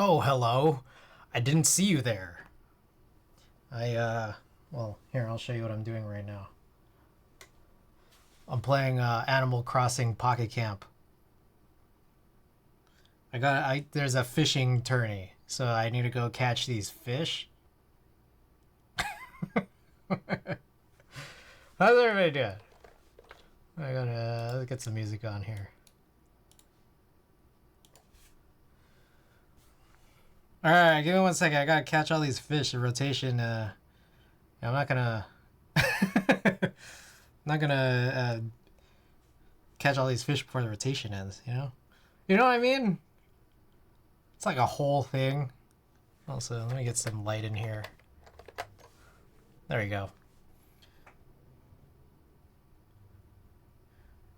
Oh, hello. I didn't see you there. Well, here, I'll show you what I'm doing right now. I'm playing Animal Crossing Pocket Camp. There's a fishing tourney, so I need to go catch these fish. How's everybody doing? Let's get some music on here. Alright, give me 1 second. I gotta catch all these fish. The rotation, I'm not gonna... catch all these fish before the rotation ends, you know? You know what I mean? It's like a whole thing. Also, let me get some light in here. There we go.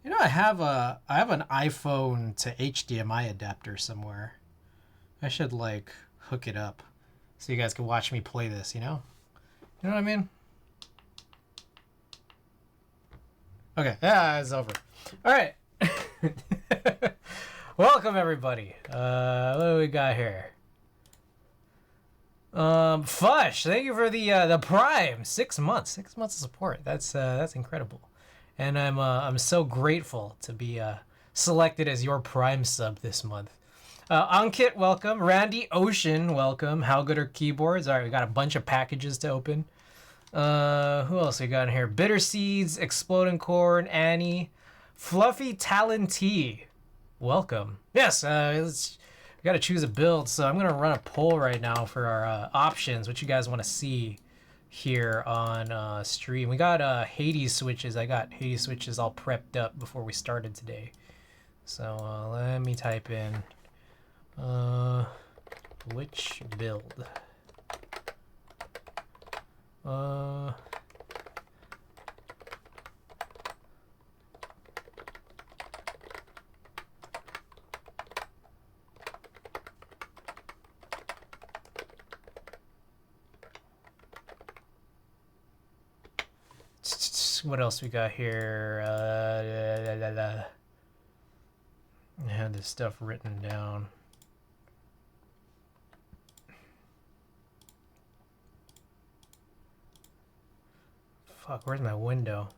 You know, I have an iPhone to HDMI adapter somewhere. I should like hook it up so you guys can watch me play this, you know? You know what I mean? Okay, yeah, it's over. All right. Welcome everybody. What do we got here? Fush, thank you for the Prime 6 months. 6 months of support. That's incredible. And I'm so grateful to be selected as your Prime sub this month. Ankit, welcome. Randy Ocean, welcome. How good are keyboards? All right, we got a bunch of packages to open. Who else we got in here? Bitter Seeds, Exploding Corn, Annie, Fluffy Talon Tea. Welcome. Yes, we got to choose a build, so I'm gonna run a poll right now for our options. What you guys want to see here on stream? We got Hades switches. I got Hades switches all prepped up before we started today. So let me type in which build. What else we got here? I had this stuff written down. Fuck, where's my window?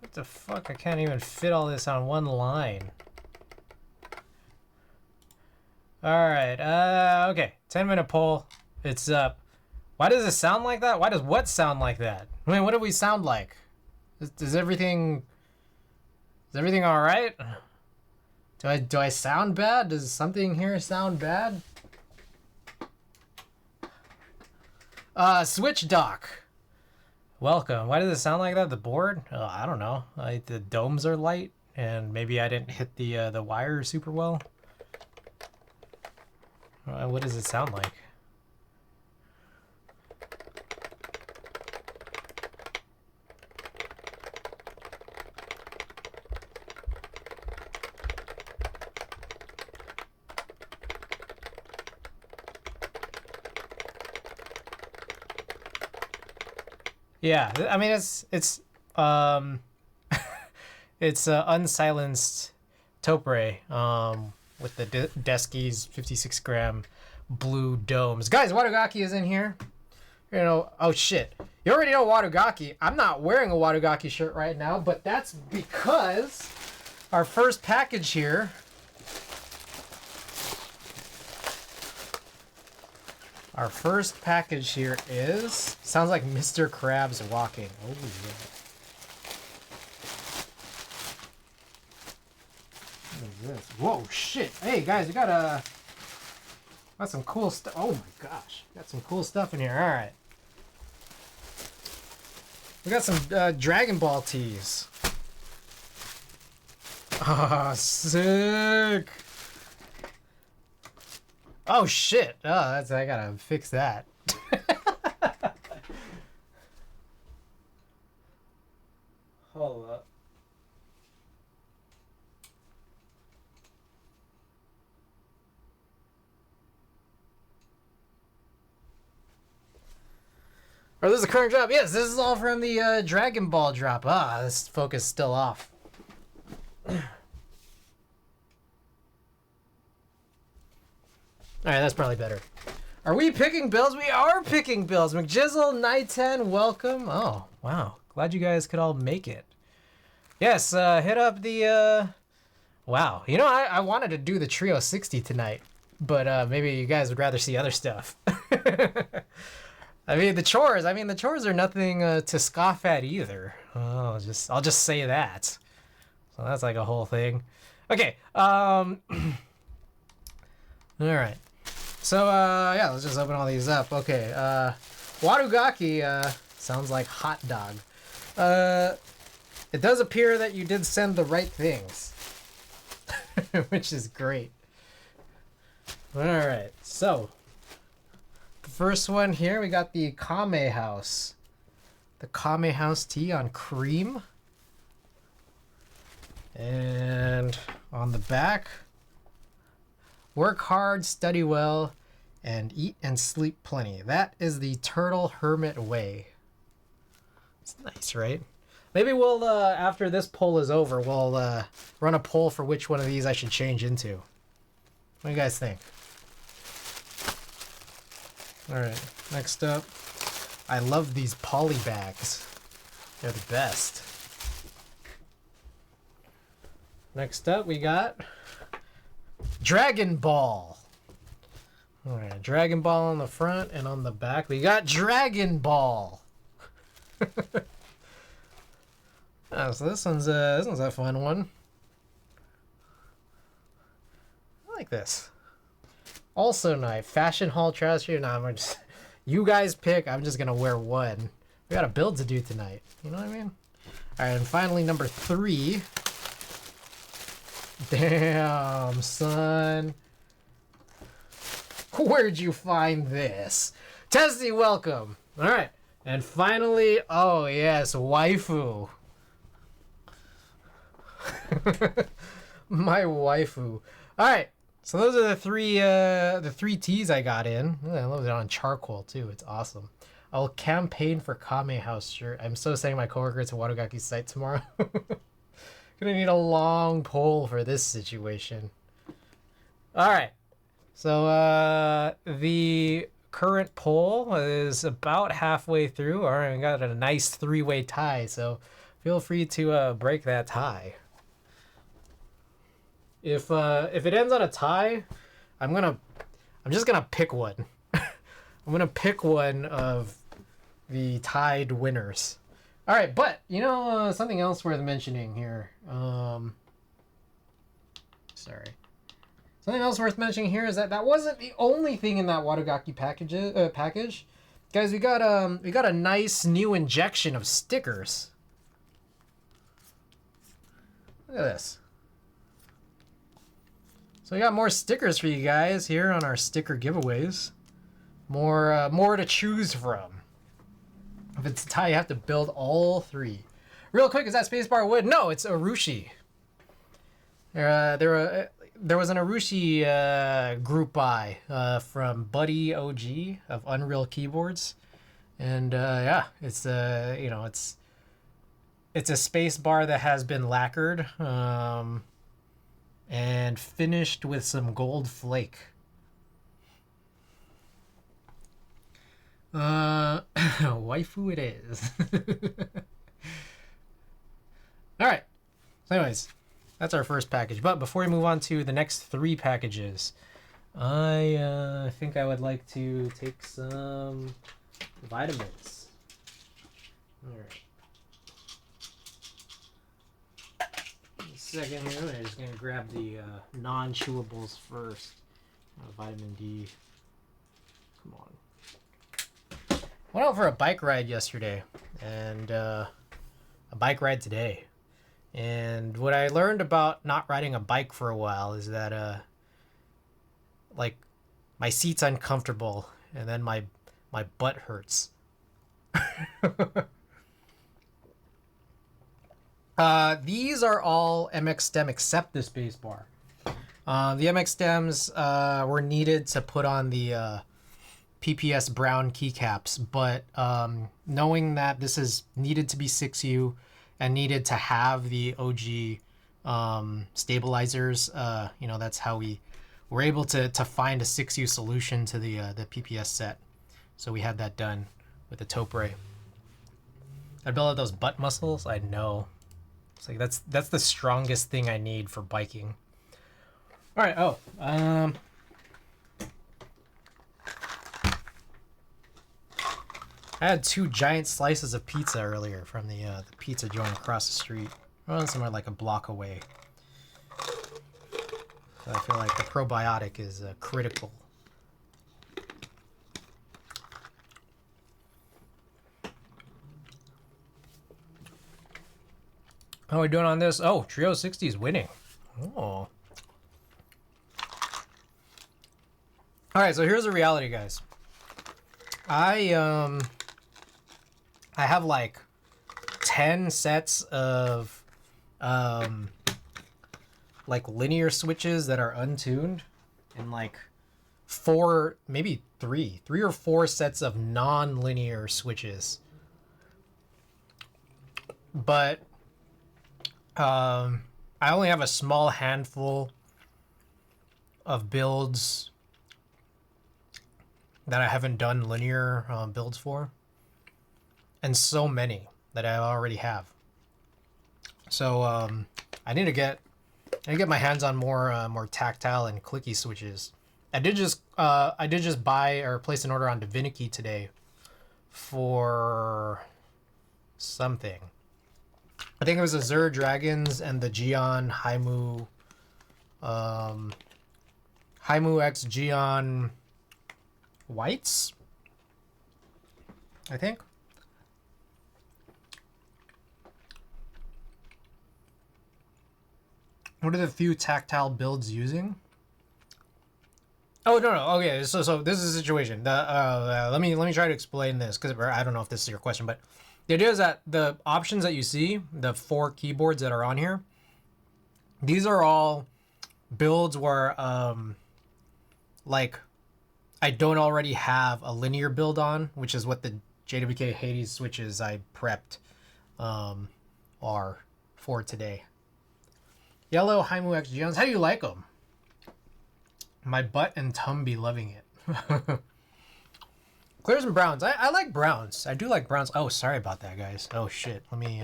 What the fuck? I can't even fit all this on one line. Alright, okay. 10-minute poll. It's up. Why does it sound like that? Why does what sound like that? I mean, what do we sound like? Is everything all right? Do I sound bad? Does something here sound bad? Switch dock. Welcome. Why does it sound like that? The board? I don't know. The domes are light, and maybe I didn't hit the wire super well. What does it sound like? Yeah, I mean it's it's unsilenced topre with the Deskies 56 gram blue domes. Guys, Watugaki is in here. You know, oh shit. You already know Watugaki. I'm not wearing a Watugaki shirt right now, but that's because our first package here is... Sounds like Mr. Krabs walking. Oh, yeah. What is this? Whoa, shit. Hey, guys, we got some cool stuff. Oh, my gosh. Got some cool stuff in here. All right. We got some Dragon Ball tees. Ah, sick. Oh shit! Oh, I gotta fix that. Hold up. Or this is a current drop. Yes, this is all from the Dragon Ball drop. Ah, this focus is still off. Alright, that's probably better. Are we picking bills? We are picking bills. McJizzle, Night 10, welcome. Oh, wow. Glad you guys could all make it. Yes, hit up the... Wow. You know, I wanted to do the trio-60 tonight, but maybe you guys would rather see other stuff. I mean, the chores are nothing to scoff at either. I'll just say that. So that's like a whole thing. Okay. All right. So, yeah, let's just open all these up. Okay, Wadugaki, sounds like hot dog. It does appear that you did send the right things. Which is great. Alright, so. The first one here, we got the Kame House. The Kame House tea on cream. And on the back, work hard, study well, and eat and sleep plenty. That is the Turtle Hermit way. It's nice, right? Maybe we'll, after this poll is over, we'll run a poll for which one of these I should change into. What do you guys think? Alright, next up. I love these poly bags. They're the best. Next up, we got Dragon Ball. Alright, Dragon Ball on the front and on the back. We got Dragon Ball. Oh, so this one's a fun one. I like this. Also nice. Fashion Hall trouser. No, I'm just... You guys pick. I'm just gonna wear one. We got a build to do tonight. You know what I mean? Alright, and finally number 3. Damn, son. Where'd you find this? Tessie, welcome. Alright. And finally, oh yes, waifu. My waifu. Alright. So those are the three teas I got in. I love it on charcoal too. It's awesome. I'll campaign for Kame House shirt. I'm so sending my coworker to Wadogaki's site tomorrow. Gonna need a long poll for this situation. Alright. So the current poll is about halfway through. Alright, we got a nice 3-way tie, so feel free to break that tie. If it ends on a tie, I'm just gonna pick one. I'm gonna pick one of the tied winners. All right, but you know something else worth mentioning here. Sorry. Something else worth mentioning here is that wasn't the only thing in that Wadugaki package. Guys, we got a nice new injection of stickers. Look at this. So we got more stickers for you guys here on our sticker giveaways. More to choose from. If it's a tie, you have to build all 3. Real quick, is that spacebar wood? No, it's Urushi. There was an Urushi group buy from Buddy OG of Unreal Keyboards, and yeah, it's you know, it's a spacebar that has been lacquered and finished with some gold flake. Waifu it is. All right. So anyways, that's our first package. But before we move on to the next 3 packages, I think I would like to take some vitamins. All right. Second here, I'm just gonna grab the non-chewables first. Vitamin D. Come on. Went out for a bike ride yesterday, and a bike ride today. And what I learned about not riding a bike for a while is that like my seat's uncomfortable, and then my butt hurts. These are all MX stem except this base bar. The MX stems were needed to put on the PPS brown keycaps, but knowing that this is needed to be 6U and needed to have the OG stabilizers, that's how we were able to find a 6U solution to the PPS set. So we had that done with the taupe ray. I built out those butt muscles. I know. It's like that's the strongest thing I need for biking. All right. Oh. I had 2 giant slices of pizza earlier from the pizza joint across the street. Well, somewhere like a block away. So I feel like the probiotic is critical. How are we doing on this? Oh, trio-60 is winning. Oh. All right, so here's the reality, guys. I have like 10 sets of like linear switches that are untuned, and like 4, maybe 3 or 4 sets of non-linear switches. But I only have a small handful of builds that I haven't done linear builds for, and so many that I already have. So I need to get my hands on more tactile and clicky switches. I did just buy or place an order on Divinity today for something. I think it was the Zur Dragons and the Gion Haimu X Gion Whites, I think. What are the few tactile builds using? Oh, no. Okay, so this is a situation. Let me try to explain this, because I don't know if this is your question, but the idea is that the options that you see, the 4 keyboards that are on here, these are all builds where like I don't already have a linear build on, which is what the JWK Hades switches I prepped are for today. Yellow Haimu X Gions, how do you like them? My butt and tum be loving it. Clears and browns. I like browns. I do like browns. Oh, sorry about that, guys. Oh shit. Let me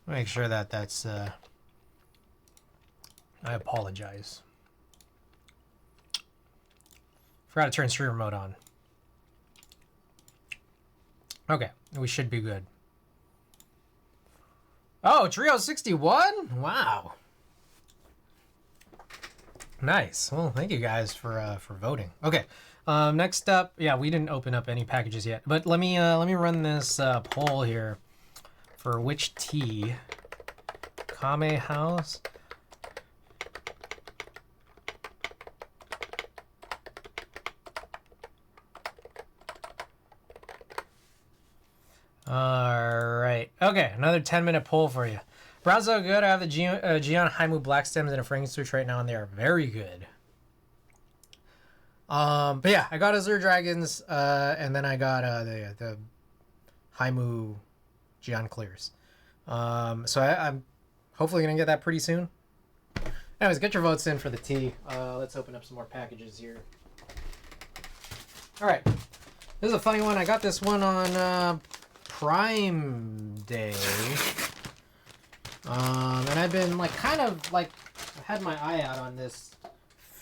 make sure that's I apologize. Forgot to turn stream remote on. Okay, we should be good. Oh, trio-61? Wow. Nice. Well, thank you guys for voting. Okay. Next up, yeah, we didn't open up any packages yet, but let me run this poll here for which tea. Kame House. All right. Okay, another 10-minute poll for you. Brown's so good. I have the Gion Haimu Black Stems and a Franken switch right now, and they are very good. But yeah, I got Azure Dragons, and then I got the Haimu Gion Clears. So I'm hopefully gonna get that pretty soon. Anyways, get your votes in for the tea. Let's open up some more packages here. All right, this is a funny one. I got this one on Prime Day, and I've been like kind of like I had my eye out on this.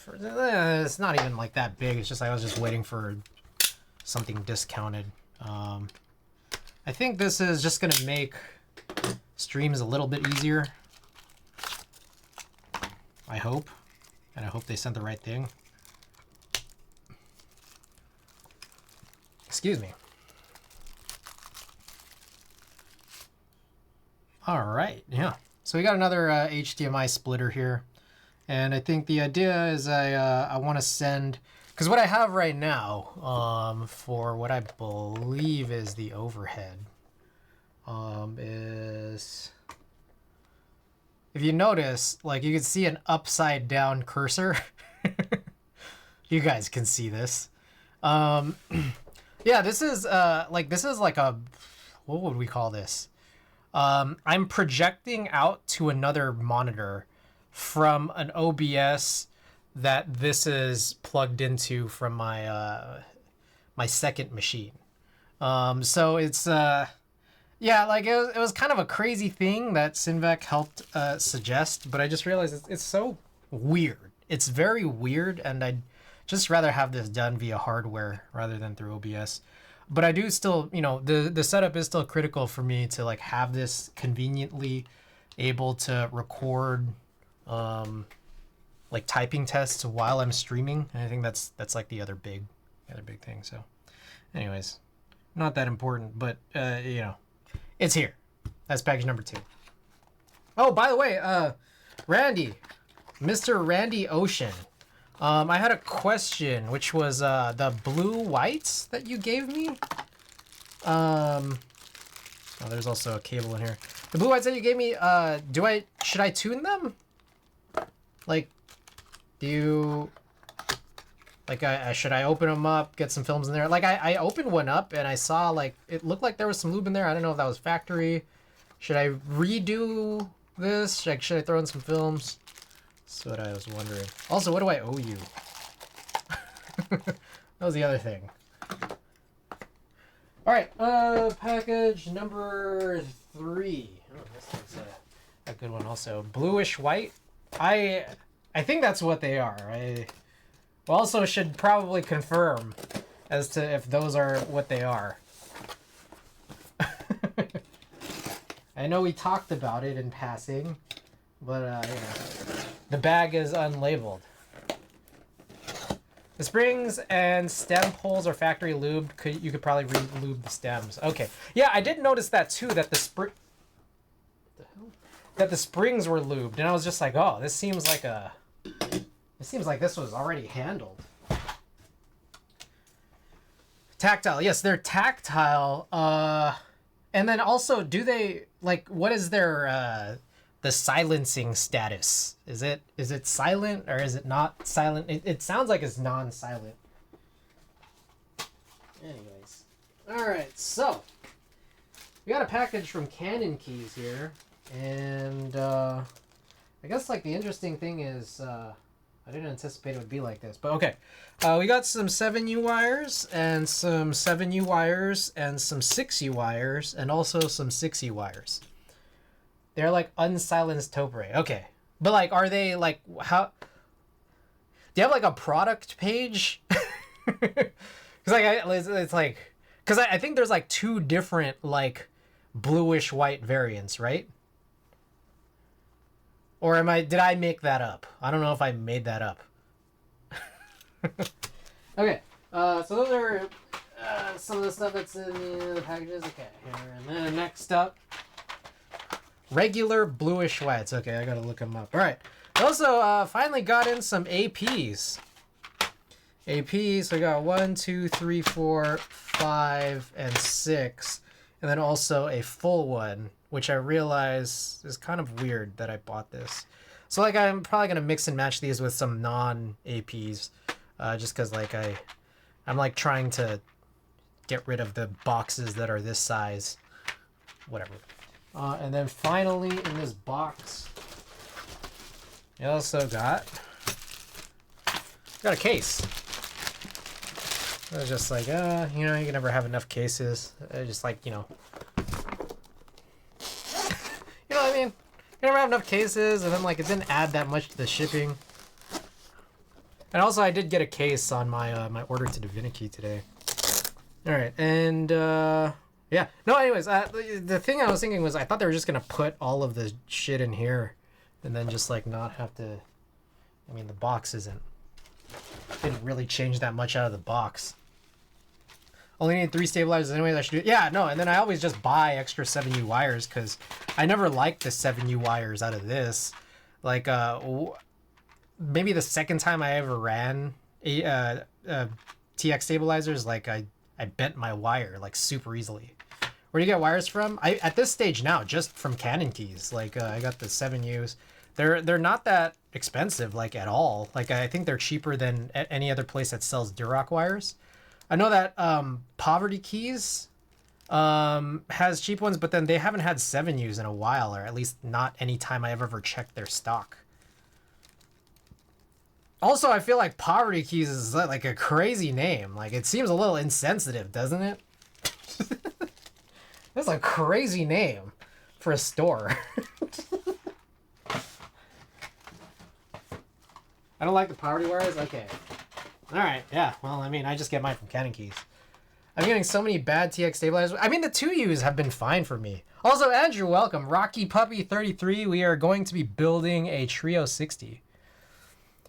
It's not even like that big. It's just I was just waiting for something discounted. I think this is just gonna make streams a little bit easier. I hope, and I hope they sent the right thing. Excuse me. All right, yeah. So we got another HDMI splitter here. And I think the idea is I want to send, because what I have right now for what I believe is the overhead is, if you notice, like you can see an upside down cursor. You guys can see this. Um, yeah, this is like a, what would we call this? I'm projecting out to another monitor from an OBS that this is plugged into from my second machine. So it's yeah, like it was kind of a crazy thing that Sinvec helped suggest, but I just realized it's so weird. It's very weird, and I'd just rather have this done via hardware rather than through OBS. But I do still, the setup is still critical for me to like have this conveniently able to record like typing tests while I'm streaming. And I think that's like the other big thing. So anyways, not that important, but it's here. That's package number 2. Oh, by the way, Randy, Mr. Randy Ocean. I had a question, which was the blue whites that you gave me. Oh, there's also a cable in here. The blue whites that you gave me, should I tune them? Like, should I open them up, get some films in there? Like, I opened one up and I saw, like, it looked like there was some lube in there. I don't know if that was factory. Should I redo this? Should I throw in some films? That's what I was wondering. Also, what do I owe you? That was the other thing. All right, package number 3. Oh, this is a good one also. Bluish white. I think that's what they are. I also should probably confirm as to if those are what they are. I know we talked about it in passing, but the bag is unlabeled. The springs and stem holes are factory lubed. You could probably re-lube the stems. Okay. Yeah, I did notice that too, that the springs were lubed, and I was just like, oh, this seems like this was already handled. Tactile. Yes, they're tactile. And then also, do they, like, what is their the silencing status? Is it silent or is it not silent? It sounds like it's non-silent. Anyways. Alright, so we got a package from Canon Keys here, and I guess like the interesting thing is I didn't anticipate it would be like this, but okay. We got some 7U wires and some 7U wires and some 6U wires and also some 6U wires. They're like unsilenced taupe. Okay. But like, are they like, how? Do you have like a product page? Because like, it's like, because I think there's like 2 different like bluish white variants, right? Or did I make that up? I don't know if I made that up. Okay. So those are some of the stuff that's in the packages. Okay. Here. And then next up, regular bluish whites. Okay, I gotta look them up. All right. Also, finally got in some APs. APs. So I got 1, 2, 3, 4, 5, and 6, and then also a full one, which I realize is kind of weird that I bought this. So like, I'm probably gonna mix and match these with some non-APs, just because like I'm like trying to get rid of the boxes that are this size. Whatever. And then finally in this box, you also got a case. I was just like, you can never have enough cases. Just like, you know what I mean? You never have enough cases, and then like it didn't add that much to the shipping. And also, I did get a case on my my order to Divinity today. All right, and yeah. No, anyways, the thing I was thinking was I thought they were just gonna put all of the shit in here, and then just like not have to. I mean, the box didn't really change that much out of the box. Only need 3 stabilizers anyways. I should do it. Yeah, no, and then I always just buy extra 7U wires because I never liked the 7U wires out of this. Like, maybe the second time I ever ran TX stabilizers, like I bent my wire like super easily. Where do you get wires from? At this stage now, just from Canon Keys. Like, I got the 7Us. They're not that expensive, like, at all. Like, I think they're cheaper than any other place that sells Duroc wires. I know that Poverty Keys has cheap ones, but then they haven't had 7Us in a while, or at least not any time I've ever checked their stock. Also, I feel like Poverty Keys is like a crazy name. Like, it seems a little insensitive, doesn't it? That's a crazy name for a store. I don't like the Poverty Wires? Okay. Alright, yeah. Well, I mean, I just get mine from Canon Keys. I'm getting so many bad TX stabilizers. I mean, the 2Us have been fine for me. Also, Andrew, welcome. Rocky Puppy 33. We are going to be building a trio-60.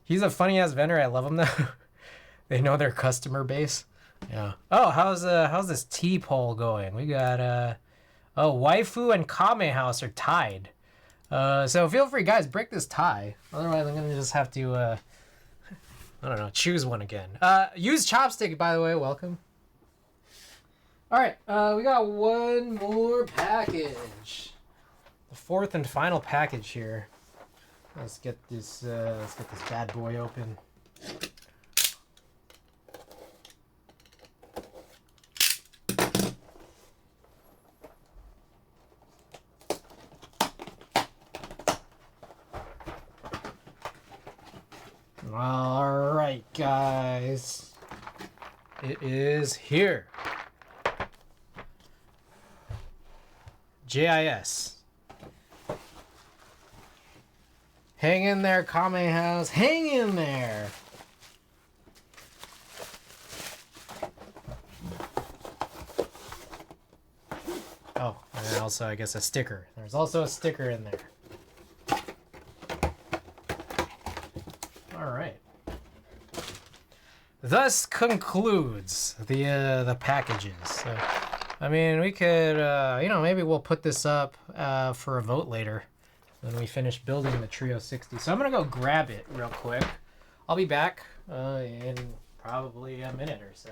He's a funny-ass vendor. I love him, though. They know their customer base. Yeah. Oh, how's this T-pole going? We got, oh, Waifu and Kame House are tied. So feel free, guys, break this tie. Otherwise, I'm going to just have to, I don't know, choose one again. Use Chopstick, by the way. Welcome. All right, we got one more package. The fourth and final package here. Let's get this bad boy open. All right, guys. It is here. JIS. Hang in there, Kame House. Hang in there. Oh, and then also, I guess, a sticker. There's also a sticker in there. All right. Thus concludes the packages. So, I mean, we could, you know, maybe we'll put this up for a vote later when we finish building the trio-60. So I'm gonna go grab it real quick. I'll be back in probably a minute or so.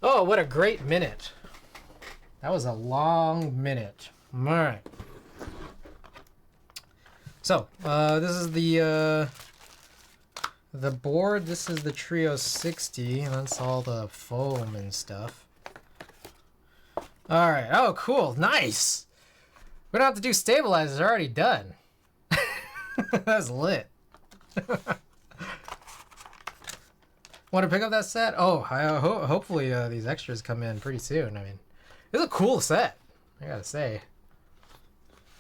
Oh, what a great minute. That was a long minute. All right. So, this is the board. This is the trio-60. That's all the foam and stuff. All right. Oh, cool. Nice. We don't have to do stabilizers. They're already done. That's lit. Want to pick up that set? Oh, hopefully these extras come in pretty soon. I mean, it's a cool set, I gotta say.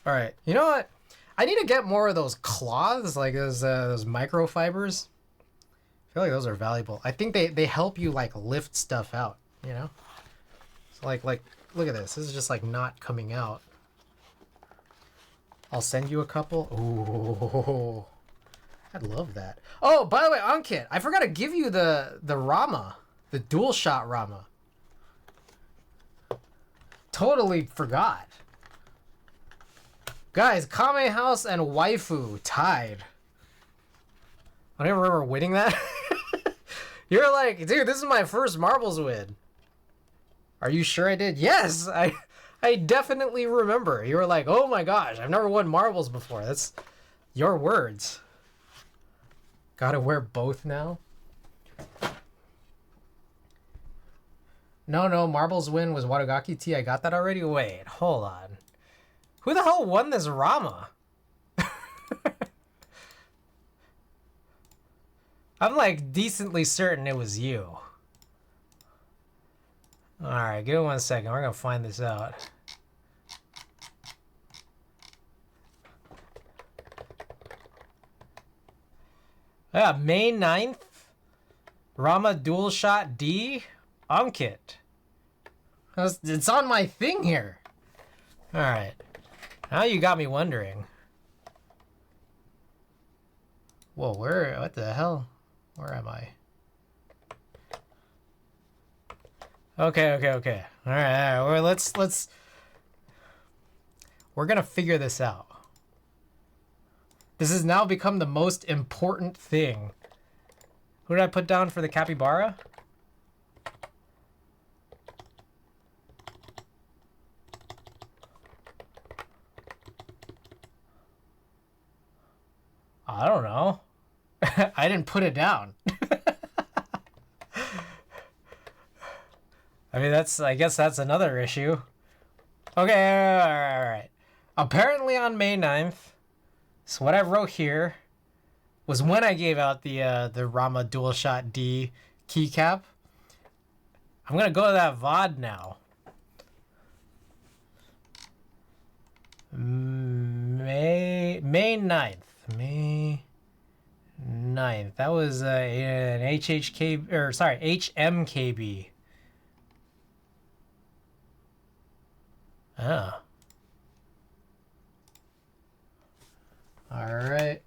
All right, you know what? I need to get more of those cloths, like those microfibers. I feel like those are valuable. I think they help you like lift stuff out, you know? So like look at this. This is just like not coming out. I'll send you a couple. Ooh. I'd love that. Oh, by the way, Ankit, I forgot to give you the Rama, the dual shot Rama. Totally forgot. Guys, Kame House and Waifu tied. I don't remember winning that. You're like, dude, this is my first marbles win. Are you sure I did? Yes, I definitely remember. You were like, oh my gosh, I've never won marbles before. That's your words. Gotta wear both now? No, marbles win was Watagaki T. I got that already? Wait, hold on. Who the hell won this Rama? I'm like decently certain it was you. Alright, give me 1 second. We're gonna find this out. Yeah, May 9th. Rama Dual Shot D. Ankit. It's on my thing here. Alright. Now you got me wondering. Whoa, what the hell? Where am I? Okay. Alright, well, let's we're gonna figure this out. This has now become the most important thing. Who did I put down for the capybara? I don't know. I didn't put it down. I mean, I guess that's another issue. Okay, all right. Apparently on May 9th, so what I wrote here was when I gave out the Rama DualShot D keycap. I'm gonna go to that VOD now. May 9th. May 9th. That was an HHK, or sorry, HMKB. Oh. All right.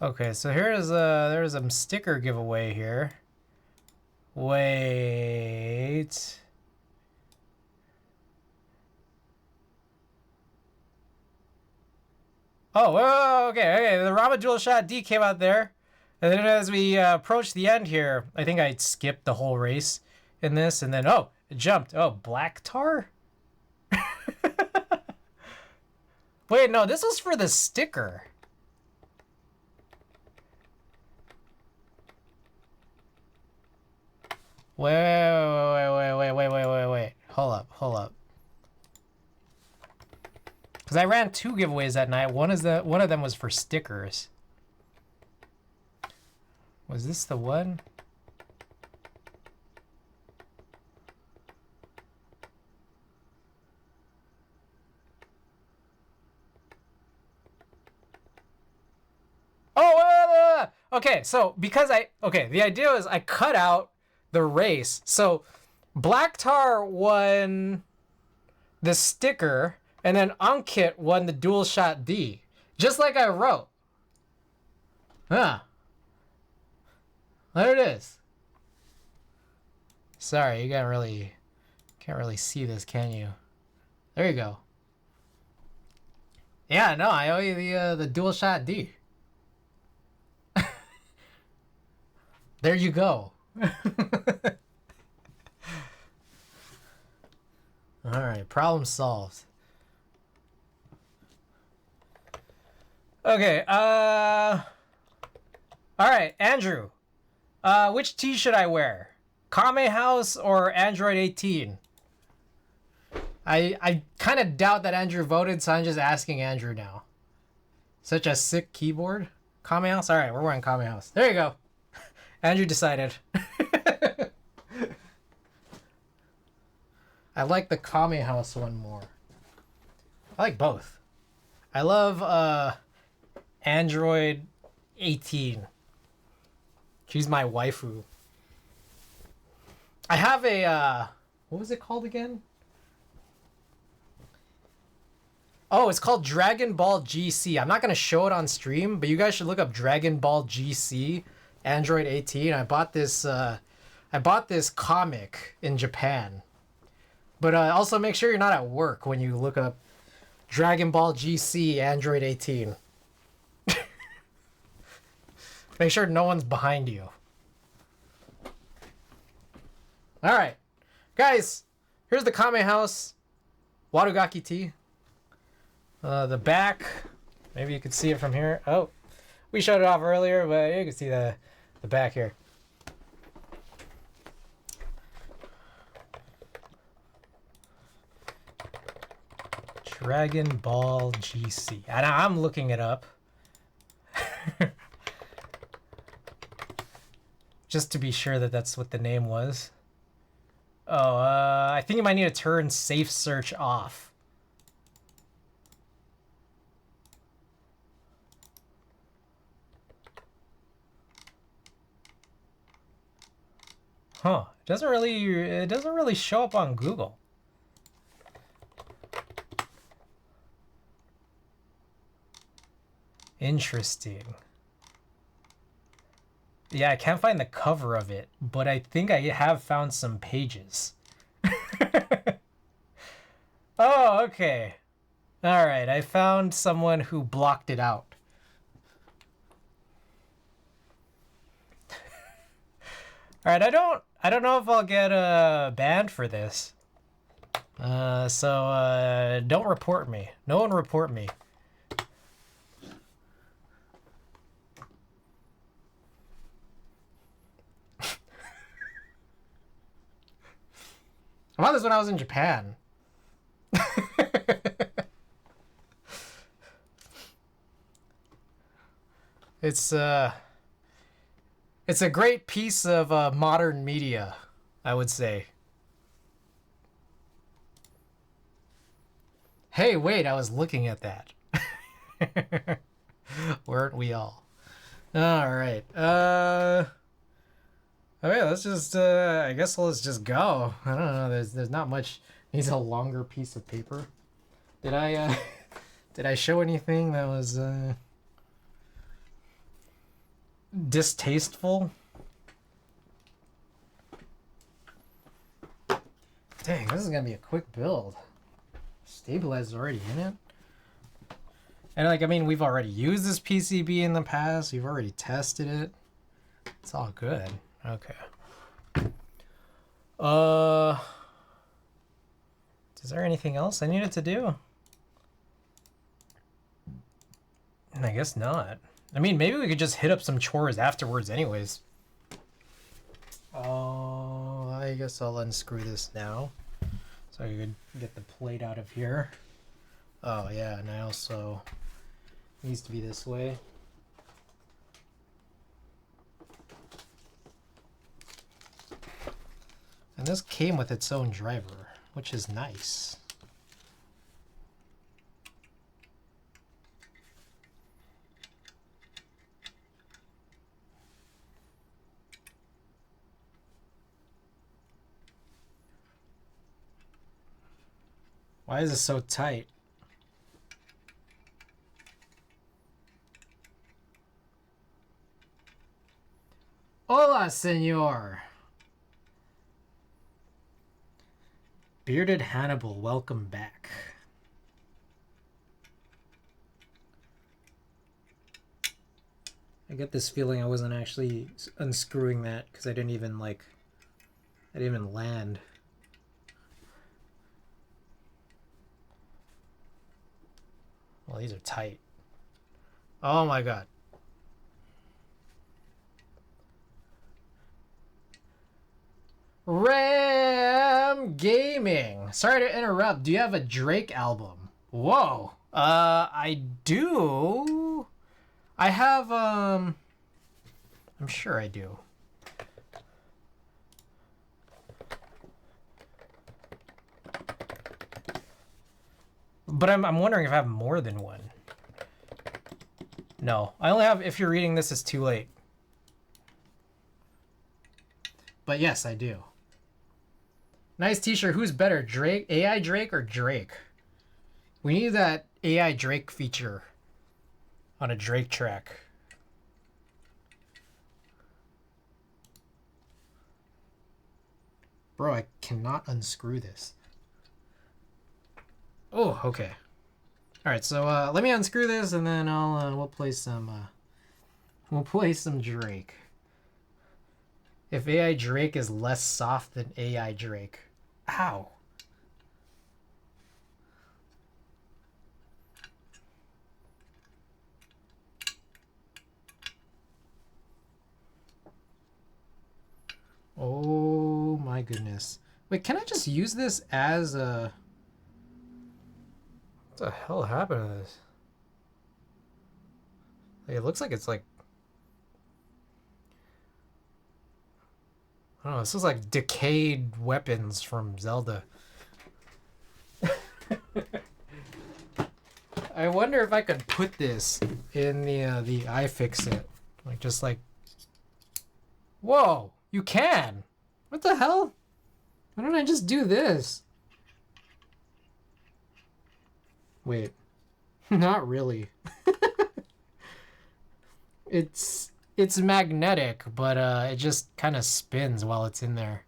Okay, so there's a sticker giveaway here. Wait. Oh, okay. The Rama DualShot D came out there. And then as we approach the end here, I think I skipped the whole race in this. And then, oh, it jumped. Oh, Black Tar? Wait, no, this was for the sticker. Wait. Hold up. Because I ran 2 giveaways that night. One of them was for stickers. Was this the one? Oh, okay. So because the idea was I cut out the race. So Black Tar won the sticker, and then Ankit won the DualShot D, just like I wrote. Huh. There it is. Sorry, you can't really see this, can you? There you go. Yeah, no, I owe you the DualShot D. There you go. All right, problem solved. Okay, all right, Andrew. Which T should I wear? Kame House or Android 18? I kind of doubt that Andrew voted, so I'm just asking Andrew now. Such a sick keyboard. Kame House? All right, we're wearing Kame House. There you go. Andrew decided. I like the Kame House one more. I like both. I love Android 18. She's my waifu. I have a what was it called again? Oh, it's called Dragon Ball GC. I'm not gonna show it on stream, but you guys should look up Dragon Ball GC Android 18. I bought this comic in Japan. But also make sure you're not at work when you look up Dragon Ball GC Android 18. Make sure no one's behind you. Alright. Guys, here's the Kame House Warugaki T. The back. Maybe you can see it from here. Oh, we showed it off earlier, but you can see the back here. Dragon Ball GC. And I'm looking it up. Just to be sure that that's what the name was. Oh, I think you might need to turn safe search off. Huh. It doesn't really show up on Google. Interesting. Yeah, I can't find the cover of it, but I think I have found some pages. Oh, okay. All right, I found someone who blocked it out. All right, I don't know if I'll get banned for this. So don't report me. No one report me. I found this when I was in Japan. It's a great piece of modern media, I would say. Hey, wait, I was looking at that. Weren't we all? All right. Okay, let's just I guess let's just go. I don't know. There's not much. Needs a longer piece of paper. Did I did I show anything that was distasteful? Dang, this is gonna be a quick build. Stabilizer's already in it. And like, I mean, we've already used this PCB in the past. We've already tested it. It's all good. Okay. Is there anything else I needed to do? I guess not. I mean, maybe we could just hit up some chores afterwards anyways. Oh, I guess I'll unscrew this now. So I could get the plate out of here. Oh yeah, and I also needs to be this way. And this came with its own driver, which is nice. Why is it so tight? Hola, senor. Bearded Hannibal, welcome back. I get this feeling I wasn't actually unscrewing that because I didn't even I didn't even land. Well, these are tight. Oh my god. Ram Gaming. Sorry to interrupt. Do you have a Drake album? Whoa. I do. I have, I'm sure I do. But I'm wondering if I have more than one. No, I only have, if you're reading this, it's too late. But yes, I do. Nice t-shirt. Who's better, Drake, AI Drake, or Drake? We need that AI Drake feature on a Drake track. Bro, I cannot unscrew this. Oh, okay. All right, so let me unscrew this, and then we'll play some Drake. If AI Drake is less soft than AI Drake. Ow. Oh my goodness. Wait, can I just use this as a... What the hell happened to this? Like, it looks like it's like... I don't know, this is like decayed weapons from Zelda. I wonder if I could put this in the iFixit. Like, just like... Whoa! You can! What the hell? Why don't I just do this? Wait. Not really. It's it's magnetic, but it just kind of spins while it's in there.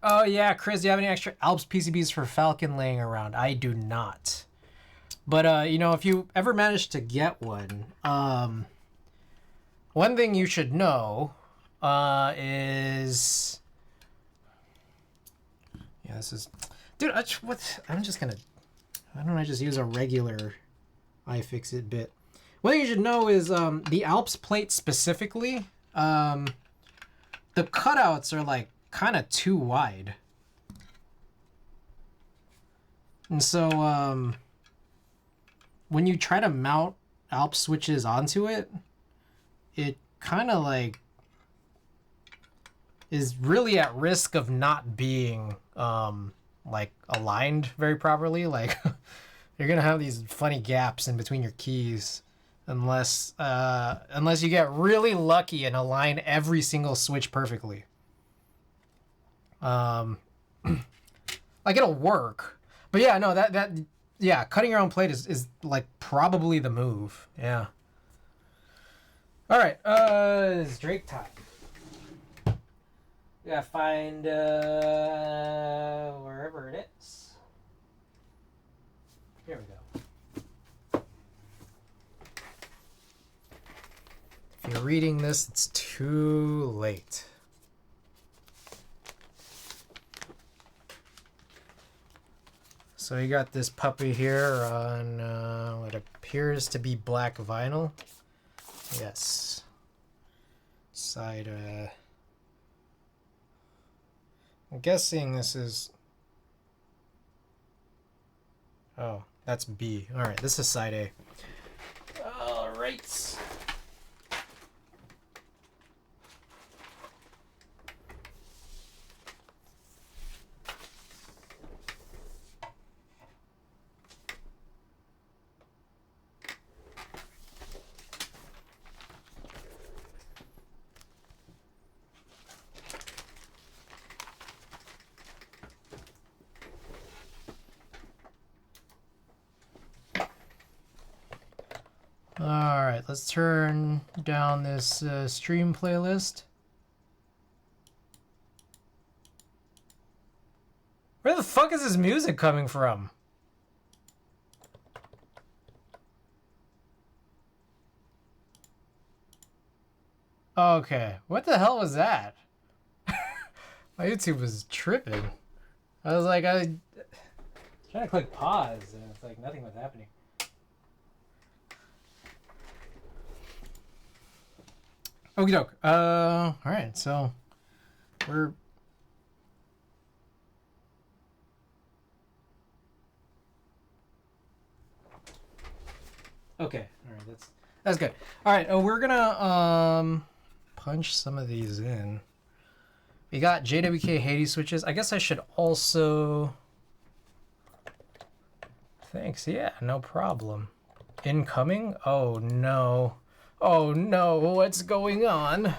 Oh yeah, Chris, do you have any extra Alps PCBs for Falcon laying around? I do not. But you know, if you ever manage to get one, one thing you should know is, yeah, this is, dude. I'm just gonna. Why don't I just use a regular iFixit bit? One thing you should know is the Alps plate specifically. The cutouts are like kind of too wide, and so when you try to mount Alps switches onto it, it kind of like is really at risk of not being like aligned very properly. Like you're gonna have these funny gaps in between your keys unless you get really lucky and align every single switch perfectly. Like it'll work, but yeah, no, that yeah, cutting your own plate is like probably the move. Yeah. All right, it's Drake time. We gotta find wherever it is. Here we go. If you're reading this, it's too late. So you got this puppy here on what appears to be black vinyl. Yes. Side, I'm guessing this is... Oh, that's B. Alright, this is side A. Alright. Alright, let's turn down this stream playlist. Where the fuck is this music coming from? Okay, what the hell was that? My YouTube was tripping. I was like, I trying to click pause and it's like nothing was happening. Okie doke. Alright, so we're... Okay, alright, that's good. Alright, we're gonna punch some of these in. We got JWK Hades switches. I guess I should also... Thanks, yeah, no problem. Incoming? Oh no. Oh no, what's going on?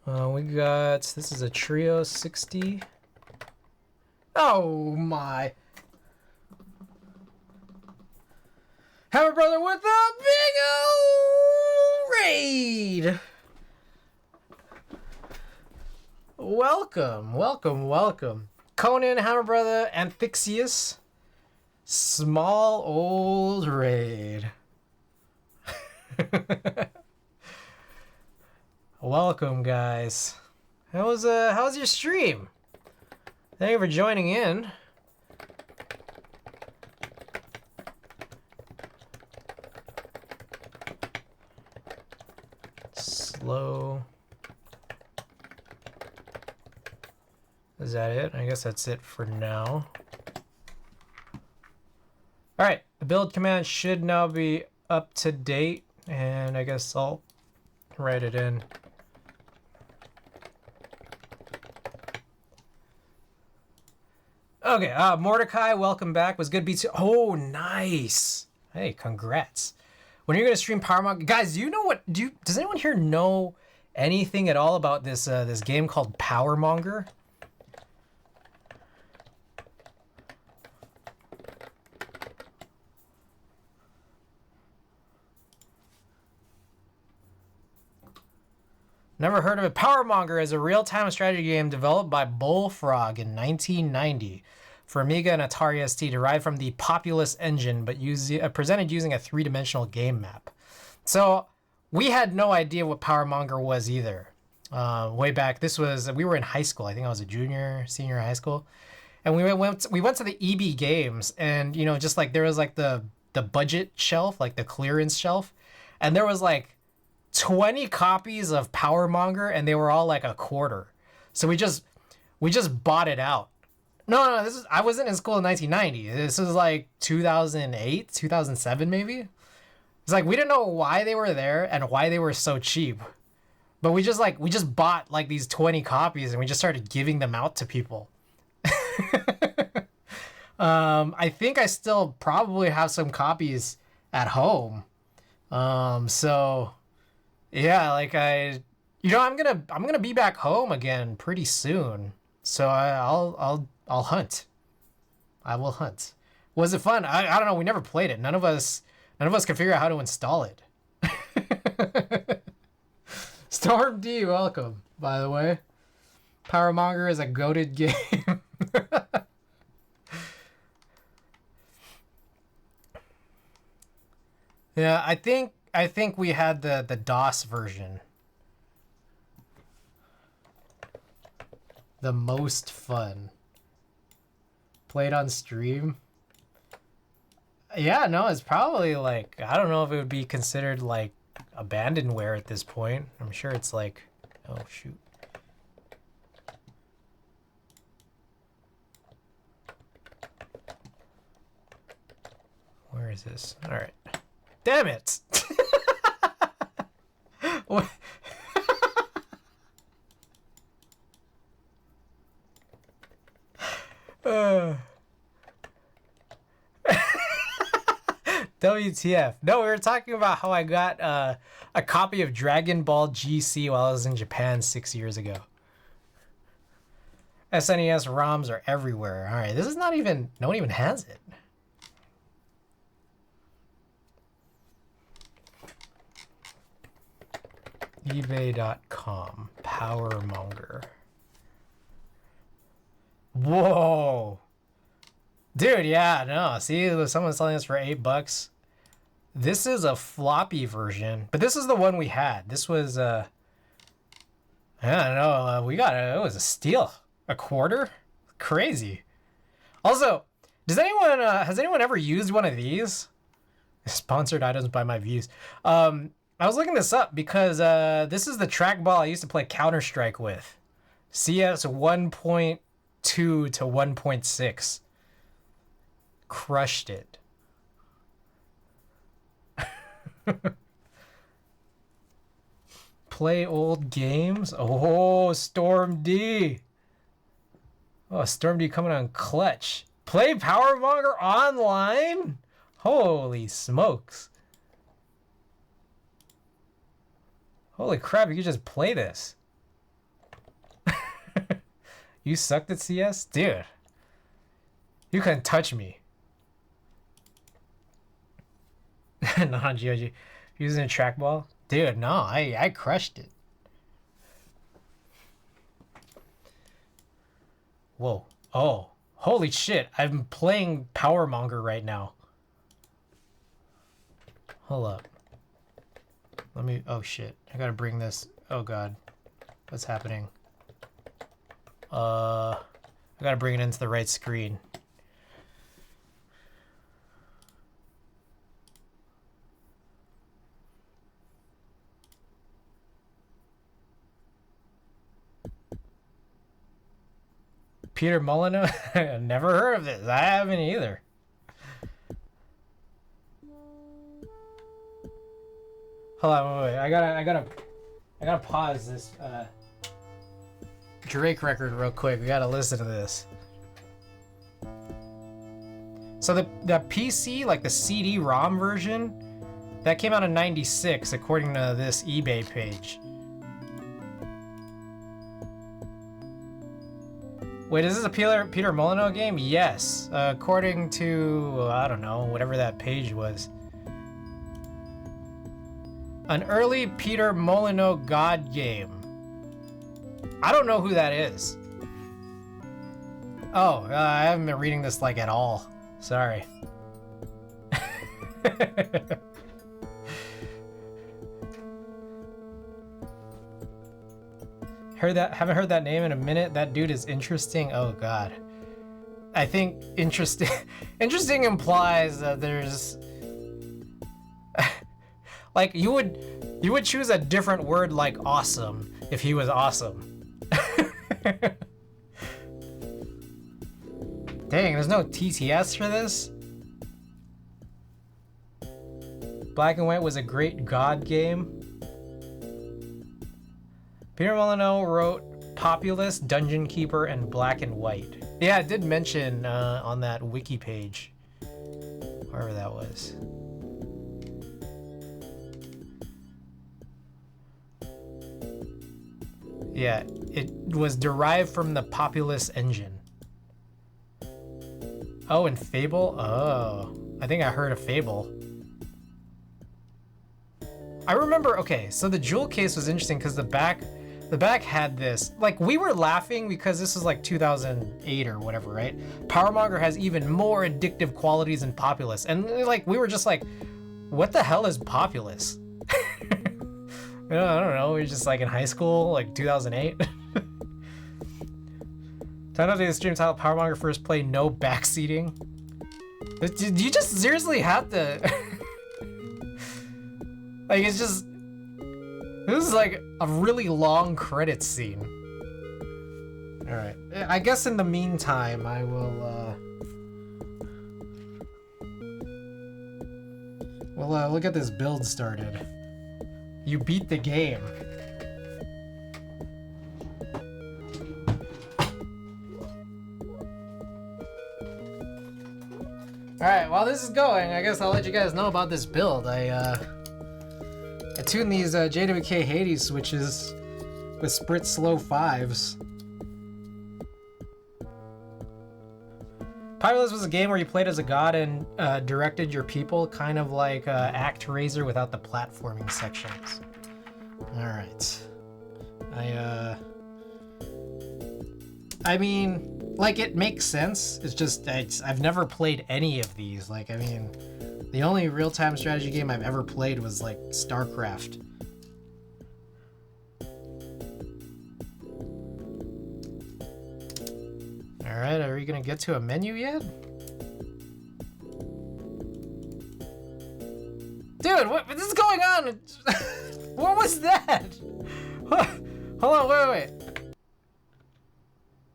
We got, this is a trio-60. Oh my. Hammer Brother with a big old raid. Welcome, welcome, welcome. Conan, Hammer Brother, Anthixius. Small old raid. Welcome, guys. How was your stream? Thank you for joining in. Slow. Is that it? I guess that's it for now. Alright, the build command should now be up to date, and I guess I'll write it in. Okay, Mordecai, welcome back. Was good beats. Oh, nice. Hey, congrats. When are you gonna stream Powermonger? Guys, do you know what? Does anyone here know anything at all about this this game called Powermonger? Never heard of it. Powermonger is a real-time strategy game developed by Bullfrog in 1990 for Amiga and Atari ST, derived from the Populous engine, but presented using a three-dimensional game map. So we had no idea what Powermonger was either. Way back, we were in high school. I think I was a senior in high school, and we went to the EB Games, and just like there was like the budget shelf, like the clearance shelf, and there was like 20 copies of Powermonger, and they were all like a quarter. So we just bought it out. No, I wasn't in school in 1990. This was like 2008, 2007 maybe. It's like we didn't know why they were there and why they were so cheap. But we just bought like these 20 copies and we just started giving them out to people. I think I still probably have some copies at home. So yeah, like I'm gonna be back home again pretty soon. So I'll hunt. I will hunt. Was it fun? I don't know. We never played it. None of us can figure out how to install it. Storm D, welcome, by the way. Powermonger is a goated game. Yeah, I think we had the DOS version. The most fun. Played on stream. Yeah, no, it's probably like, I don't know if it would be considered like abandonware at this point. I'm sure it's like, oh shoot. Where is this? All right. Damn it. What? WTF. No, we were talking about how I got a copy of Dragon Ball GC while I was in Japan 6 years ago. SNES ROMs are everywhere. All right, this is not even, no one even has it. eBay.com, Powermonger. Whoa. Dude, yeah, no. See, someone's selling this for $8. This is a floppy version, but this is the one we had. This was, I don't know, it was a steal. A quarter? Crazy. Also, has anyone ever used one of these? Sponsored items by my views. I was looking this up because this is the trackball I used to play Counter-Strike with. CS 1.2 to 1.6. Crushed it. Play old games. Oh, Storm D. Oh, Storm D coming on clutch. Play Powermonger online? Holy smokes. Holy crap, you could just play this. You sucked at CS? Dude. You couldn't touch me. Not on GOG. Using a trackball? Dude, no, I crushed it. Whoa. Oh. Holy shit. I'm playing Powermonger right now. Hold up. Let me... Oh, shit. I gotta bring this... Oh, God. What's happening? I gotta bring it into the right screen. Peter Molyneux? Never heard of this. I haven't either. Hold on, wait. I gotta pause this Drake record real quick. We gotta listen to this. So the PC, like the CD-ROM version, that came out in '96, according to this eBay page. Wait, is this a Peter Molyneux game? Yes, according to, I don't know, whatever that page was. An early Peter Molyneux God game. I don't know who that is. Oh, I haven't been reading this like at all. Sorry. Haven't heard that name in a minute. That dude is interesting. Oh god. I think interesting interesting implies that there's like you would choose a different word like awesome if he was awesome. Dang, there's no TTS for this? Black and White was a great God game. Peter Molyneux wrote Populous, Dungeon Keeper, and Black and White. Yeah, it did mention on that wiki page, wherever that was. Yeah, it was derived from the Populous engine. Oh, and Fable? Oh, I think I heard of Fable. I remember, okay, so the jewel case was interesting because the back had this, like, we were laughing because this was like 2008 or whatever, right? Powermonger has even more addictive qualities than Populous. And like, we were just like, what the hell is Populous? I don't know, we were just like in high school, like 2008. Time out to the stream title Powermonger first play no backseating. Do you just seriously have to? Like, it's just, this is like a really long credits scene. All right, I guess in the meantime, I will, we'll get this build started. You beat the game. All right, while this is going, I guess I'll let you guys know about this build. I tuned these JWK Hades switches with Sprit Slow 5s. Populous was a game where you played as a god and directed your people, kind of like ActRaiser without the platforming sections. All right. I mean, like, it makes sense. It's just I've never played any of these. Like, I mean, the only real-time strategy game I've ever played was like StarCraft. All right, are we gonna get to a menu yet? Dude, what is going on? What was that? Hold on, wait.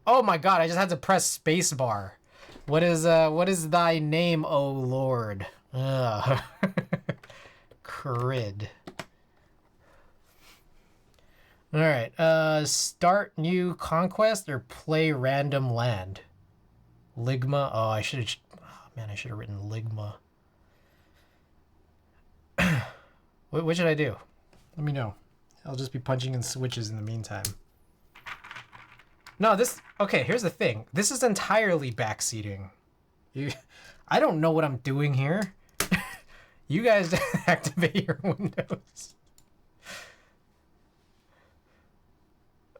Oh my god, I just had to press spacebar. What is thy name, O Lord? Crid. All right, start new conquest or play random land. Ligma. Oh, I should have written Ligma. What should I do? Let me know. I'll just be punching in switches in the meantime. No, okay, here's the thing. This is entirely backseating. I don't know what I'm doing here. You guys activate your windows.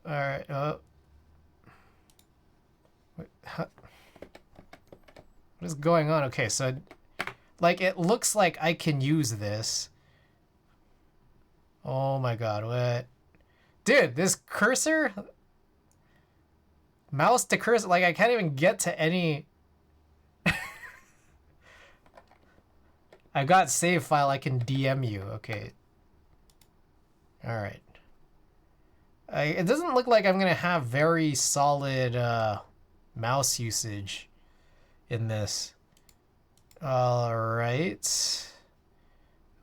All right. What is going on? Okay, so like it looks like I can use this. Oh my god, what? Dude, this cursor, mouse to cursor, like I can't even get to any. I've got save file, I can DM you. Okay. All right. It doesn't look like I'm gonna have very solid mouse usage in this. All right.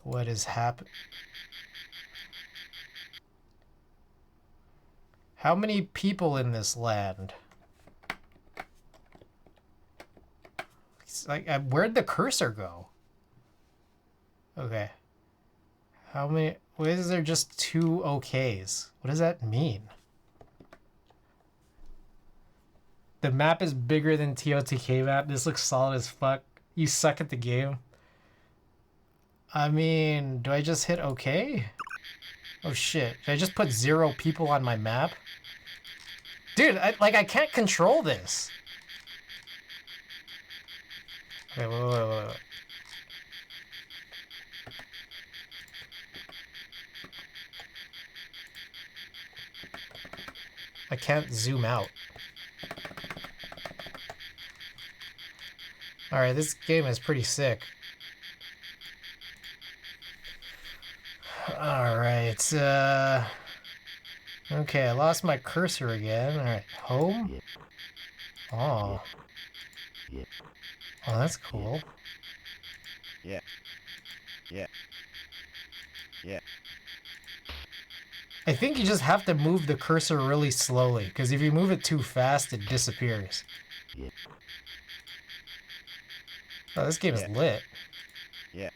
What is happening? How many people in this land? It's like, where'd the cursor go? Okay. How many? Why is there just 2 OKs? What does that mean? The map is bigger than TOTK map. This looks solid as fuck. You suck at the game. I mean, do I just hit OK? Oh shit. Did I just put 0 people on my map? Dude, I can't control this. Okay, wait. I can't zoom out. Alright, this game is pretty sick. Alright, okay, I lost my cursor again. Alright, home? Oh. Oh, that's cool. Yeah. I think you just have to move the cursor really slowly, because if you move it too fast, it disappears. Oh, this game is lit. Yeah.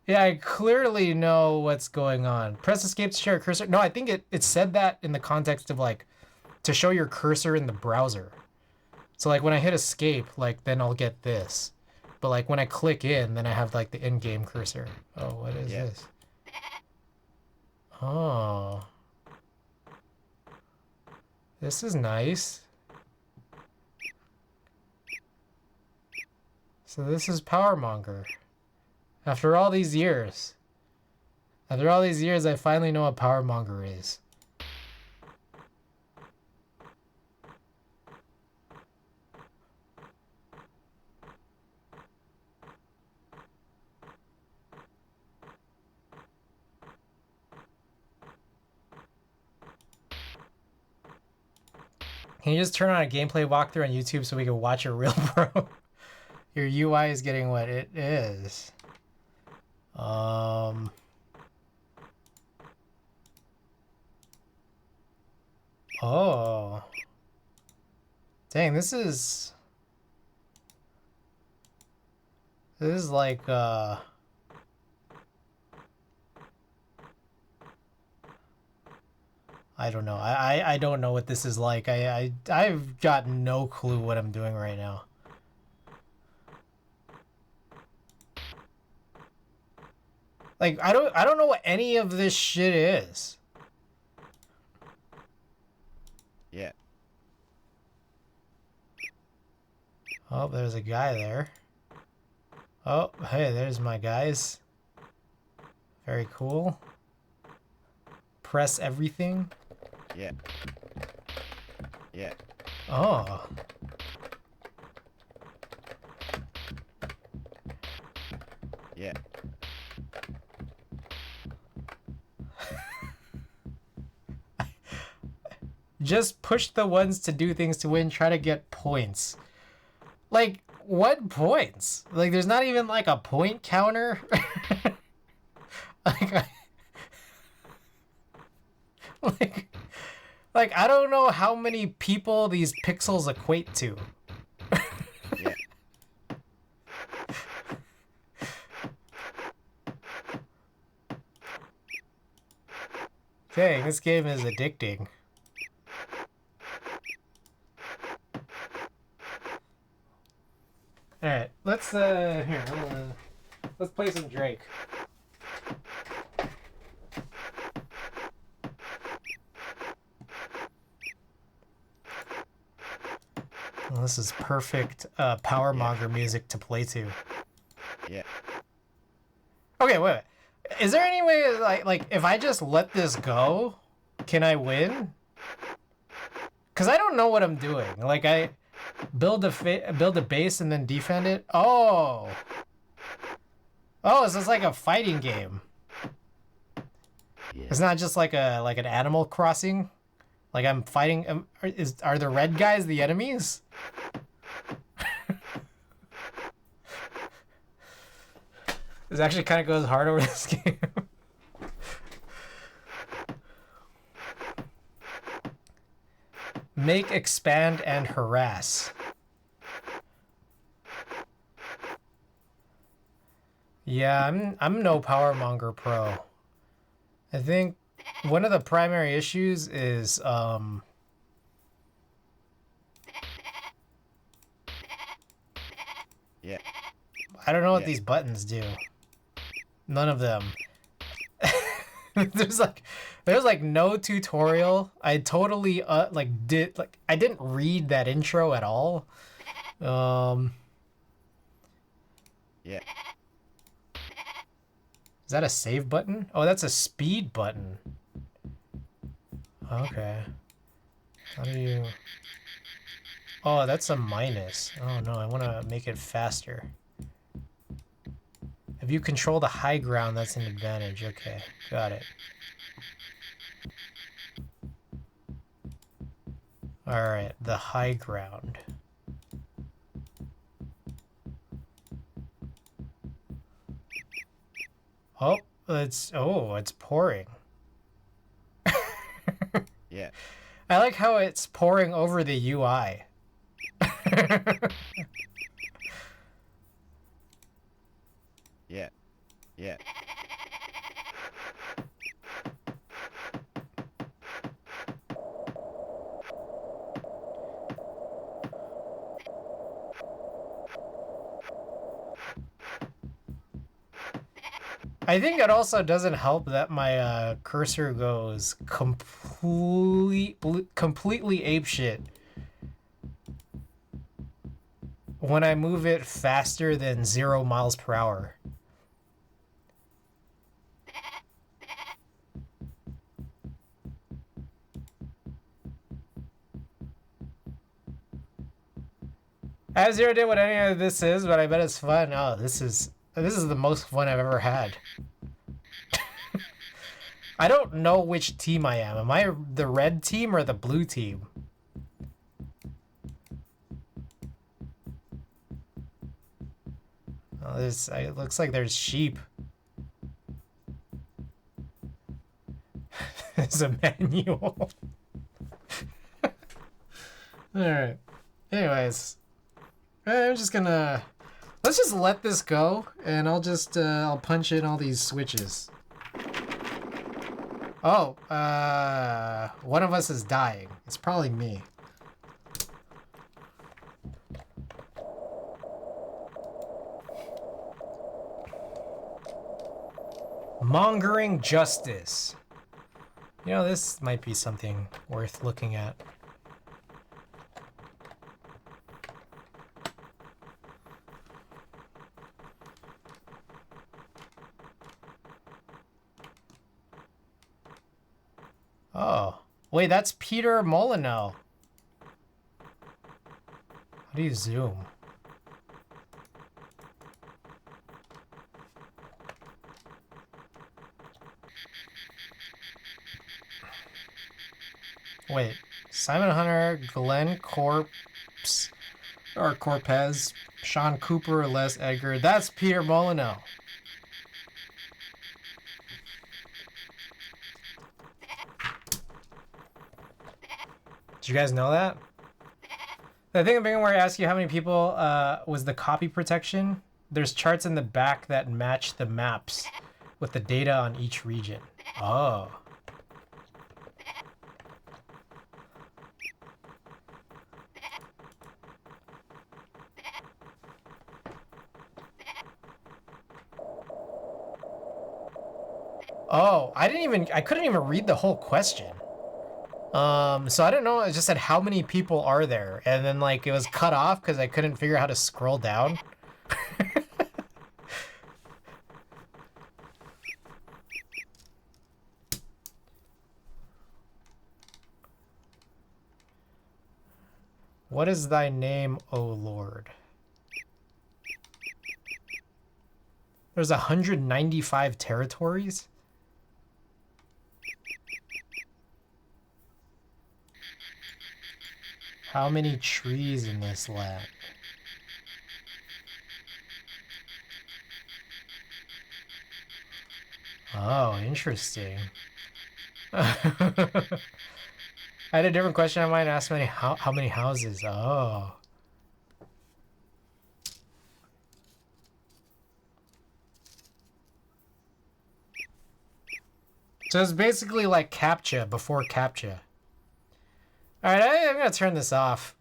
Yeah, I clearly know what's going on. Press escape to share a cursor. No, I think it said that in the context of, like, to show your cursor in the browser. So, like, when I hit escape, like, then I'll get this. But, like, when I click in, then I have, like, the in-game cursor. Oh, what is this? Oh. This is nice. So this is Powermonger. After all these years. After all these years, I finally know what Powermonger is. Can you just turn on a gameplay walkthrough on YouTube so we can watch a real pro? Your UI is getting what it is. Oh. Dang, this is like, I don't know. I don't know what this is like. I've got no clue what I'm doing right now. Like, I don't know what any of this shit is. Yeah. Oh, there's a guy there. Oh, hey, there's my guys. Very cool. Press everything. Yeah. Oh. Yeah. Just push the ones to do things to win. Try to get points. Like, what points? Like, there's not even, like, a point counter? like, like, I don't know how many people these pixels equate to. Yeah. Dang, this game is addicting. Alright, let's, here, let's play some Drake. Well, this is perfect Powermonger music to play to. Yeah. Okay, wait. Is there any way, like if I just let this go, can I win? Because I don't know what I'm doing. Like, I build a base and then defend it. Oh. Oh, so it's like a fighting game. It's not just like an Animal Crossing. Like, I'm fighting. Are the red guys the enemies? This actually kind of goes hard over this game. Make, expand, and harass. Yeah, I'm no Powermonger pro. I think one of the primary issues is Yeah. I don't know what Yeah. these buttons do. None of them. there's like no tutorial. I totally I didn't read that intro at all. Yeah. Is that a save button? Oh, that's a speed button. Okay. How do you... Oh, that's a minus. Oh no, I want to make it faster. If you control the high ground, that's an advantage. Okay, got it. Alright, the high ground. Oh, it's pouring. Yeah. I like how it's pouring over the UI. Yeah. Yeah. I think it also doesn't help that my cursor goes completely apeshit when I move it faster than 0 miles per hour. I have zero idea what any of this is, but I bet it's fun. Oh, this is the most fun I've ever had. I don't know which team I am. Am I the red team or the blue team? Oh, it looks like there's sheep. There's a manual. Alright. Anyways. I'm just gonna... Let's just let this go, and I'll punch in all these switches. Oh, one of us is dying. It's probably me. Mongering justice. You know, this might be something worth looking at. Oh, wait, that's Peter Molyneux. How do you zoom? Wait, Simon Hunter, Glenn Corpse, or Corpez, Sean Cooper, Les Edgar. That's Peter Molyneux. Did you guys know that? The thing where I ask you how many people was the copy protection. There's charts in the back that match the maps with the data on each region. Oh. Oh, I couldn't even read the whole question. So I don't know, it just said how many people are there, and then like it was cut off because I couldn't figure out how to scroll down. What is thy name, O Lord? There's 195 territories? How many trees in this land? Oh, interesting. I had a different question. I might ask how many houses. Oh. So it's basically like CAPTCHA before CAPTCHA. All right, I'm gonna turn this off.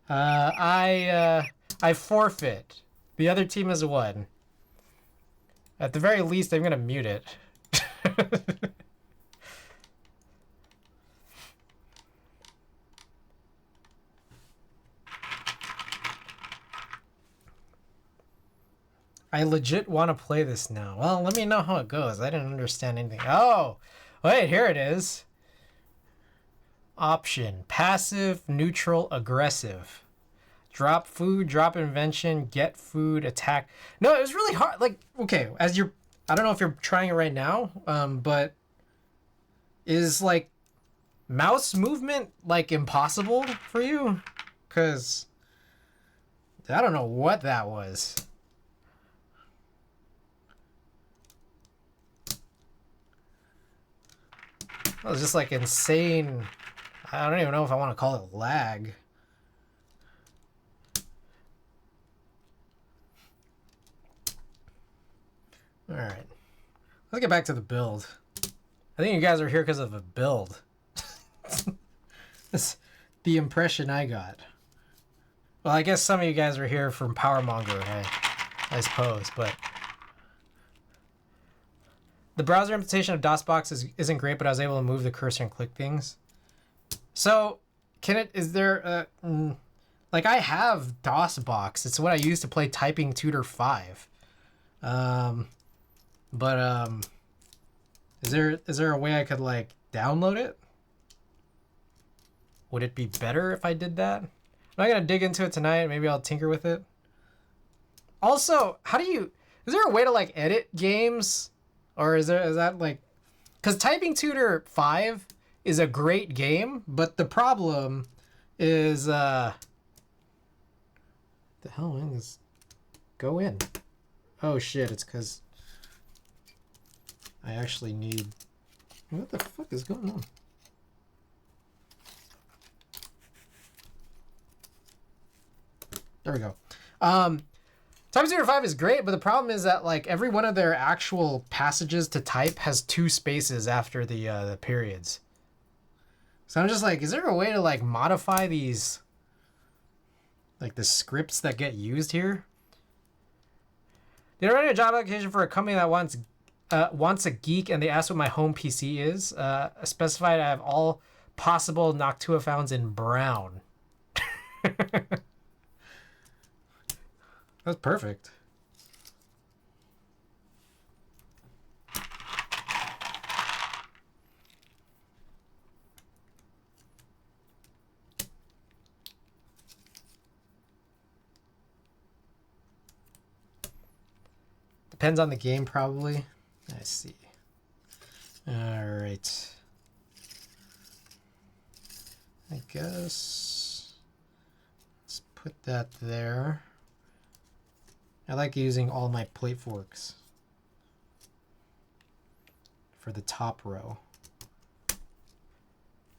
I forfeit. The other team has won. At the very least, I'm gonna mute it. I legit want to play this now. Well, let me know how it goes. I didn't understand anything. Oh, wait, here it is. Option: passive, neutral, aggressive. Drop food, drop invention, get food, attack. No, it was really hard. Like, okay, as you're, I don't know if you're trying it right now, but is like mouse movement like impossible for you? Because I don't know what that was. That was just like insane. I don't even know if I want to call it lag. All right, let's get back to the build. I think you guys are here because of a build. That's the impression I got. Well, I guess some of you guys are here from Powermonger, I suppose, but the browser implementation of DOSBox isn't great, but I was able to move the cursor and click things. So, is there, like I have DOSBox. It's what I use to play Typing Tutor 5. Is there a way I could like download it? Would it be better if I did that? I'm not gonna dig into it tonight. Maybe I'll tinker with it. Also, is there a way to like edit games? Or is that like, because Typing Tutor 5 is a great game, but the problem is, the hell is, go in. Oh shit, it's because I actually need, what the fuck is going on? There we go. Typing Tutor 5 is great, but the problem is that like every one of their actual passages to type has 2 spaces after the periods. So I'm just like, is there a way to like modify these, like the scripts that get used here? Did I write a job application for a company that wants a geek, and they asked what my home PC is? Specified I have all possible Noctua founds in brown. That's perfect. Depends on the game, probably. I see. All right. I guess let's put that there. I like using all my plate forks for the top row.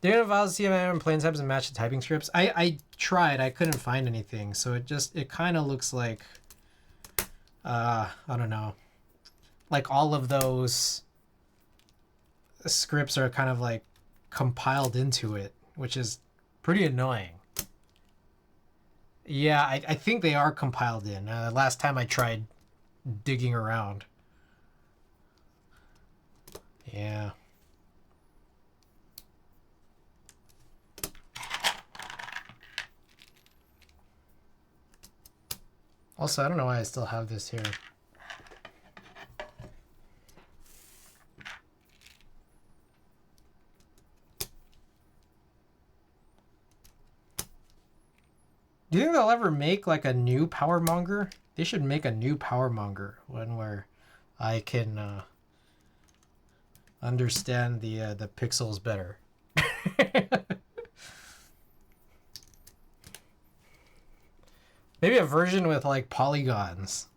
Data files, CMM, and plain types and match the typing scripts. I tried. I couldn't find anything. So it kind of looks like, I don't know. Like all of those scripts are kind of like compiled into it, which is pretty annoying. Yeah, I think they are compiled in. Last time I tried digging around. Yeah. Also, I don't know why I still have this here. Do you think they'll ever make like a new Powermonger? They should make a new Powermonger, one where I can understand the pixels better. Maybe a version with like polygons.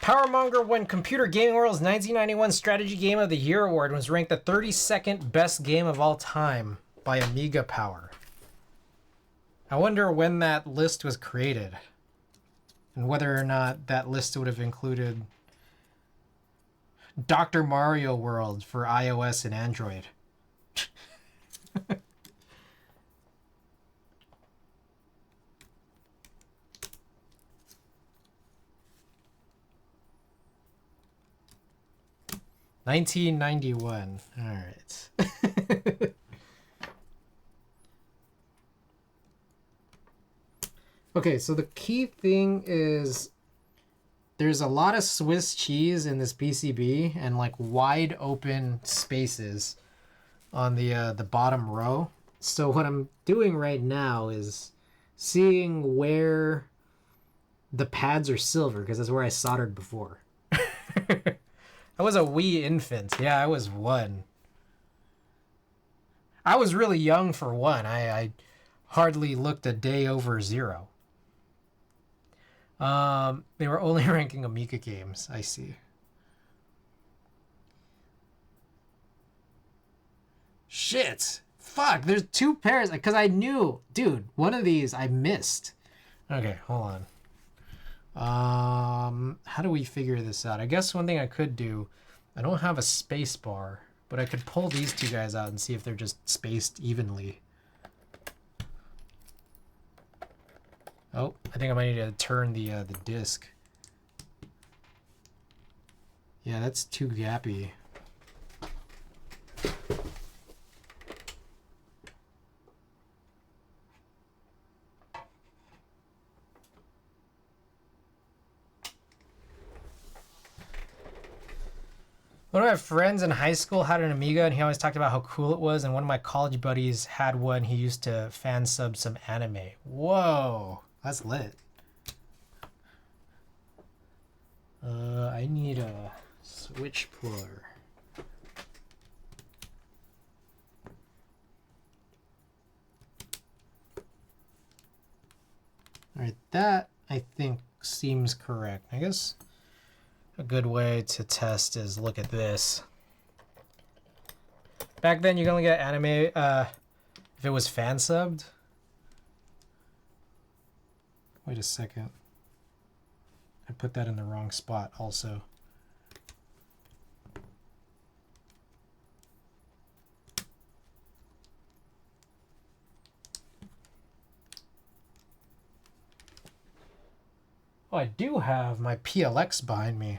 Powermonger won Computer Gaming World's 1991 Strategy Game of the Year award and was ranked the 32nd best game of all time by Amiga Power. I wonder when that list was created and whether or not that list would have included Dr. Mario World for iOS and Android. $1991. All right. Okay, so the key thing is there's a lot of Swiss cheese in this PCB and like wide open spaces on the bottom row. So what I'm doing right now is seeing where the pads are silver because that's where I soldered before. I was a wee infant. Yeah, I was 1. I was really young for 1. I hardly looked a day over 0. They were only ranking Amiga games. I see. Shit. Fuck, there's 2 pairs. Because I knew, dude, one of these I missed. Okay, hold on. How do we figure this out? I guess one thing I could do, I don't have a space bar, but I could pull these 2 guys out and see if they're just spaced evenly. Oh, I think I might need to turn the disc. Yeah, that's too gappy. One of my friends in high school had an Amiga, and he always talked about how cool it was, and one of my college buddies had one. He used to fan sub some anime. Whoa, that's lit. I need a switch puller. Alright, that I think seems correct. I guess a good way to test is look at this. Back then you could only get anime if it was fan subbed. Wait a second. I put that in the wrong spot also. Oh, I do have my PLX behind me.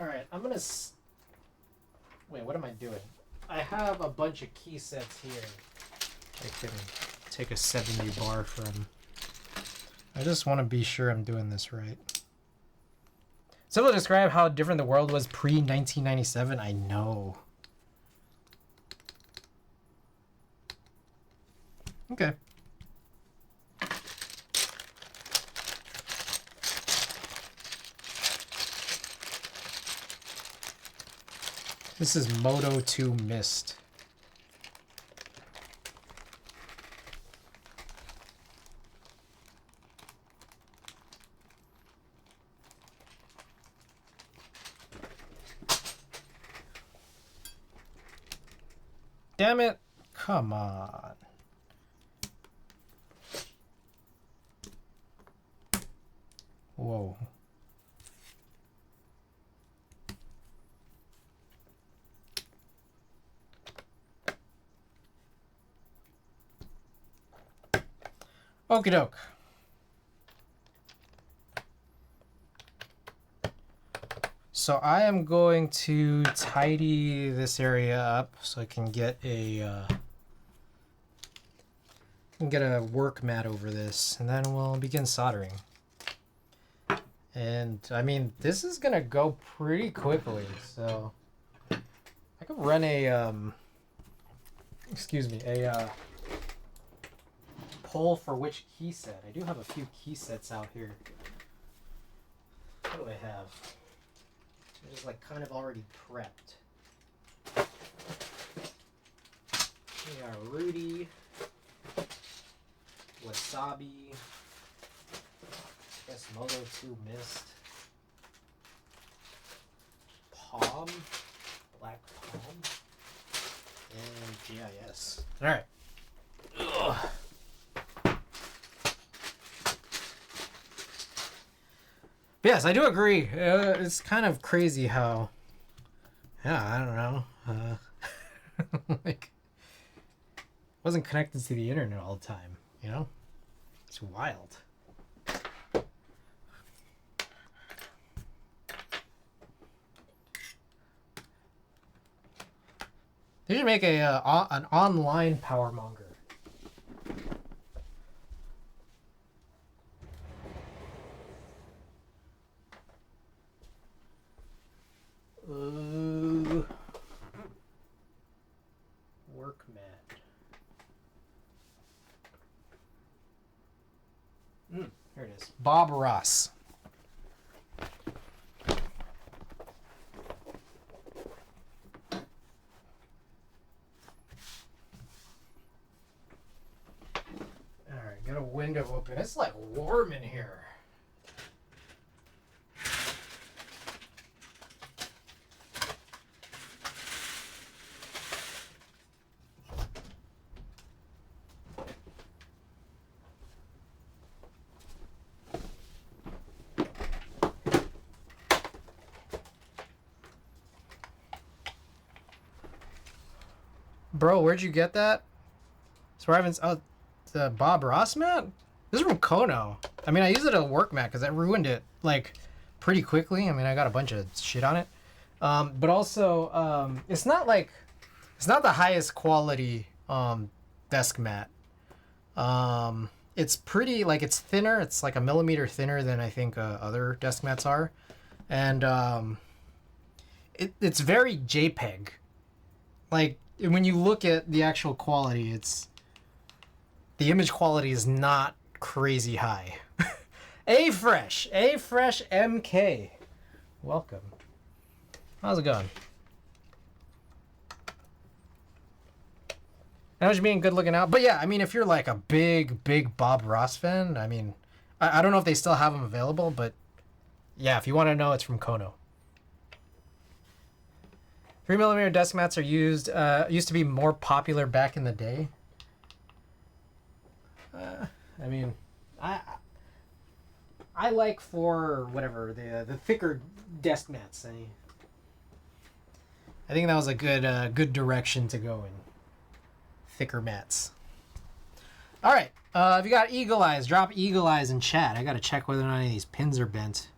Alright, I'm gonna... Wait, what am I doing? I have a bunch of key sets here I can take a 70 bar from. I just want to be sure I'm doing this right. So to describe how different the world was pre-1997, I know. Okay. This is Moto 2 Mist. Damn it. Come on. Whoa. Okie doke. So I am going to tidy this area up so I can get a work mat over this, and then we'll begin soldering. And I mean, this is gonna go pretty quickly, so I could run a excuse me, a poll for which key set. I do have a few key sets out here. What do I have? They're just like kind of already prepped. We got Rudy, Wasabi, I guess Moto 2 Mist, Palm, Black Palm, and GIS. Alright. Yes, I do agree. It's kind of crazy how, yeah, I don't know. Like, wasn't connected to the internet all the time, you know? It's wild. They should make an online power monger. Work mat. Here it is. Bob Ross. Alright, got a window open. It's like warm in here. Bro, where'd you get that? So I haven't. Oh, the Bob Ross mat? This is from Kono. I mean, I used it as a work mat because I ruined it like pretty quickly. I mean, I got a bunch of shit on it. But also, it's not the highest quality desk mat. It's pretty, like, it's thinner. It's like a millimeter thinner than I think other desk mats are, and it's very JPEG. Like, when you look at the actual quality, the image quality is not crazy high. A-Fresh MK. Welcome. How's it going? I know what you mean, good looking out. But yeah, I mean, if you're like a big Bob Ross fan, I mean, I don't know if they still have them available, but yeah, if you want to know, it's from Kono. 3mm desk mats are used to be more popular back in the day. I mean, I like for whatever the thicker desk mats. I think that was a good direction to go in. Thicker mats. All right, if you got eagle eyes, drop eagle eyes in chat. I gotta check whether or not any of these pins are bent.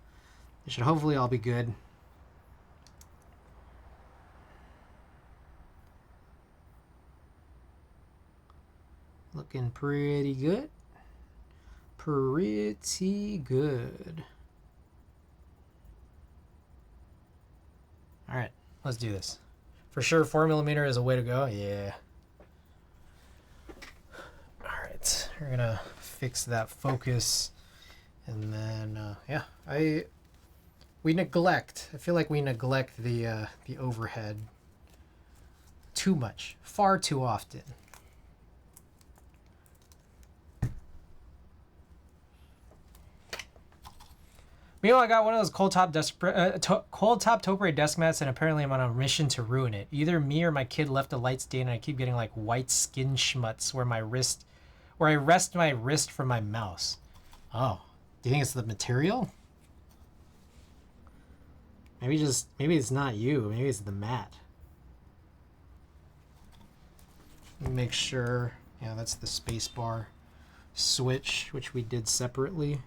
They should hopefully all be good. Looking pretty good. Pretty good. All right, let's do this. For sure, 4mm is a way to go. Yeah. All right, we're gonna fix that focus, and then yeah, I feel like we neglect the overhead too much, far too often. Meanwhile, I got one of those cold top Topre desk mats, and apparently I'm on a mission to ruin it. Either me or my kid left a light stain, and I keep getting like white skin schmutz where I rest my wrist from my mouse. Oh, do you think it's the material? Maybe it's not you. Maybe it's the mat. Make sure. Yeah, that's the spacebar switch, which we did separately.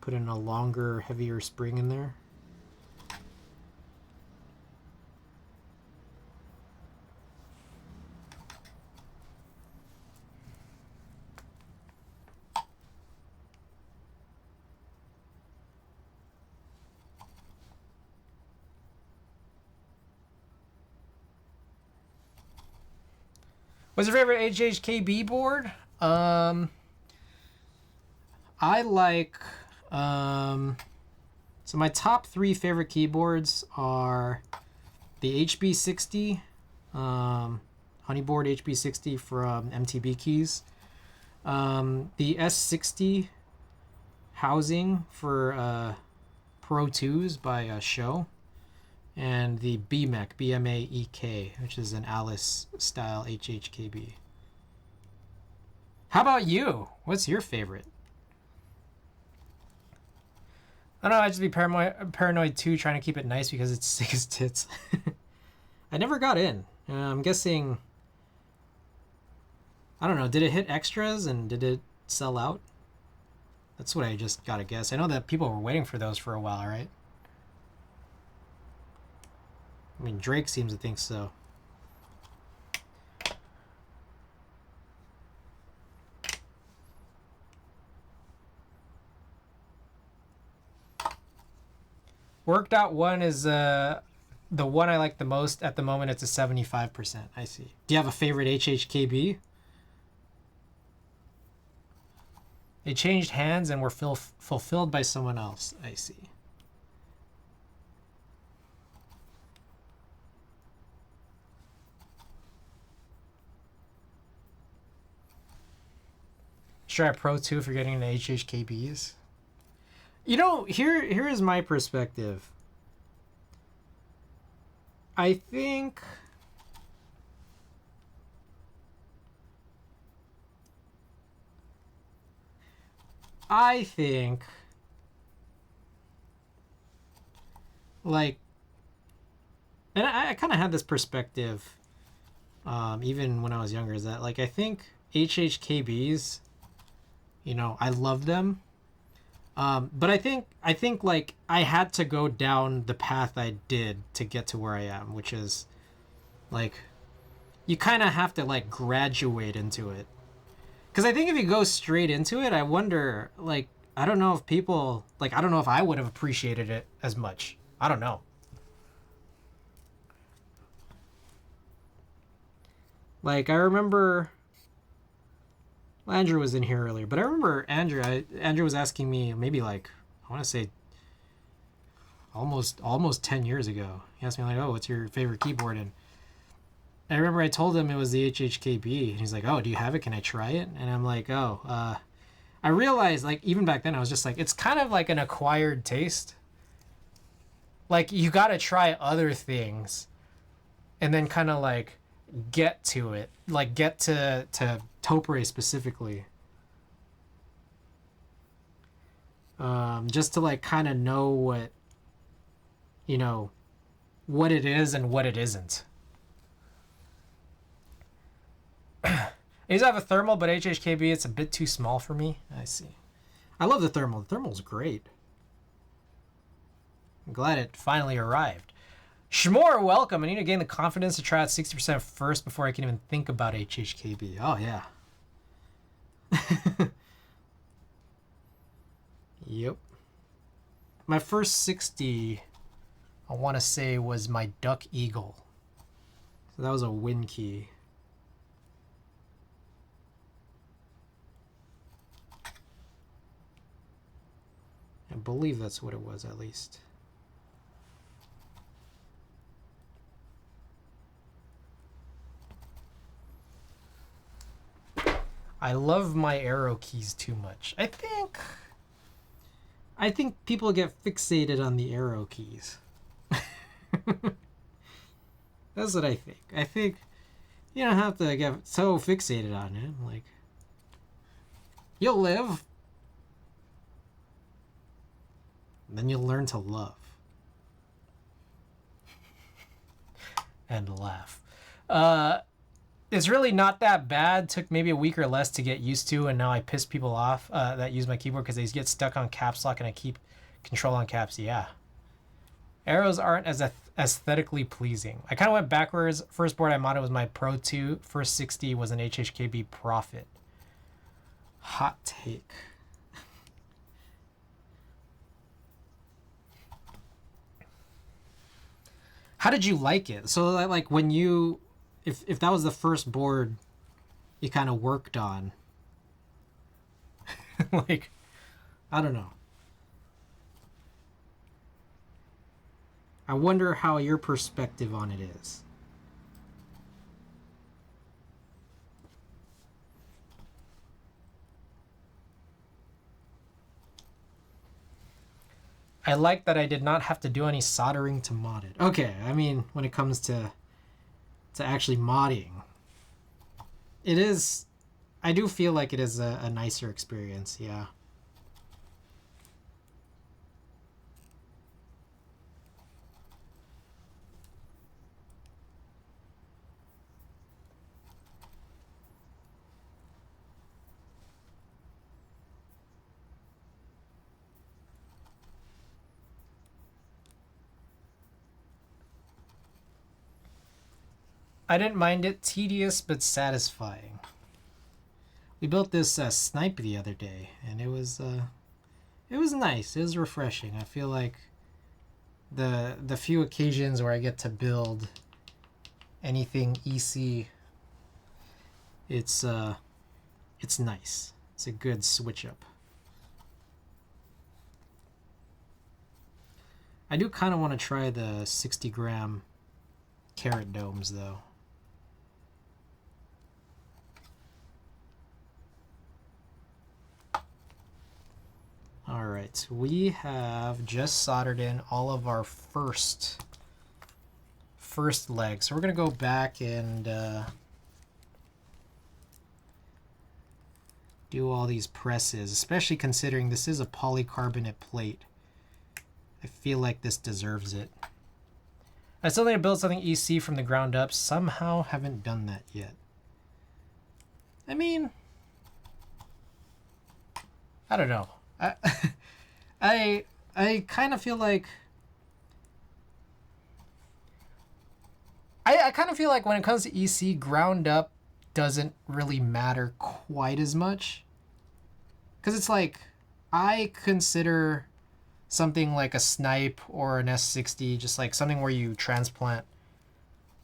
Put in a longer, heavier spring in there. What's your favorite HHKB board? I like so my top 3 favorite keyboards are the HB60, Honeyboard HB60 from MTB Keys, the S60 housing for Pro 2s by Show, and the BMEK, BMAEK, which is an Alice style HHKB. How about you? What's your favorite? I don't know, I'd just be paranoid too, trying to keep it nice because it's sick as tits. I never got in. I'm guessing... I don't know, did it hit extras and did it sell out? That's what I just gotta guess. I know that people were waiting for those for a while, right? I mean, Drake seems to think so. Worked Out One is the one I like the most at the moment. It's a 75%. I see. Do you have a favorite HHKB? They changed hands and were fulfilled by someone else. I see. Should I Pro 2 if you're getting into HHKBs? You know, here is my perspective. I think like, and I kind of had this perspective even when I was younger, is that like I think HHKBs, you know, I love them. But I think like I had to go down the path I did to get to where I am, which is like you kind of have to like graduate into it. Because I think if you go straight into it, I wonder, like, I don't know if people, like, I don't know if I would have appreciated it as much. I don't know. Like, I remember Andrew was in here earlier, but I remember Andrew was asking me maybe like, I want to say almost 10 years ago. He asked me like, oh, what's your favorite keyboard? And I remember I told him it was the HHKB, and he's like, oh, do you have it? Can I try it? And I'm like, oh, I realized like even back then I was just like, it's kind of like an acquired taste. Like you got to try other things and then kind of like get to it, like get to Topre specifically, just to like kind of know what, you know, what it is and what it isn't. I used to have a thermal, but HHKB, it's a bit too small for me. I see. I love the thermal. The thermal's great. I'm glad it finally arrived. Shmore, welcome. I need to gain the confidence to try out 60% first before I can even think about HHKB. Oh, yeah. Yep. My first 60, I want to say, was my Duck Eagle. So that was a win key. I believe that's what it was, at least. I love my arrow keys too much. I think people get fixated on the arrow keys. That's what I think. I think you don't have to get so fixated on it. Like, you'll live, and then you'll learn to love. And laugh. It's really not that bad. Took maybe a week or less to get used to, and now I piss people off that use my keyboard because they get stuck on caps lock and I keep control on caps. Yeah. Arrows aren't as aesthetically pleasing. I kind of went backwards. First board I modded was my Pro 2. First 60 was an HHKB Profit. Hot take. How did you like it? So like when you, if that was the first board you kind of worked on. Like, I don't know. I wonder how your perspective on it is. I like that I did not have to do any soldering to mod it. Okay, I mean, when it comes to actually modding, it is, I do feel like it is a nicer experience, yeah. I didn't mind it, tedious but satisfying. We built this snipe the other day, and it was nice. It was refreshing. I feel like the few occasions where I get to build anything EC, it's nice. It's a good switch up. I do kind of want to try the 60-gram carrot domes though. All right, we have just soldered in all of our first leg. So we're gonna go back and do all these presses, especially considering this is a polycarbonate plate. I feel like this deserves it. I still need to build something EC from the ground up. Somehow haven't done that yet. I mean, I don't know. I kind of feel like I kind of feel like when it comes to EC, ground up doesn't really matter quite as much. Because it's like, I consider something like a snipe or an S60 just like something where you transplant,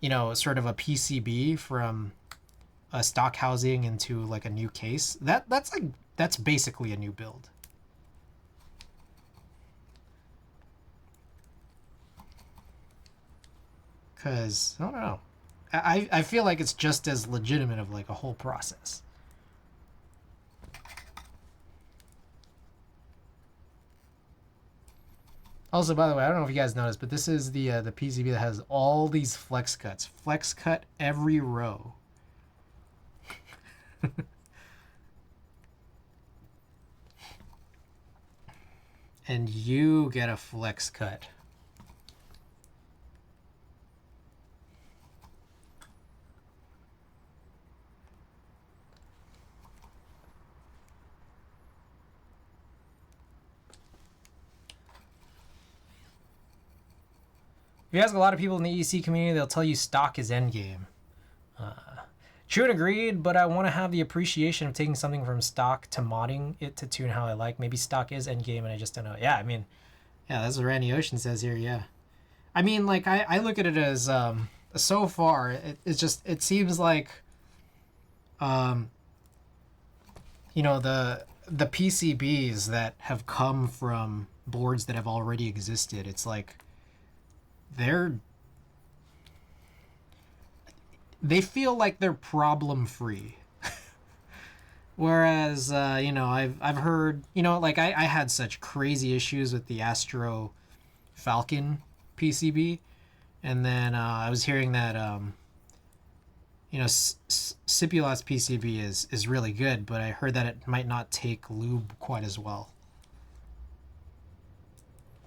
you know, sort of a PCB from a stock housing into like a new case. That's basically a new build. Because, I don't know. I feel like it's just as legitimate of like a whole process. Also, by the way, I don't know if you guys noticed, but this is the PCB that has all these flex cuts. Flex cut every row. And you get a flex cut. If you ask a lot of people in the EC community, they'll tell you stock is endgame. True and agreed, but I want to have the appreciation of taking something from stock to modding it to tune how I like. Maybe stock is endgame and I just don't know. Yeah, I mean, yeah, that's what Randy Ocean says here, yeah. I mean, like, I look at it as, so far, it seems like, you know, the PCBs that have come from boards that have already existed, it's like, they feel like they're problem free. Whereas, you know, I've heard, you know, like I had such crazy issues with the Astro Falcon PCB, and then I was hearing that, you know, Cipulot's PCB is really good, but I heard that it might not take lube quite as well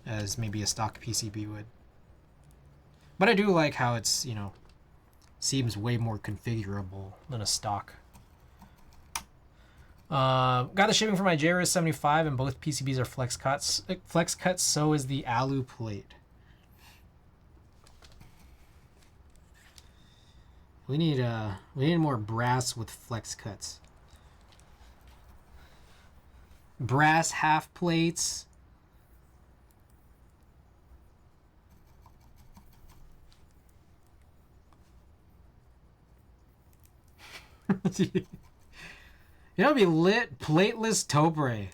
as maybe a stock PCB would. But I do like how it's, you know, seems way more configurable than a stock. Got the shipping for my JRS 75 and both PCBs are flex cuts. Flex cuts, so is the alu plate. We need more brass with flex cuts. Brass half plates. You know, it'd be lit plateless topre.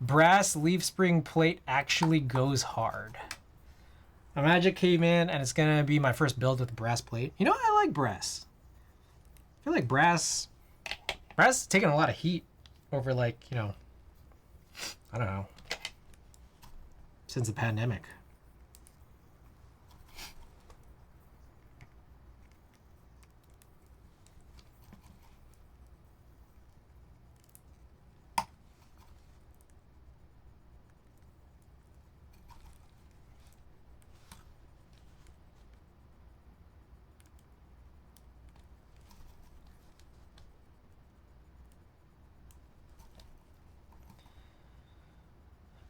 Brass leaf spring plate actually goes hard. A magic came in, and it's gonna be my first build with brass plate. You know, I like brass. I feel like brass is taking a lot of heat over, like, you know, I don't know, since the pandemic.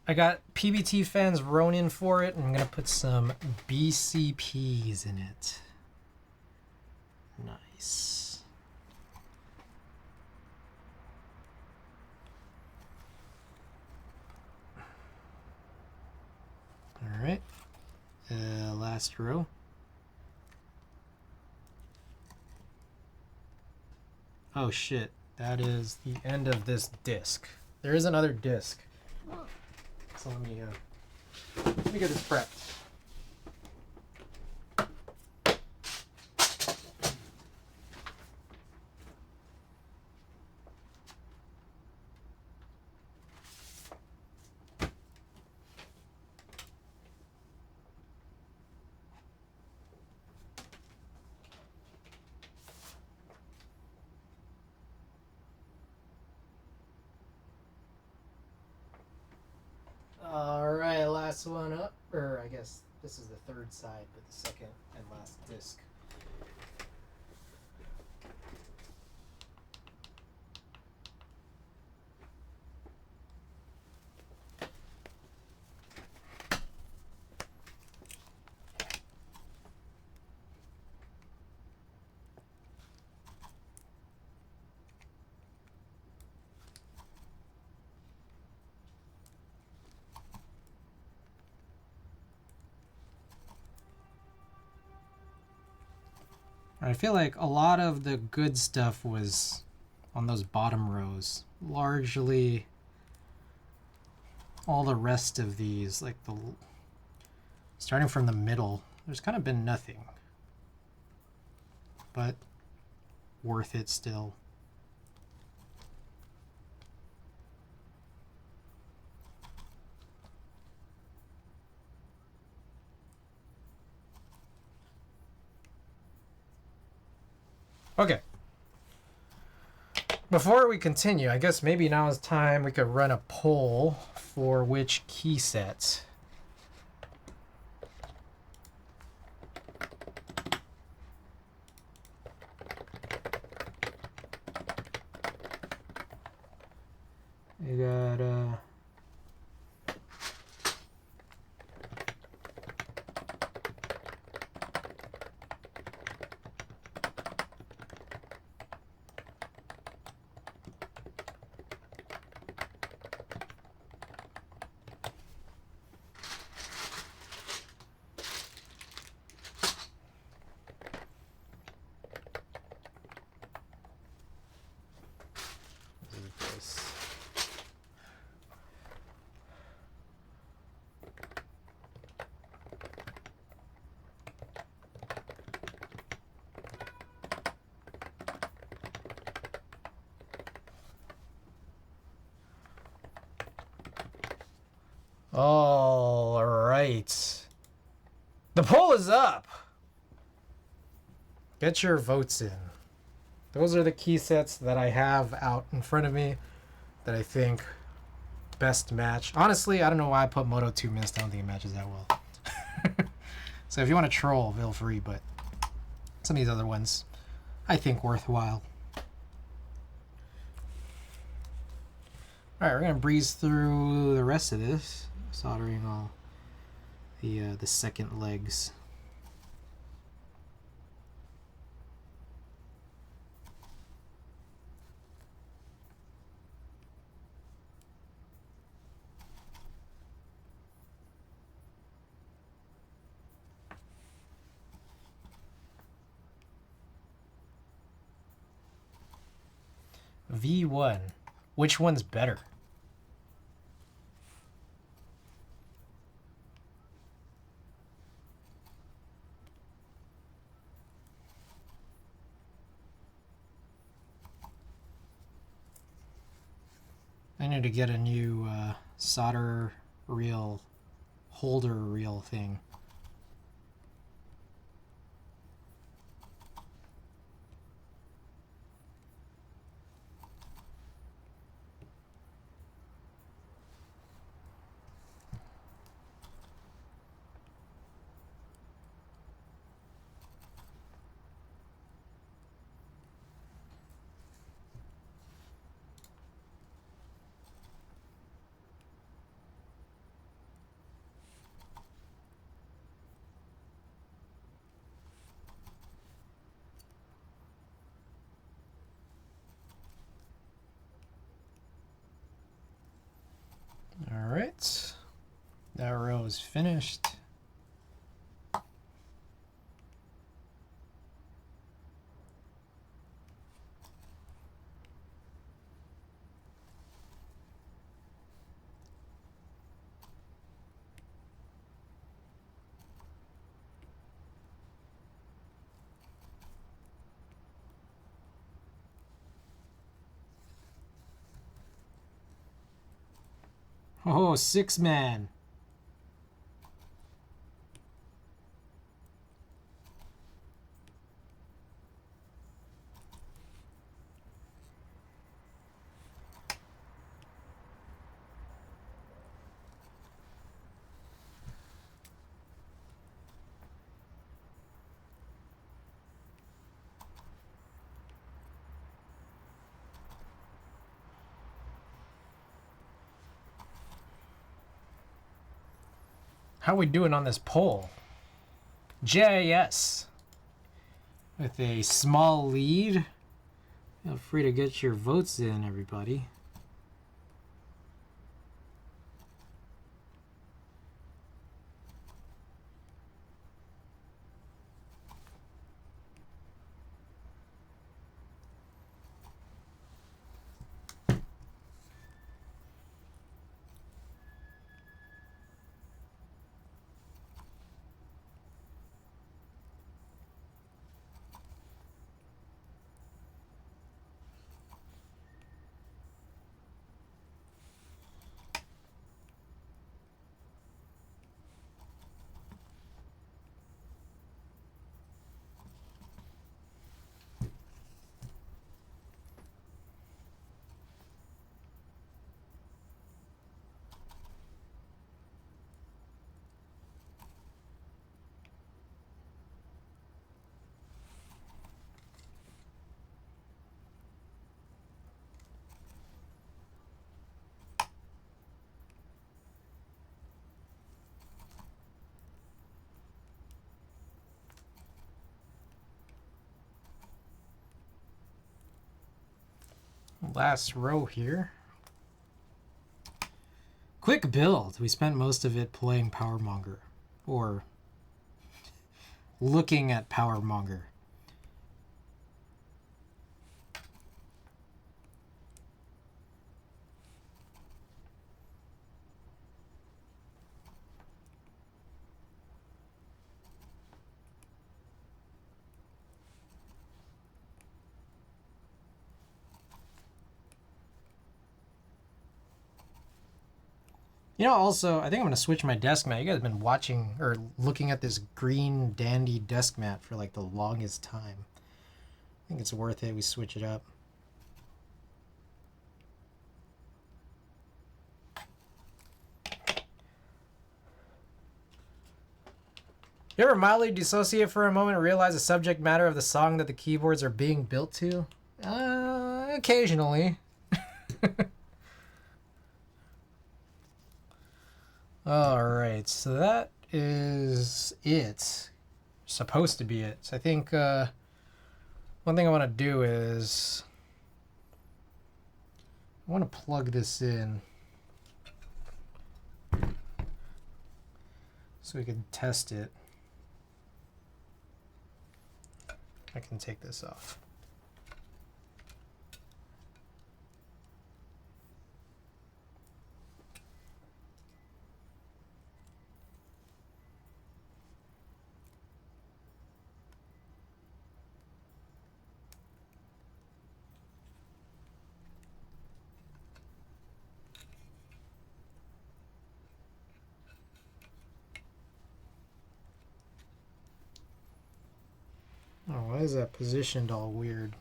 I got PBT fans Ronin for it, and I'm gonna put some BCPs in it. Nice. All right. Last row. Oh shit, that is the end of this disc. There is another disc. So let me get this prepped. All right, last one up, or I guess this is the third side, but the second and last disc. I feel like a lot of the good stuff was on those bottom rows. Largely, all the rest of these, like starting from the middle, there's kind of been nothing. But worth it still. Okay. Before we continue, I guess maybe now is time we could run a poll for which key set. You got this. All right. The poll is up. Get your votes in. Those are the key sets that I have out in front of me that I think best match. Honestly, I don't know why I put Moto 2 Mist. I don't think it matches that well. So if you want to troll, feel free, but some of these other ones I think worthwhile. Alright, we're going to breeze through the rest of this, soldering all the second legs. V1. Which one's better? I need to get a new solder reel holder reel thing. All right, that row is finished. Oh, 6-man. How are we doing on this poll? JS with a small lead. Feel free to get your votes in, everybody. Last row here. Quick build. We spent most of it playing Powermonger, or looking at Powermonger. You know, also, I think I'm going to switch my desk mat. You guys have been watching or looking at this green dandy desk mat for like the longest time. I think it's worth it. We switch it up. You ever mildly dissociate for a moment and realize the subject matter of the song that the keyboards are being built to? Occasionally. Alright, so that is it. Supposed to be it. So I think one thing I want to do is I want to plug this in so we can test it. I can take this off. is that positioned all weird?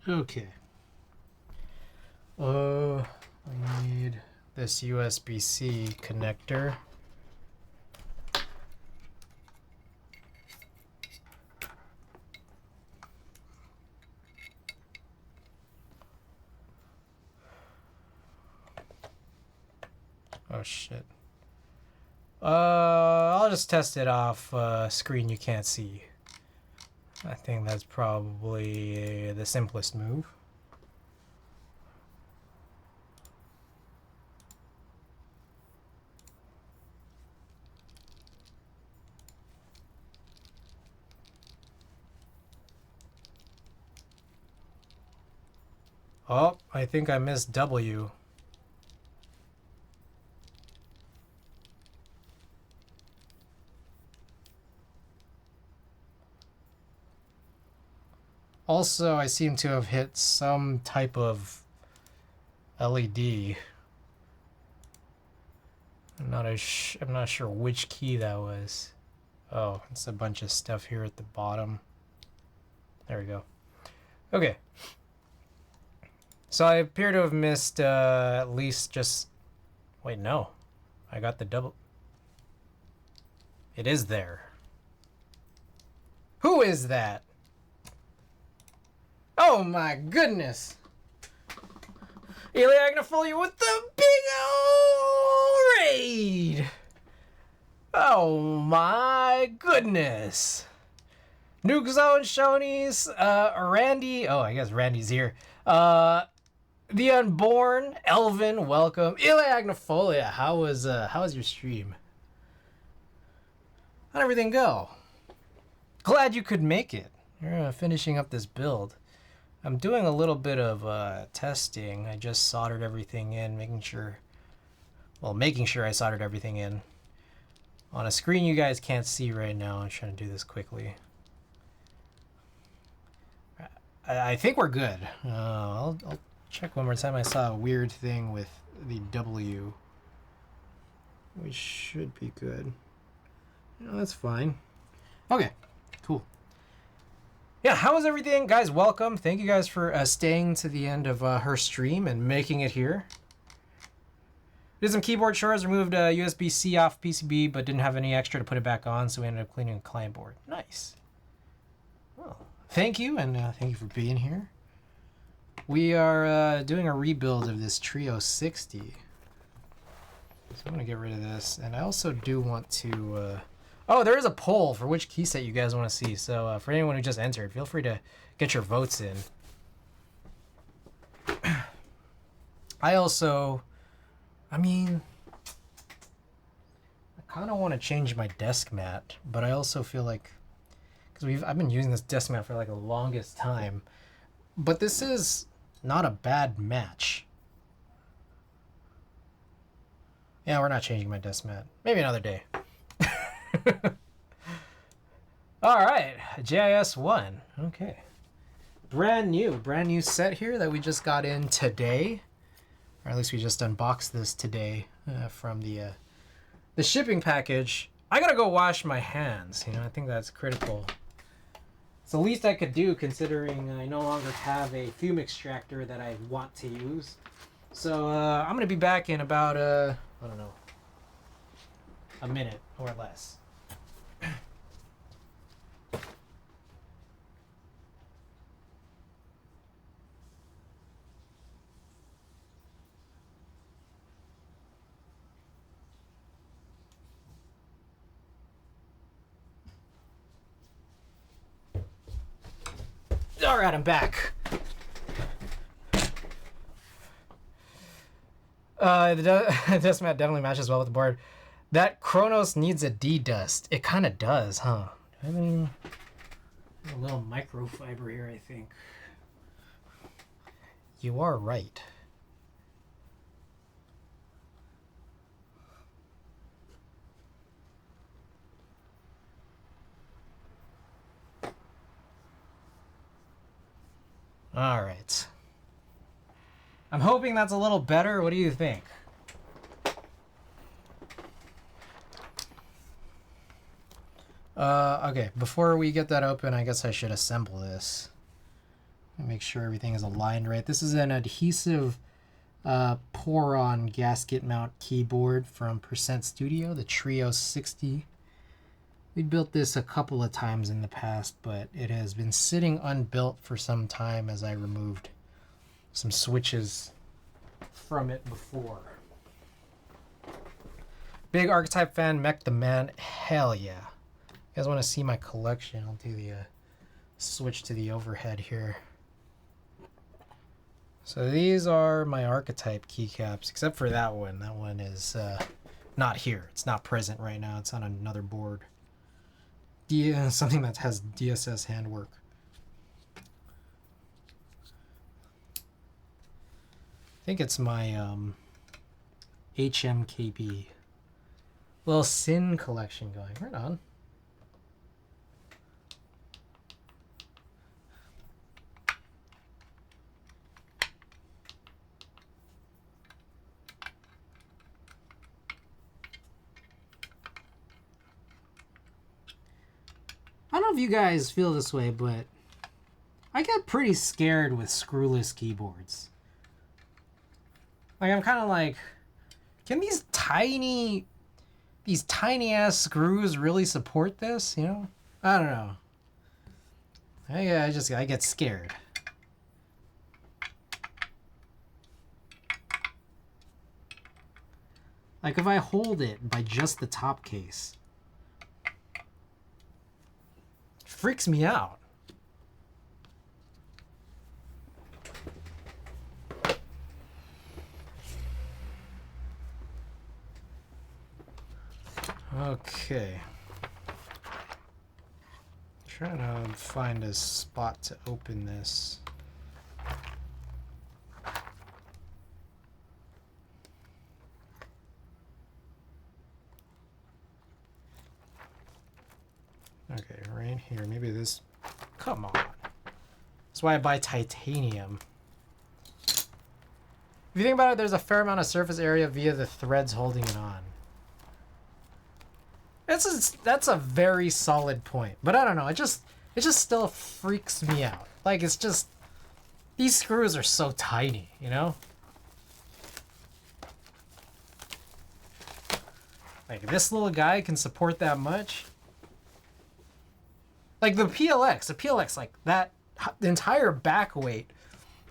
Okay. I need this USB-C connector. Oh shit. I'll just test it off screen you can't see. I think that's probably the simplest move. Oh, I think I missed W. Also, I seem to have hit some type of LED. I'm not sure which key that was. Oh, it's a bunch of stuff here at the bottom. There we go. Okay. So I appear to have missed at least just... Wait, no. I got the double... It is there. Who is that? Oh my goodness! Eliagnafolia with the big old raid! Oh my goodness! Nuke Zone Shonies, Randy... Oh, I guess Randy's here. The Unborn, Elvin, welcome. Eliagnafolia, how was your stream? How'd everything go? Glad you could make it. You're finishing up this build. I'm doing a little bit of testing. I just soldered everything in, making sure I soldered everything in. On a screen you guys can't see right now. I'm trying to do this quickly. I think we're good. I'll check one more time. I saw a weird thing with the W. We should be good. No, that's fine. Okay, cool. Yeah, how was everything? Guys, welcome. Thank you guys for staying to the end of her stream and making it here. Did some keyboard chores, removed USB-C off PCB, but didn't have any extra to put it back on, so we ended up cleaning the client board. Nice. Well, thank you, and thank you for being here. We are doing a rebuild of this trio-60. So I'm going to get rid of this, and I also do want to... Oh, there is a poll for which key set you guys want to see. So for anyone who just entered, feel free to get your votes in. I kind of want to change my desk mat, but I also feel like, because I've been using this desk mat for like the longest time, but this is not a bad match. Yeah, we're not changing my desk mat. Maybe another day. All right, JIS1. Okay, brand new set here that we just got in today, or at least we just unboxed this today from the shipping package. I gotta go wash my hands. I think that's critical. It's the least I could do considering I no longer have a fume extractor that I want to use. So I'm gonna be back in about I don't know, a minute or less. All right, I'm back. The dust mat definitely matches well with the board. That Kronos needs a D-dust. It kind of does, huh? Do I have any... A little microfiber here, I think. You are right. All right. I'm hoping that's a little better. What do you think? Okay, before we get that open, I guess I should assemble this. Make sure everything is aligned right. This is an adhesive pour-on gasket mount keyboard from Percent Studio, the trio-60. We built this a couple of times in the past, but it has been sitting unbuilt for some time as I removed some switches from it before. Big Archetype fan, Mech the Man, hell yeah. You guys want to see my collection? I'll do the switch to the overhead here. So these are my Archetype keycaps, except for that one. That one is not here. It's not present right now. It's on another board. Something that has DSS handwork. I think it's my HMKB little Sin collection going. Right on. I don't know if you guys feel this way, but I get pretty scared with screwless keyboards. Like, I'm kind of like, can these tiny ass screws really support this? You know, I don't know. I get scared. Like, if I hold it by just the top case, it freaks me out. Okay. Trying to find a spot to open this. Okay, right here. Maybe this. Come on. That's why I buy titanium. If you think about it, there's a fair amount of surface area via the threads holding it on. That's a very solid point, but I don't know. It just still freaks me out. Like, it's just, these screws are so tiny, you know? Like, this little guy can support that much. Like the PLX, like that, the entire back weight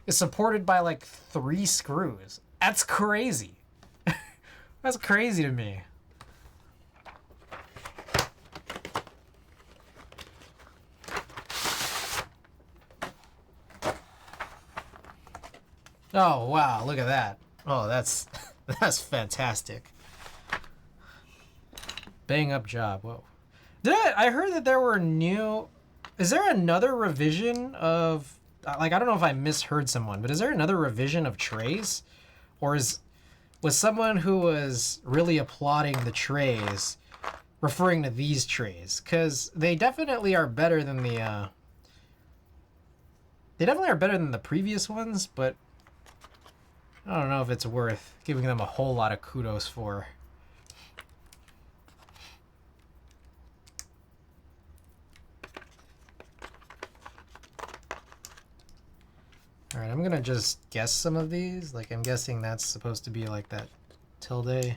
is supported by like 3 screws. That's crazy. That's crazy to me. Oh, wow, look at that. Oh, that's that's fantastic. Bang up job. Whoa. I heard that there were new... Is there another revision of... Like, I don't know if I misheard someone, but is there another revision of trays? Or was someone who was really applauding the trays referring to these trays? Because they definitely are better than the... They definitely are better than the previous ones, but I don't know if it's worth giving them a whole lot of kudos for. All right, I'm gonna just guess some of these. Like, I'm guessing that's supposed to be like that tilde.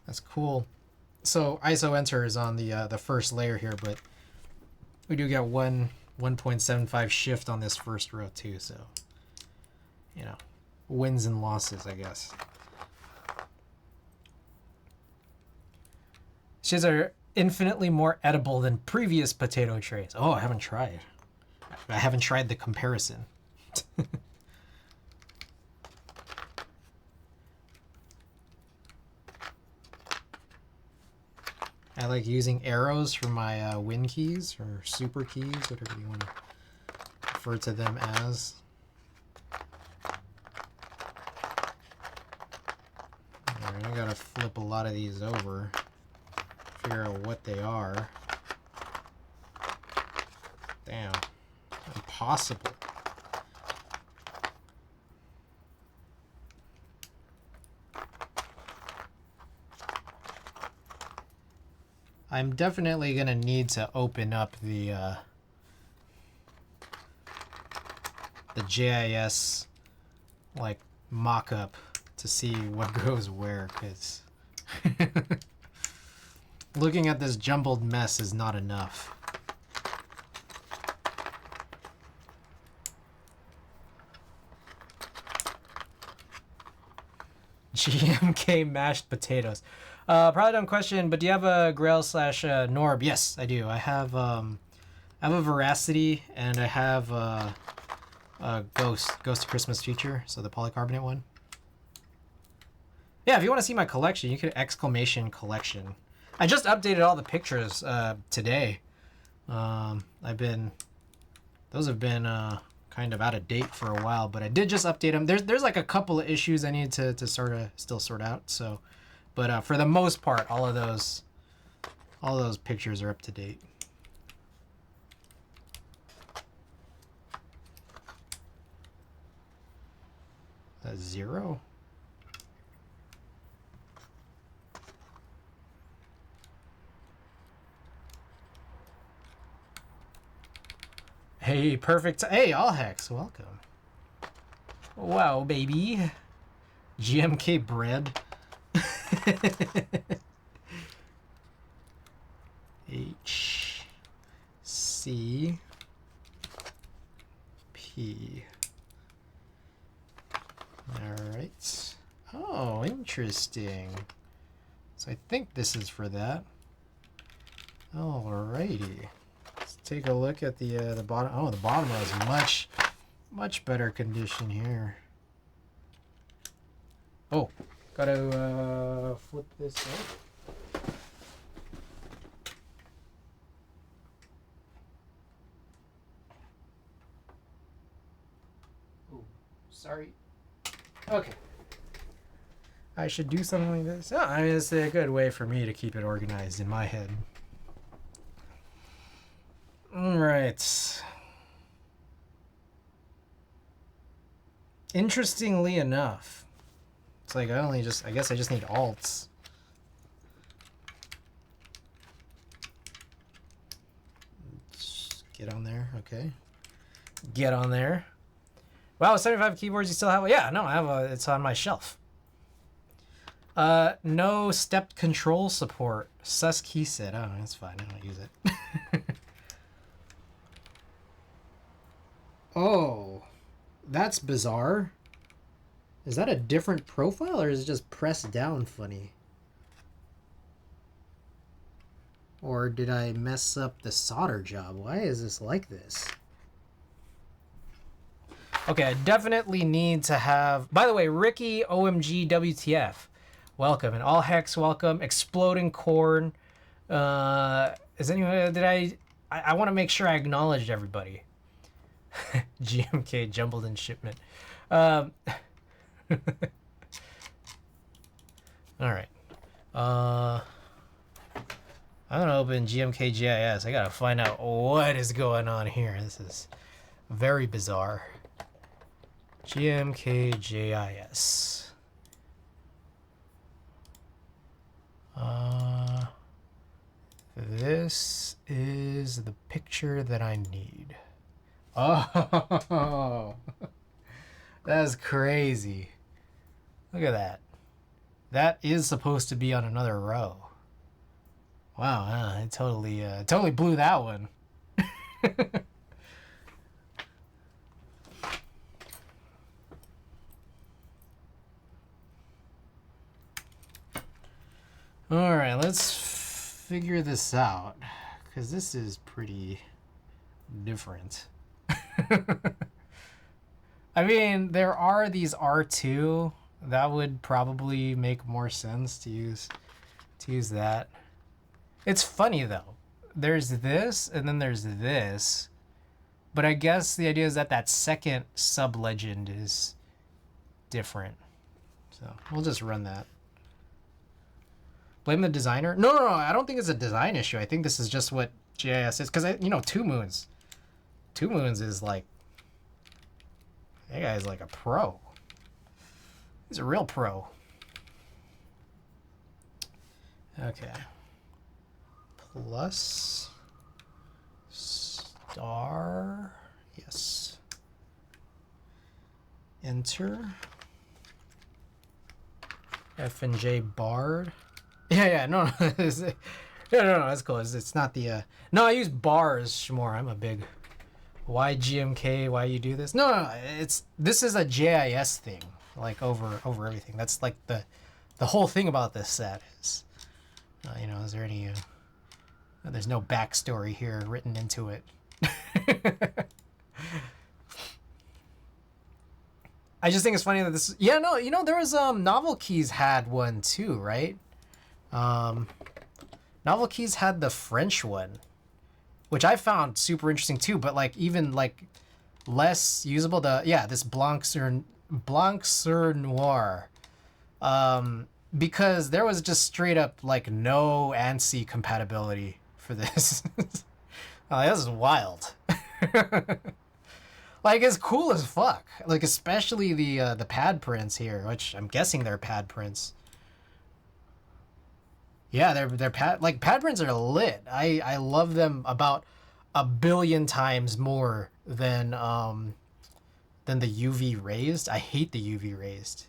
That's cool. So ISO enter is on the first layer here, but we do get 1.75 shift on this first row too. So, you know, wins and losses, I guess. Shiz are infinitely more edible than previous potato trays. Oh, I haven't tried. I haven't tried the comparison. I like using arrows for my win keys or super keys, whatever you want to refer to them as. All I gotta flip a lot of these over, figure out what they are. Damn. Impossible. I'm definitely gonna need to open up the JIS like mock-up to see what goes where, because looking at this jumbled mess is not enough. GMK mashed potatoes. Probably dumb question, but do you have a Grail slash Norb? Yes, I do. I have a Veracity, and I have a Ghost Christmas Future, so the polycarbonate one. Yeah, if you want to see my collection, you could exclamation collection. I just updated all the pictures today. Those have been kind of out of date for a while, but I did just update them. There's like a couple of issues I need to still sort out. So, but for the most part, all of those pictures are up to date. A 0. Hey, perfect. Hey, All Hex, welcome. Wow, baby. GMK bread. H C P. All right. Oh, interesting. So I think this is for that. Alrighty. Let's take a look at the bottom. Oh, the bottom is much better condition here. Oh, gotta flip this up. Oh, sorry. Okay. I should do something like this. Oh, I mean, it's a good way for me to keep it organized in my head. All right. Interestingly enough, it's like I guess I just need alts. Just get on there, okay. Get on there. Wow, 75 keyboards you still have? Yeah, no, I have it's on my shelf. No stepped control support. Sus key set. Oh, that's fine. I don't use it. Oh, that's bizarre. Is that a different profile, or is it just pressed down funny? Or did I mess up the solder job? Why is this like this? Okay, I definitely need to have... By the way, Ricky, OMG, WTF, welcome. And All Hex, welcome. Exploding Corn. Is anyone... I want to make sure I acknowledged everybody. GMK, jumbled in shipment. All right. I'm gonna open GMK GIS. I gotta find out what is going on here. This is very bizarre. GMK GIS. This is the picture that I need. Oh, that's crazy. Look at that. That is supposed to be on another row. Wow, I totally blew that one. All right, let's figure this out, because this is pretty different. I mean, there are these R2 that would probably make more sense to use that. It's funny though. There's this and then there's this. But I guess the idea is that that second sub legend is different. So we'll just run that. Blame the designer? No, I don't think it's a design issue. I think this is just what GIS is. Because, you know, Two Moons. Two Moons is like... That guy's like a pro. He's a real pro. Okay. Plus... Star... Yes. Enter... F and J Bard. Yeah, no, no, that's cool. It's not the, no, I use bars more. I'm a big, why GMK, why you do this? No, this is a JIS thing, like over everything. That's like the whole thing about this set is, you know, is there any, there's no backstory here written into it. I just think it's funny that this... Yeah, no, you know, there was... Novel Keys had one too, right? Novel Keys had the French one, which I found super interesting too, but like even like less usable. This Blanc sur Noir. Because there was just straight up like no ANSI compatibility for this. This is wild. Like, it's cool as fuck. Like, especially the pad prints here, which I'm guessing they're pad prints. Yeah, they're pad prints are lit. I love them about 1 billion times more than the UV raised. I hate the UV raised.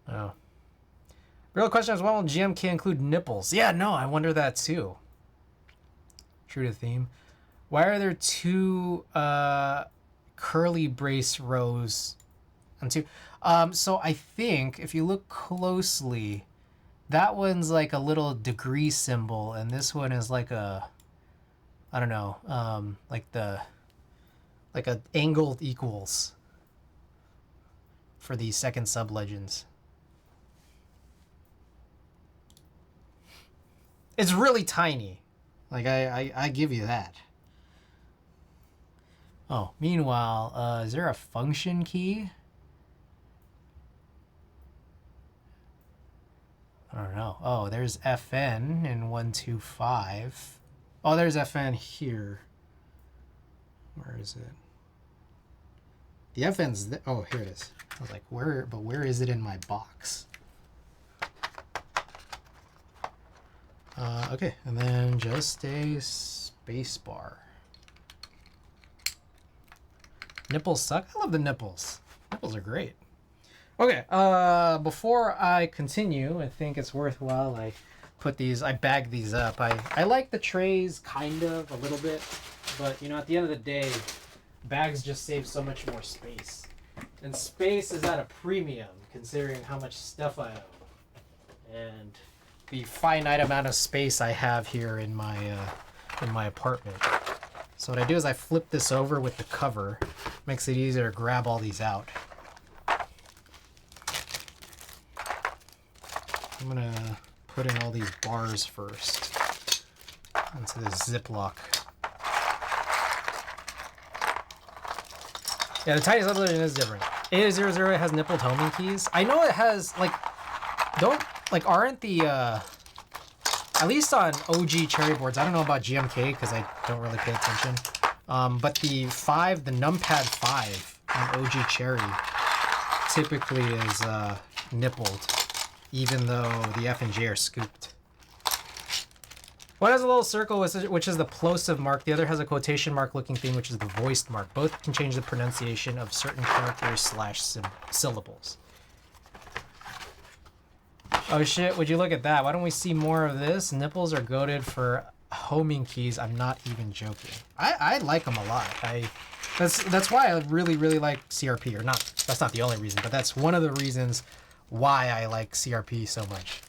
Oh. Real question is, why won't GMK include nipples? Yeah, no, I wonder that too. True to theme. Why are there 2 curly brace rows on 2? So I think if you look closely, that one's like a little degree symbol, and this one is like a, I don't know, like a angled equals for the second sub legends. It's really tiny. Like I give you that. Oh, meanwhile, is there a function key? I don't know. Oh, there's FN in 125. Oh, there's FN here. Where is it? The FN's... oh, here it is. I was like, where is it in my box? Okay, and then just a space bar. Nipples suck? I love the nipples. Nipples are great. Okay, before I continue, I think it's worthwhile I bag these up. I like the trays kind of a little bit, but you know, at the end of the day, bags just save so much more space. And space is at a premium considering how much stuff I own. And the finite amount of space I have here in my apartment. So what I do is I flip this over with the cover. Makes it easier to grab all these out. I'm gonna put in all these bars first into this Ziploc. Yeah, the tiniest level is different. 8000 has nippled homing keys. I know it has aren't the at least on OG cherry boards, I don't know about GMK because I don't really pay attention. But the numpad 5 on OG cherry typically is nippled, even though the F and J are scooped. One has a little circle, which is the plosive mark. The other has a quotation mark looking thing, which is the voiced mark. Both can change the pronunciation of certain characters / syllables. Oh shit, would you look at that? Why don't we see more of this? Nipples are goated for homing keys. I'm not even joking. I like them a lot. That's why I really, really like CRP. Or not, that's not the only reason, but that's one of the reasons why I like CRP so much.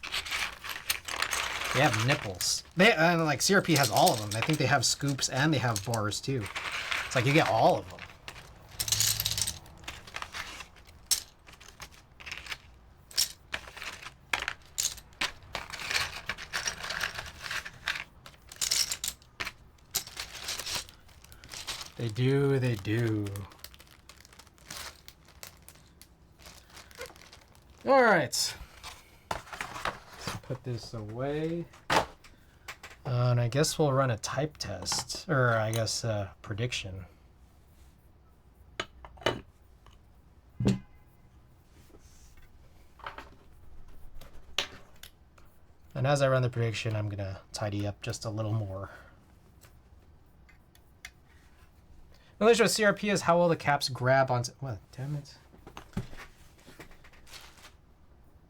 They have nipples. Like CRP has all of them. I think they have scoops and they have bars too. It's like you get all of them. They do, they do. All right. put this away. And I guess we'll run a type test, or I guess prediction. And as I run the prediction, I'm gonna tidy up just a little more. Knowledge of CRP is how well the caps grab onto. What? Damn it!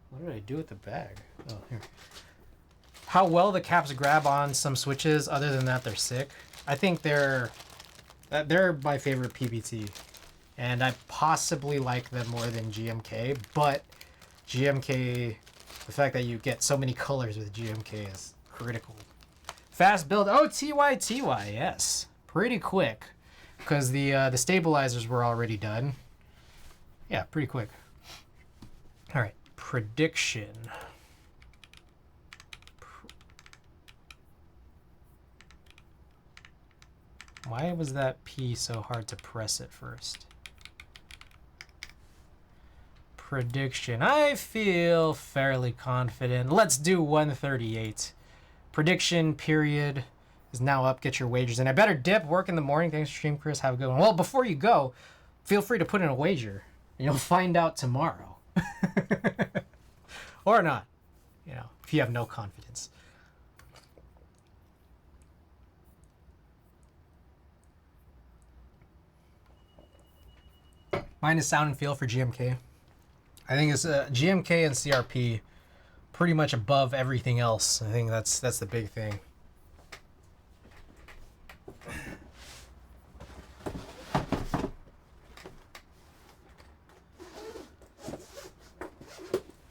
What did I do with the bag? Oh, here. How well the caps grab on some switches. Other than that, they're sick. I think they're my favorite PBT, and I possibly like them more than GMK. But GMK, the fact that you get so many colors with GMK is critical. Fast build. Oh, TY, yes, pretty quick, because the stabilizers were already done. Yeah, pretty quick. All right, prediction. Why was that P so hard to press at first? Prediction. I feel fairly confident. Let's do 138. Prediction period is now up. Get your wagers in. I better dip. Work in the morning. Thanks for stream, Chris. Have a good one. Well, before you go, feel free to put in a wager. And you'll find out tomorrow. Or not. You know, if you have no confidence. Mine is sound and feel for GMK. I think it's GMK and CRP pretty much above everything else. I think that's the big thing.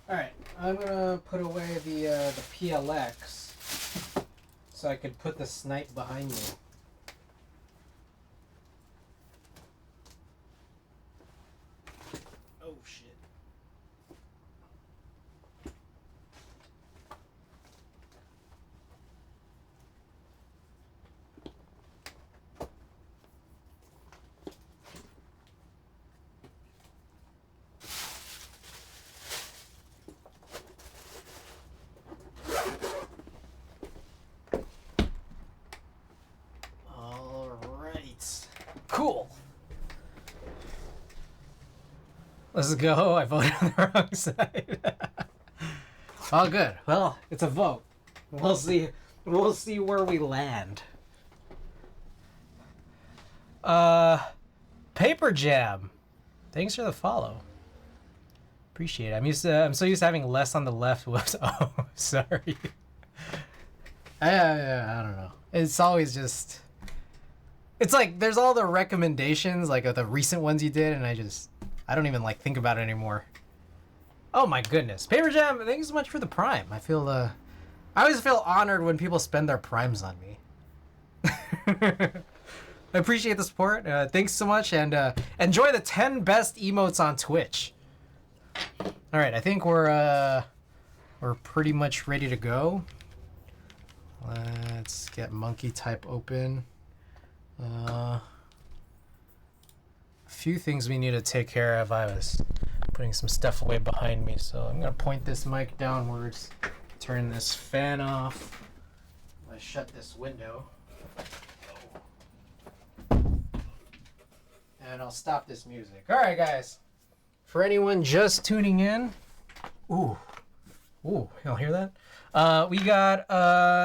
All right, I'm gonna put away the PLX so I could put the snipe behind me. Oh shit. All right. Cool. Let's go. I voted on the wrong side. All good. Well, it's a vote. We'll see. We'll see where we land. Paper Jam. Thanks for the follow. Appreciate it. I'm so used to having less on the left. Whoops. Oh, sorry. I don't know. It's always just. It's like there's all the recommendations, like of the recent ones you did, and I don't even like think about it anymore. Oh my goodness. Paper Jam, thank you so much for the Prime. I always feel honored when people spend their Primes on me. I appreciate the support. Thanks so much, and enjoy the 10 best emotes on Twitch. All right, I think we're pretty much ready to go. Let's get monkey type open. A few things we need to take care of. I was putting some stuff away behind me, so I'm gonna point this mic downwards, turn this fan off. I'm gonna shut this window, and I'll stop this music. All right, guys. For anyone just tuning in, ooh, y'all hear that? We got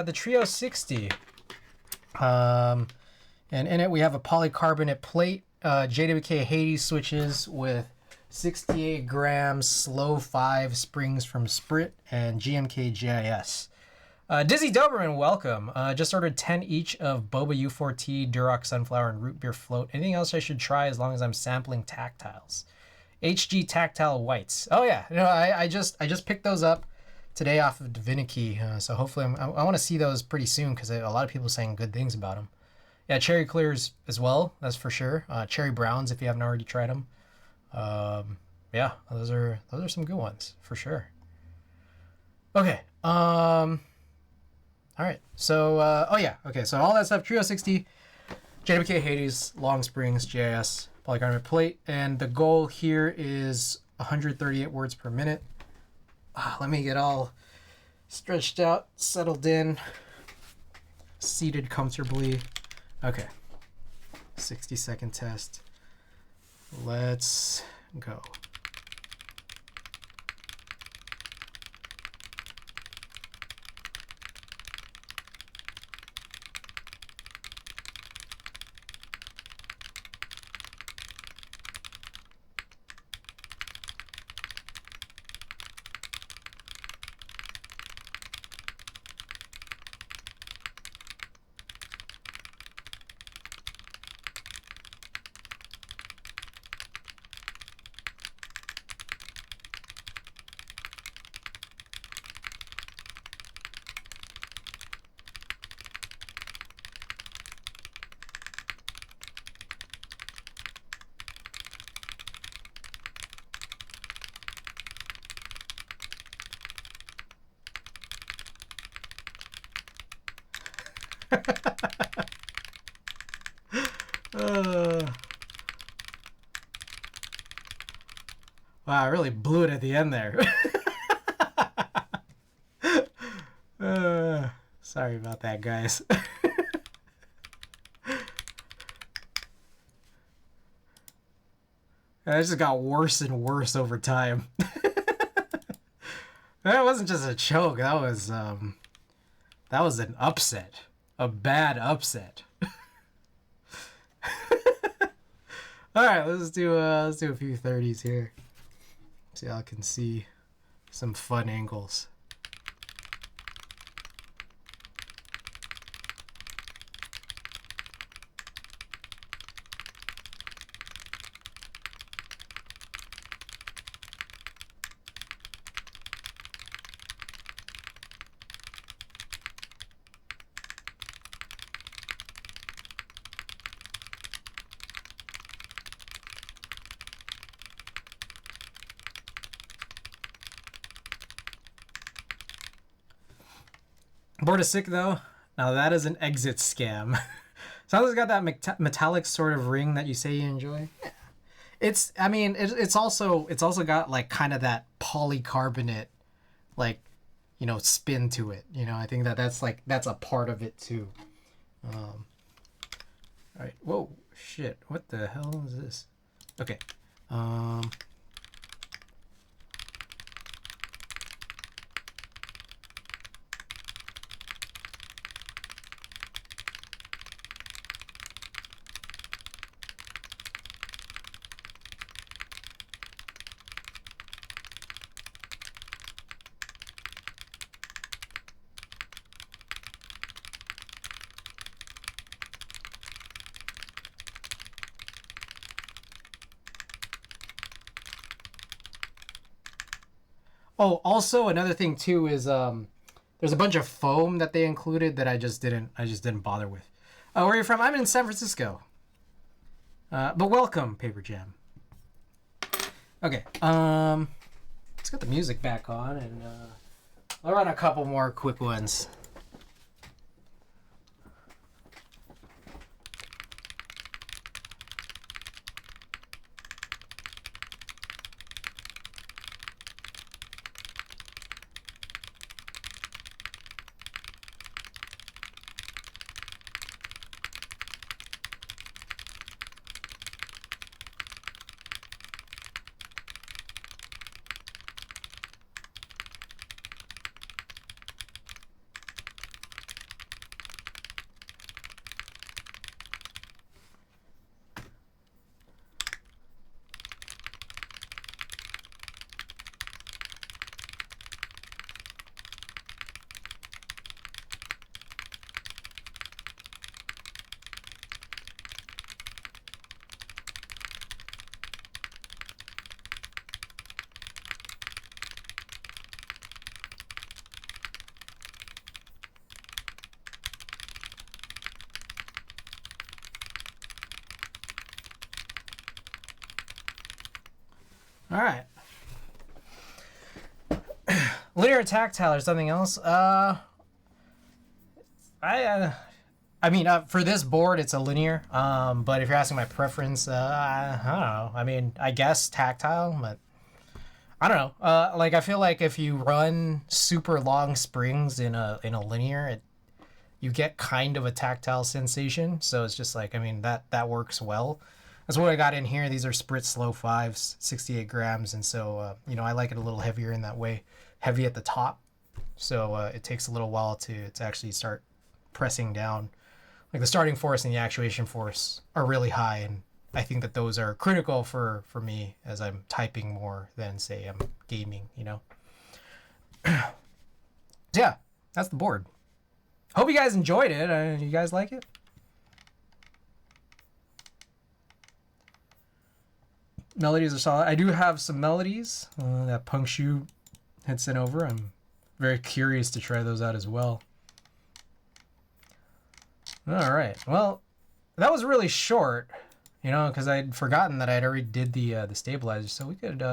the trio-60. And in it we have a polycarbonate plate, JWK Hades switches with 68 grams slow 5 springs from Sprit, and GMK GIS. Dizzy Doberman, welcome. Just ordered 10 each of Boba U4T, Duroc Sunflower, and Root Beer Float. Anything else I should try as long as I'm sampling tactiles? HG Tactile Whites. Oh yeah, I just picked those up today off of Divinity, so hopefully I want to see those pretty soon because a lot of people are saying good things about them. Yeah, Cherry Clears as well, that's for sure. Cherry Browns if you haven't already tried them. Yeah, those are some good ones for sure. Okay. All right. So so all that stuff, trio-60, JWK Hades, Long Springs, GIS, polycarbonate plate, and the goal here is 138 words per minute. Let me get all Stretched out, settled in, seated comfortably. Okay. 60-second test. Let's go. Wow, I really blew it at the end there. Sorry about that, guys. That just got worse and worse over time. That wasn't just a choke. That was an upset, a bad upset. All right, let's do a few 30s here. See how I can see some fun angles. Board is sick though. Now that is an exit scam. Sounds like it's got that metallic sort of ring that you say you enjoy. Yeah. It's also got like kind of that polycarbonate, like, spin to it. I think that's a part of it too. All right. Whoa, shit. What the hell is this? Okay. Oh, also another thing too is there's a bunch of foam that they included that I just didn't bother with. Where are you from? I'm in San Francisco. But welcome, Paper Jam. Okay. Let's get the music back on and I'll run a couple more quick ones. All right. Linear tactile or something else. For this board, it's a linear. But if you're asking my preference, I don't know. I guess tactile, but I don't know. Like I feel like if you run super long springs in a linear, you get kind of a tactile sensation. So it's just like, I mean, that works well. That's what I got in here. These are Spritz Slow 5s, 68 grams. And so, I like it a little heavier in that way. Heavy at the top. So it takes a little while to actually start pressing down. Like the starting force and the actuation force are really high. And I think that those are critical for me as I'm typing more than, say, I'm gaming, Yeah, that's the board. Hope you guys enjoyed it. You guys like it? Melodies are solid. I do have some melodies that Punk Shu had sent over. I'm very curious to try those out as well. All right. Well, that was really short, because I'd forgotten that I'd already did the stabilizer. So we could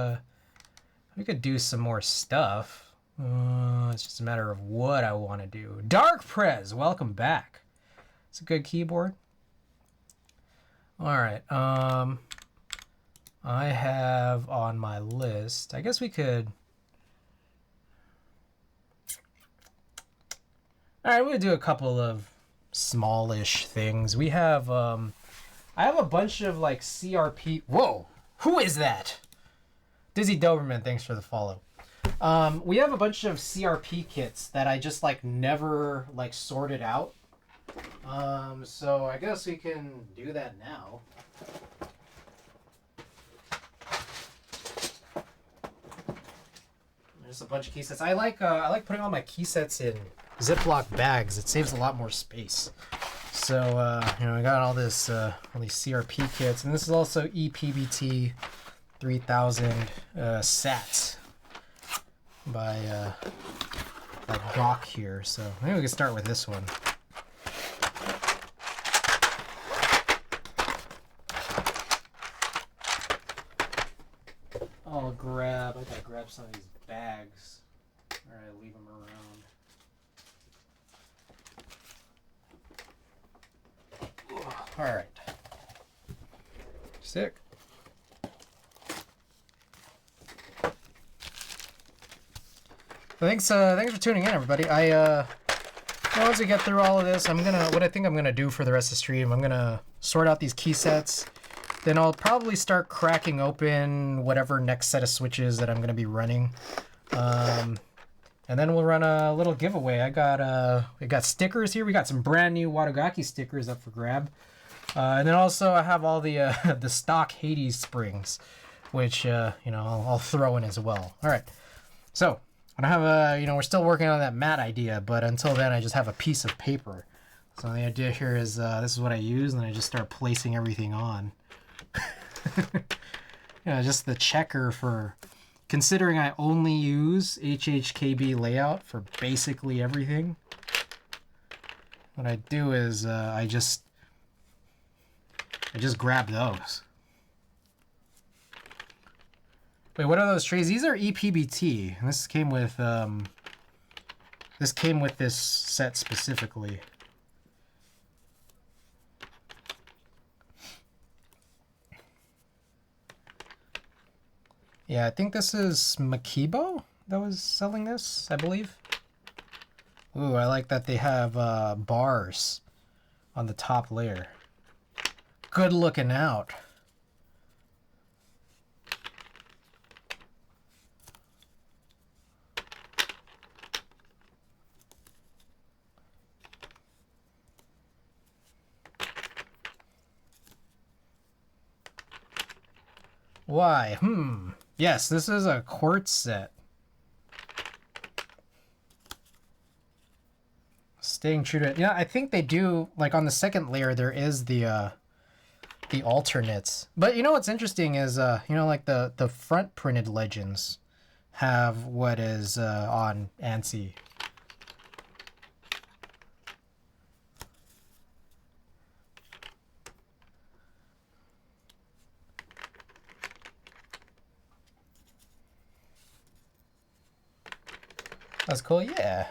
do some more stuff. It's just a matter of what I want to do. Dark Prez, welcome back. It's a good keyboard. All right. I have on my list. I guess we could. All right, we'll do a couple of smallish things. We have. I have a bunch of like CRP. Whoa, who is that? Dizzy Doberman, thanks for the follow. We have a bunch of CRP kits that I just like never like sorted out. So I guess we can do that now. There's a bunch of key sets. I like putting all my key sets in Ziploc bags. It saves a lot more space. So I got all this all these CRP kits, and this is also EPBT 3000 sats by Doc here. So maybe we can start with this one. I gotta grab some of these bags. Alright, leave them around. Alright. Sick. Thanks for tuning in, everybody. Once we get through all of this, what I think I'm gonna do for the rest of the stream, I'm gonna sort out these key sets. Then I'll probably start cracking open whatever next set of switches that I'm going to be running. And then we'll run a little giveaway. We got stickers here. We got some brand new Watagaki stickers up for grab. And then also I have all the the stock Hades springs, which I'll throw in as well. All right. So I don't have we're still working on that mat idea, but until then I just have a piece of paper. So the idea here is this is what I use, and I just start placing everything on. Just the checker for considering I only use HHKB layout for basically everything. What I do is I just grab those. Wait, what are those trays? These are EPBT. And this came with this set specifically. Yeah, I think this is Makibo that was selling this, I believe. Ooh, I like that they have bars on the top layer. Good looking out. Why? Yes, this is a quartz set. Staying true to it. Yeah, I think they do, like on the second layer, there is the alternates. But you know what's interesting is, like the front printed legends have what is on ANSI. That's cool, yeah.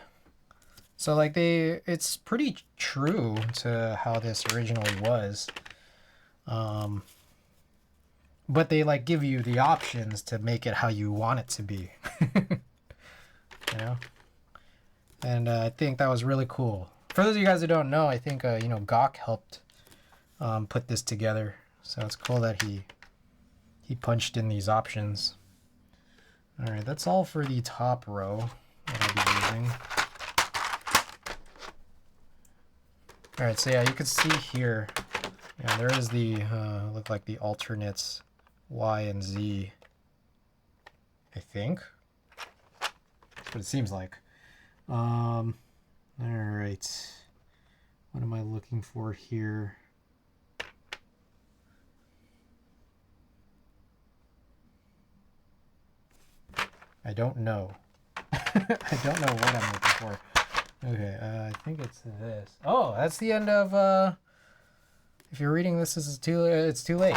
So like it's pretty true to how this originally was. but they like give you the options to make it how you want it to be. You know? And I think that was really cool. For those of you guys who don't know, I think you know, Gawk helped put this together. So it's cool that he punched in these options. All right, that's all for the top row that I'll be using. All right, so yeah, you can see here, yeah, there is the look like the alternates Y and Z, I think. That's what it seems like. All right, what am I looking for here? I don't know. I don't know what I'm looking for. Okay, I think it's this. Oh, that's the end of. If you're reading this, it's too late.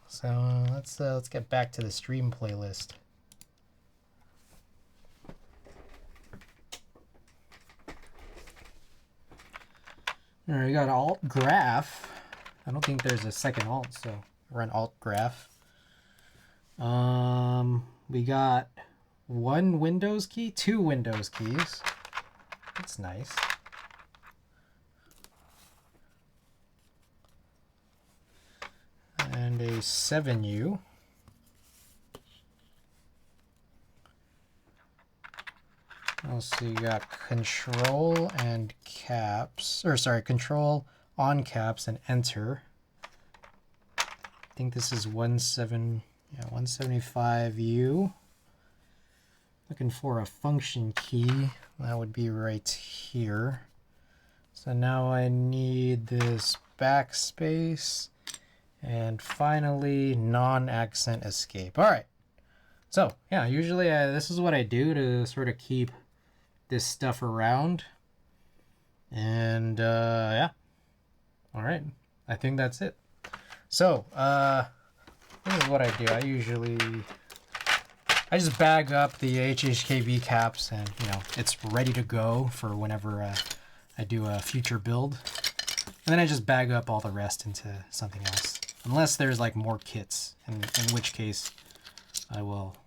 So let's get back to the stream playlist. All right, we got alt graph. I don't think there's a second alt, so run alt graph. We got one Windows key, two Windows keys. That's nice. And a 7U. Also, you got control and caps, or sorry, control on caps and enter. I think this is 175U. Looking for a function key. That would be right here. So now I need this backspace. And finally, non-accent escape. All right. So, yeah, usually this is what I do to sort of keep this stuff around. And, yeah. All right. I think that's it. So, this is what I do. I just bag up the HHKV caps and, you know, it's ready to go for whenever I do a future build. And then I just bag up all the rest into something else. Unless there's like more kits, in which case I will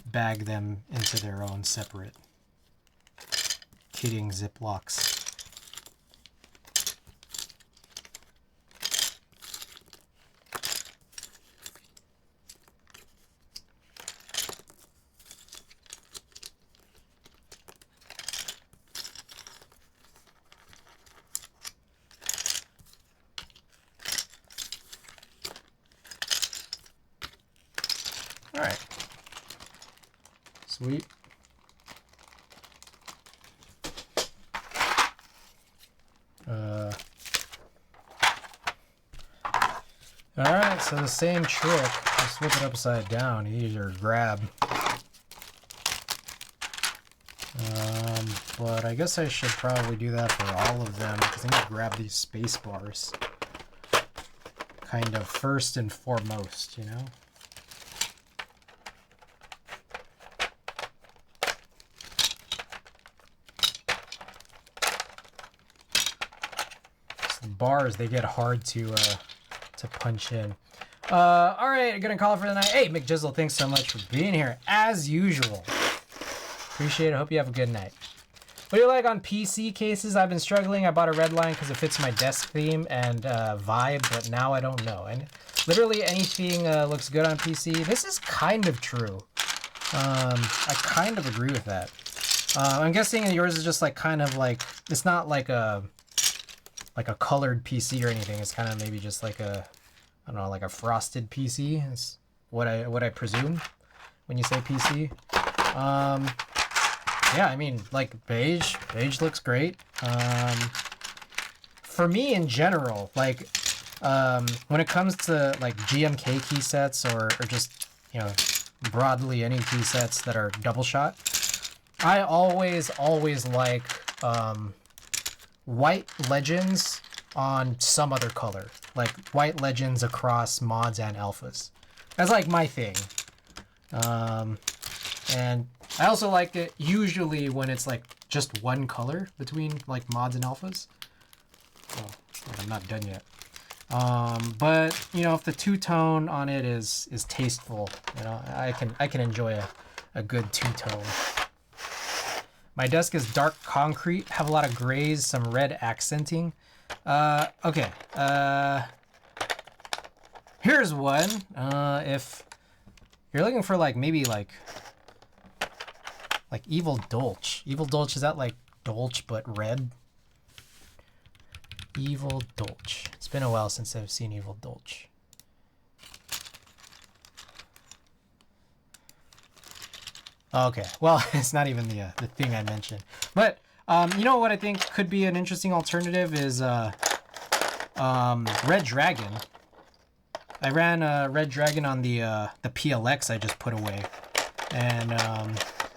bag them into their own separate kitting Ziplocs. All right. Sweet. All right, so the same trick, just flip it upside down, easier grab. But I guess I should probably do that for all of them because I need to grab these space bars kind of first and foremost, you know? Bars, they get hard to punch in. All right, I'm gonna call it for the night. Hey, McJizzle, thanks so much for being here as usual. Appreciate it. Hope you have a good night. What do you like on PC cases? I've been struggling. I bought a red line because it fits my desk theme and vibe, but now I don't know. And literally anything looks good on PC. This is kind of true. I kind of agree with that. I'm guessing yours is just like kind of like, it's not like a colored PC or anything. It's kind of maybe just like a, I don't know, like a frosted PC is what I presume when you say PC. Yeah, I mean, like beige looks great. For me in general, like when it comes to like GMK key sets or just, you know, broadly any key sets that are double shot, I always like white legends on some other color, like white legends across mods and alphas. That's like my thing. And I also like it usually when it's like just one color between like mods and alphas. Oh, I'm not done yet. But you know, if the two-tone on it is tasteful, you know, I can enjoy a good two-tone. My desk is dark concrete, have a lot of grays, some red accenting. Okay. Here's one. If you're looking for like maybe like Evil Dolch. Evil Dolch, is that like Dolch but red? Evil Dolch. It's been a while since I've seen Evil Dolch. Okay, well, it's not even the thing I mentioned. But you know what I think could be an interesting alternative is Red Dragon. I ran Red Dragon on the PLX I just put away, and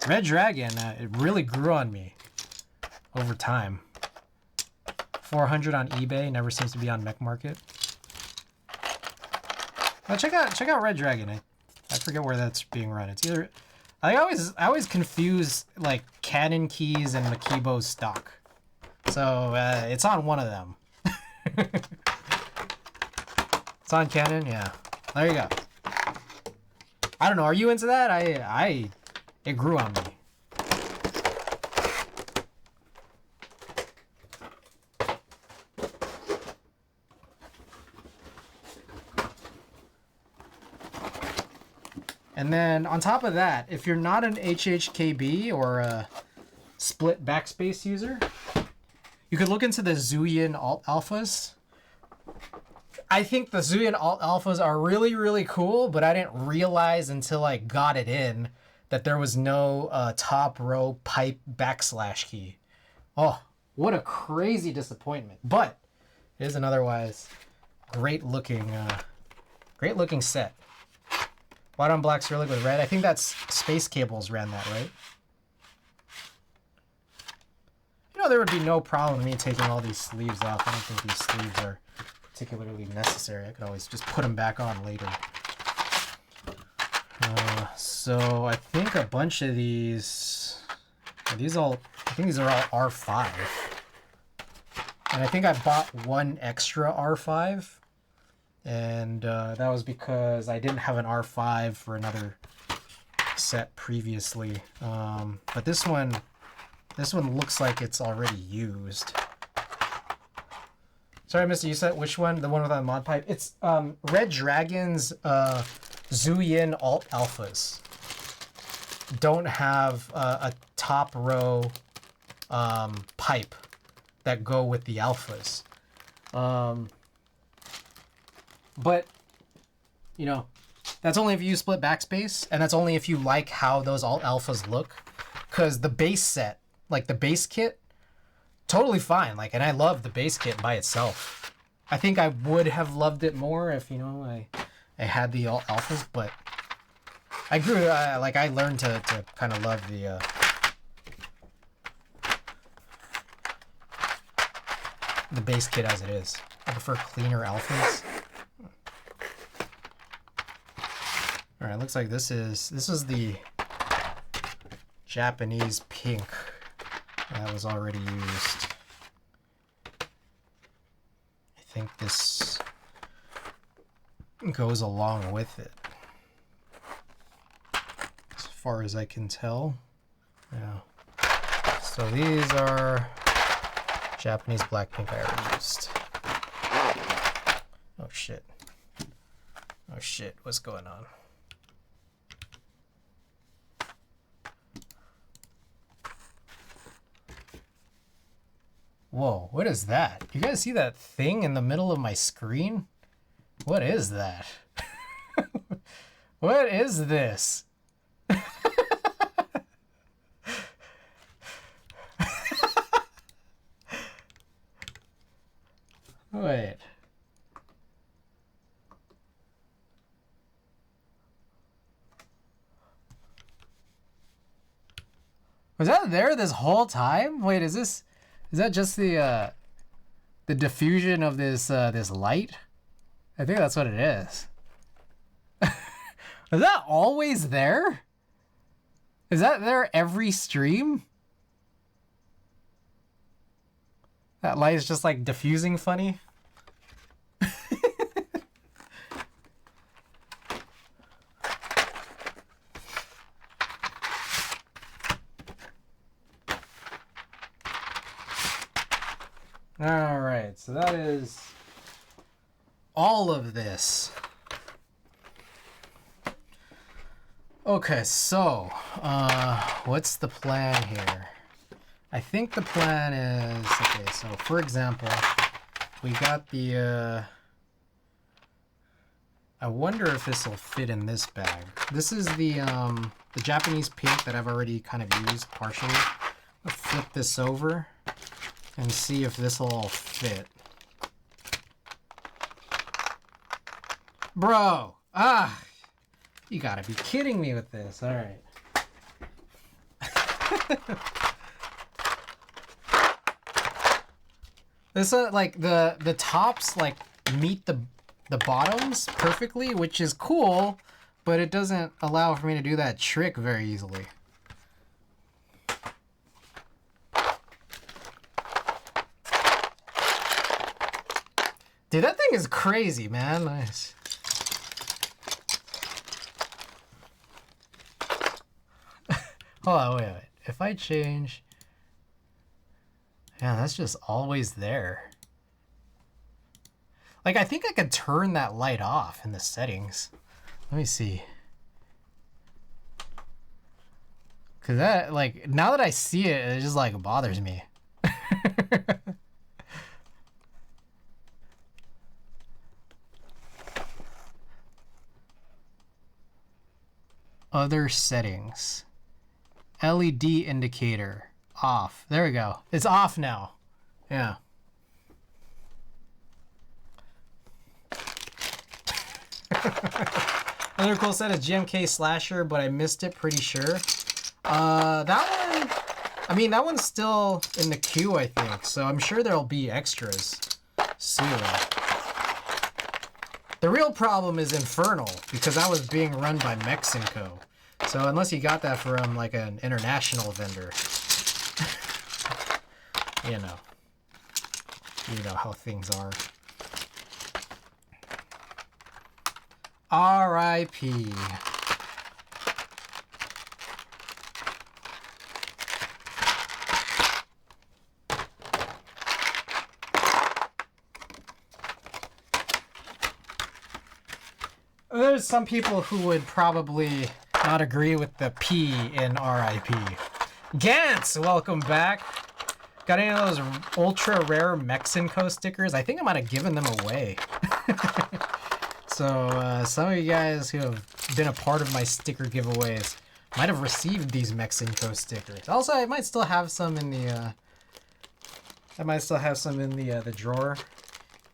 Red Dragon it really grew on me over time. 400 on eBay, never seems to be on Mech Market. Well, check out Red Dragon. I forget where that's being run. It's either I always confuse like Canon keys and Makibo stock. So it's on one of them. It's on Canon, yeah. There you go. I don't know. Are you into that? It grew on me. And then on top of that, if you're not an HHKB or a split backspace user, you could look into the Zuyin Alt Alphas. I think the Zuyin Alt Alphas are really, really cool, but I didn't realize until I got it in that there was no top row pipe backslash key. Oh, what a crazy disappointment. But it is an otherwise great looking set. White on black Cyrillic with red. I think that's Space Cables ran that, right? You know, there would be no problem with me taking all these sleeves off. I don't think these sleeves are particularly necessary. I could always just put them back on later. So I think a bunch of these, I think these are all R5. And I think I bought one extra R5. And that was because I didn't have an R5 for another set previously. But this one looks like it's already used. Sorry, Mr. You said which one? The one without mod pipe? It's Red Dragon's Zuyin Alt Alphas. Don't have a top row pipe that go with the alphas. But, you know, that's only if you use split backspace, and that's only if you like how those alt alphas look. Because the base set, like the base kit, totally fine. Like, and I love the base kit by itself. I think I would have loved it more if, you know, I had the alt alphas, but I grew, like, I learned to kind of love the base kit as it is. I prefer cleaner alphas. All right, looks like this is the Japanese pink that was already used. I think this goes along with it, as far as I can tell. Yeah. So these are Japanese black pink I already used. Oh shit. Oh shit, what's going on? Whoa, what is that? You guys see that thing in the middle of my screen? What is that? What is this? Wait. Was that there this whole time? Wait, is that just the diffusion of this this light? I think that's what it is. Is that always there? Is that there every stream? That light is just like diffusing funny. All right, so that is all of this. Okay, so what's the plan here? I think the plan is, okay, so for example, we got the I wonder if this will fit in this bag. This is the Japanese pink that I've already kind of used partially. I'll flip this over and see if this will all fit. Bro! Ah! You gotta be kidding me with this. Alright. This like the tops like meet the bottoms perfectly, which is cool, but it doesn't allow for me to do that trick very easily. Dude, that thing is crazy, man. Nice. Hold on, wait. If I change... Yeah, that's just always there. Like, I think I could turn that light off in the settings. Let me see. Because that, like, now that I see it, it just, like, bothers me. Other settings. LED indicator. Off. There we go. It's off now. Yeah. Another cool set is GMK Slasher, but I missed it, pretty sure. That one... I mean, that one's still in the queue, I think. So I'm sure there'll be extras soon. The real problem is Infernal, because that was being run by Mexico. So unless you got that from, like, an international vendor... You know how things are. R.I.P. There's some people who would probably not agree with the P in R.I.P. Gantz, welcome back. Got any of those ultra rare Mexico stickers? I think I might have given them away. So some of you guys who have been a part of my sticker giveaways might have received these Mexico stickers. Also, I might still have some in the the drawer.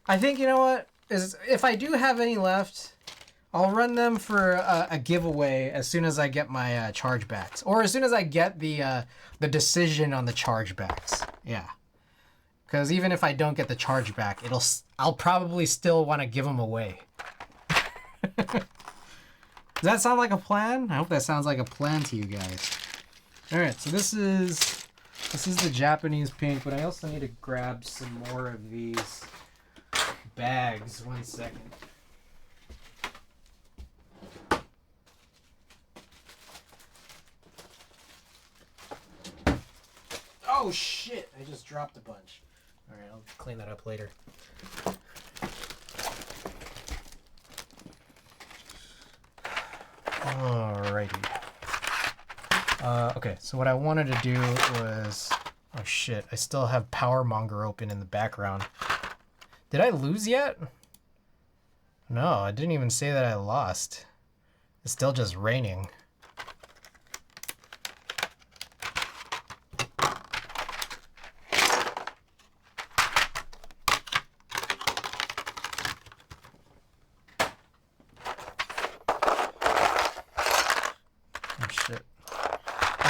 I think, you know what, is if I do have any left, I'll run them for a giveaway as soon as I get my chargebacks, or as soon as I get the decision on the chargebacks. Yeah, because even if I don't get the chargeback, I'll probably still want to give them away. Does that sound like a plan? I hope that sounds like a plan to you guys. All right, so this is the Japanese pink, but I also need to grab some more of these bags. 1 second. Oh shit! I just dropped a bunch. Alright, I'll clean that up later. Alrighty. Okay, so what I wanted to do was... Oh shit, I still have Power Monger open in the background. Did I lose yet? No, I didn't even say that I lost. It's still just raining.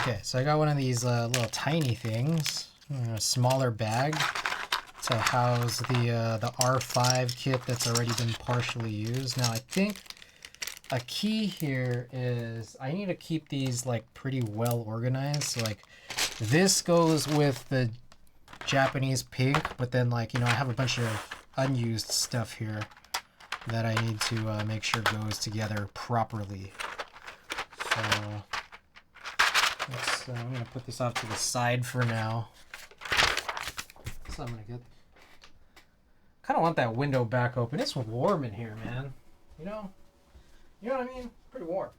Okay, so I got one of these little tiny things, a smaller bag to house the R5 kit that's already been partially used. Now I think a key here is I need to keep these like pretty well organized. So like this goes with the Japanese pink, but then like, you know, I have a bunch of unused stuff here that I need to make sure goes together properly. So... I'm going to put this off to the side for now. So I'm going to get Kind of want that window back open. It's warm in here, man. You know what I mean? Pretty warm.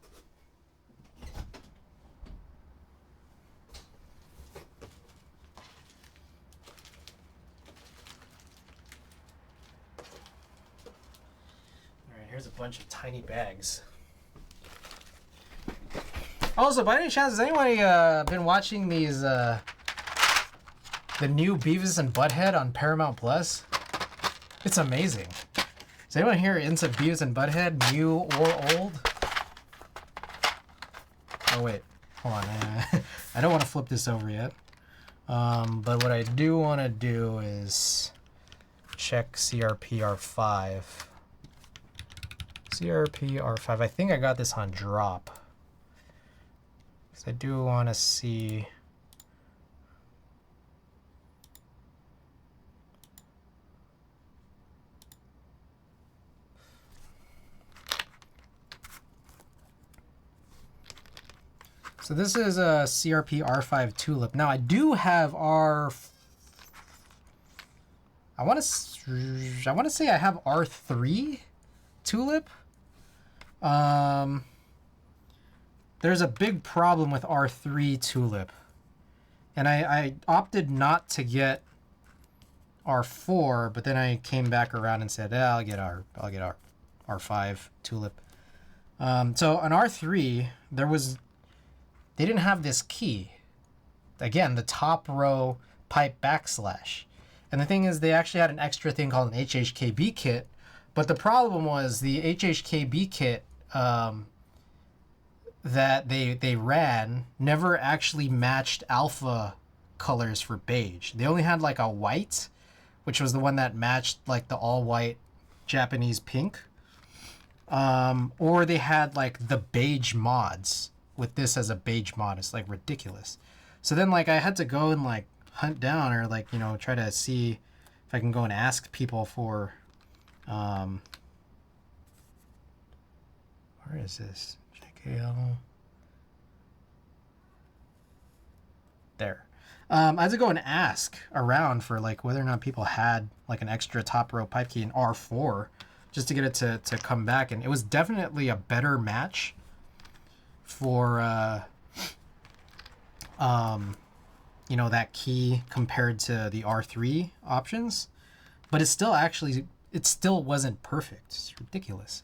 All right, here's a bunch of tiny bags. Also, by any chance, has anybody been watching these the new Beavis and Butthead on Paramount Plus? It's amazing. Is anyone here into Beavis and Butthead, new or old? Oh wait, hold on. I don't want to flip this over yet. But what I do want to do is check CRPR5. CRPR5. I think I got this on drop. I do want to see. So this is a CRP R5 Tulip. Now I do have I want to say I have R3 Tulip. There's a big problem with R3 Tulip. And I opted not to get R4, but then I came back around and said, I'll get R5 Tulip. So on R3, they didn't have this key. Again, the top row pipe backslash. And the thing is, they actually had an extra thing called an HHKB kit, but the problem was the HHKB kit that they ran never actually matched alpha colors for beige. They only had like a white, which was the one that matched like the all white Japanese pink. Or they had like the beige mods with this as a beige mod. It's like ridiculous. So then like I had to go and like hunt down or like, try to see if I can go and ask people for, where is this? JKL. There. I had to go and ask around for like whether or not people had like an extra top row pipe key in R4 just to get it to come back. And it was definitely a better match for that key compared to the R3 options, but it still wasn't perfect. It's ridiculous.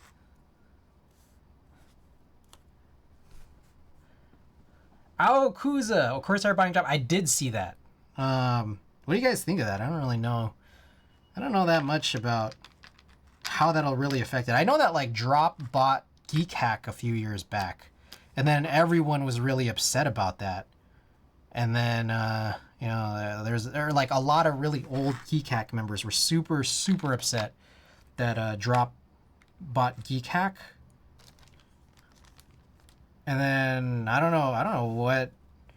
Oh, Kuza, of course, our buying job. I did see that. What do you guys think of that? I don't really know. I don't know that much about how that'll really affect it. I know that like Drop bought Geek Hack a few years back, and then everyone was really upset about that. And then there are like a lot of really old Geek Hack members were super upset that Drop bought Geek Hack. And then I don't know what,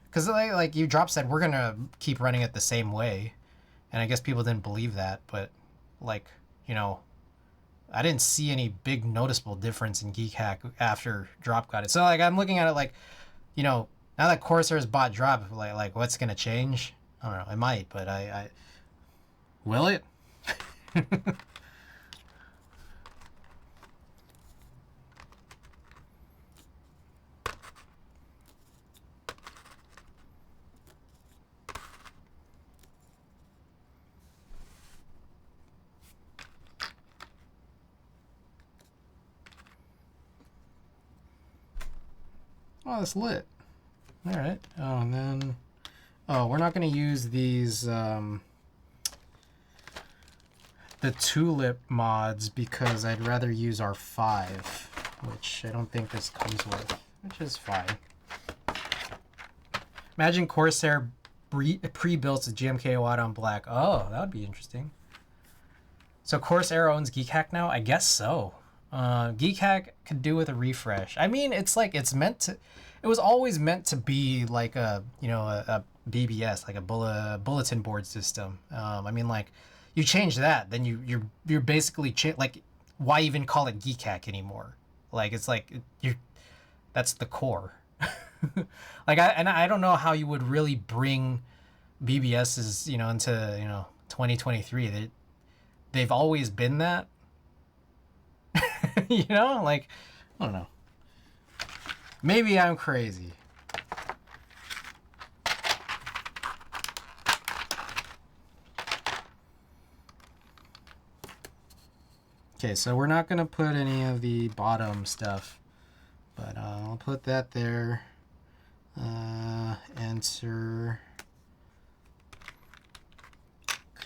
because like you Drop said we're gonna keep running it the same way, and I guess people didn't believe that, but like I didn't see any big noticeable difference in Geek Hack after Drop got it. So like I'm looking at it like, now that Corsair's bought Drop, like what's gonna change? I don't know. It might, but I will it? Oh, that's lit. All right. Oh, and then, we're not going to use these, the Tulip mods because I'd rather use our 5, which I don't think this comes with, which is fine. Imagine Corsair pre-built a GMK Watt on black. Oh, that would be interesting. So Corsair owns Geek Hack now? I guess so. Geek Hack could do with a refresh. I mean, it was always meant to be like a BBS, like a bulletin board system. I mean, like you change that, then you're basically like, why even call it Geek Hack anymore? Like it's like that's the core. Like I don't know how you would really bring BBSs into 2023. they've always been that. You know, like, I don't know. Maybe I'm crazy. Okay, so we're not gonna put any of the bottom stuff, but I'll put that there. Enter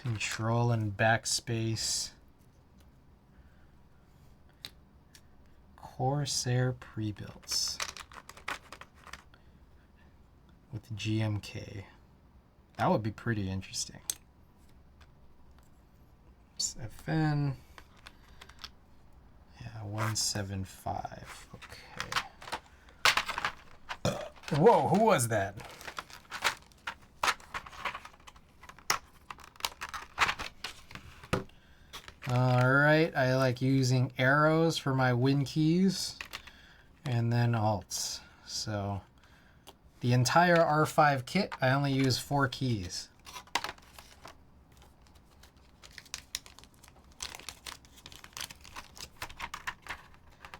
Control and backspace. Corsair pre-builts with GMK. That would be pretty interesting. FN. Yeah, 175. Okay. Whoa, who was that? Alright, I like using arrows for my win keys and then alts. So the entire R5 kit, I only use 4 keys.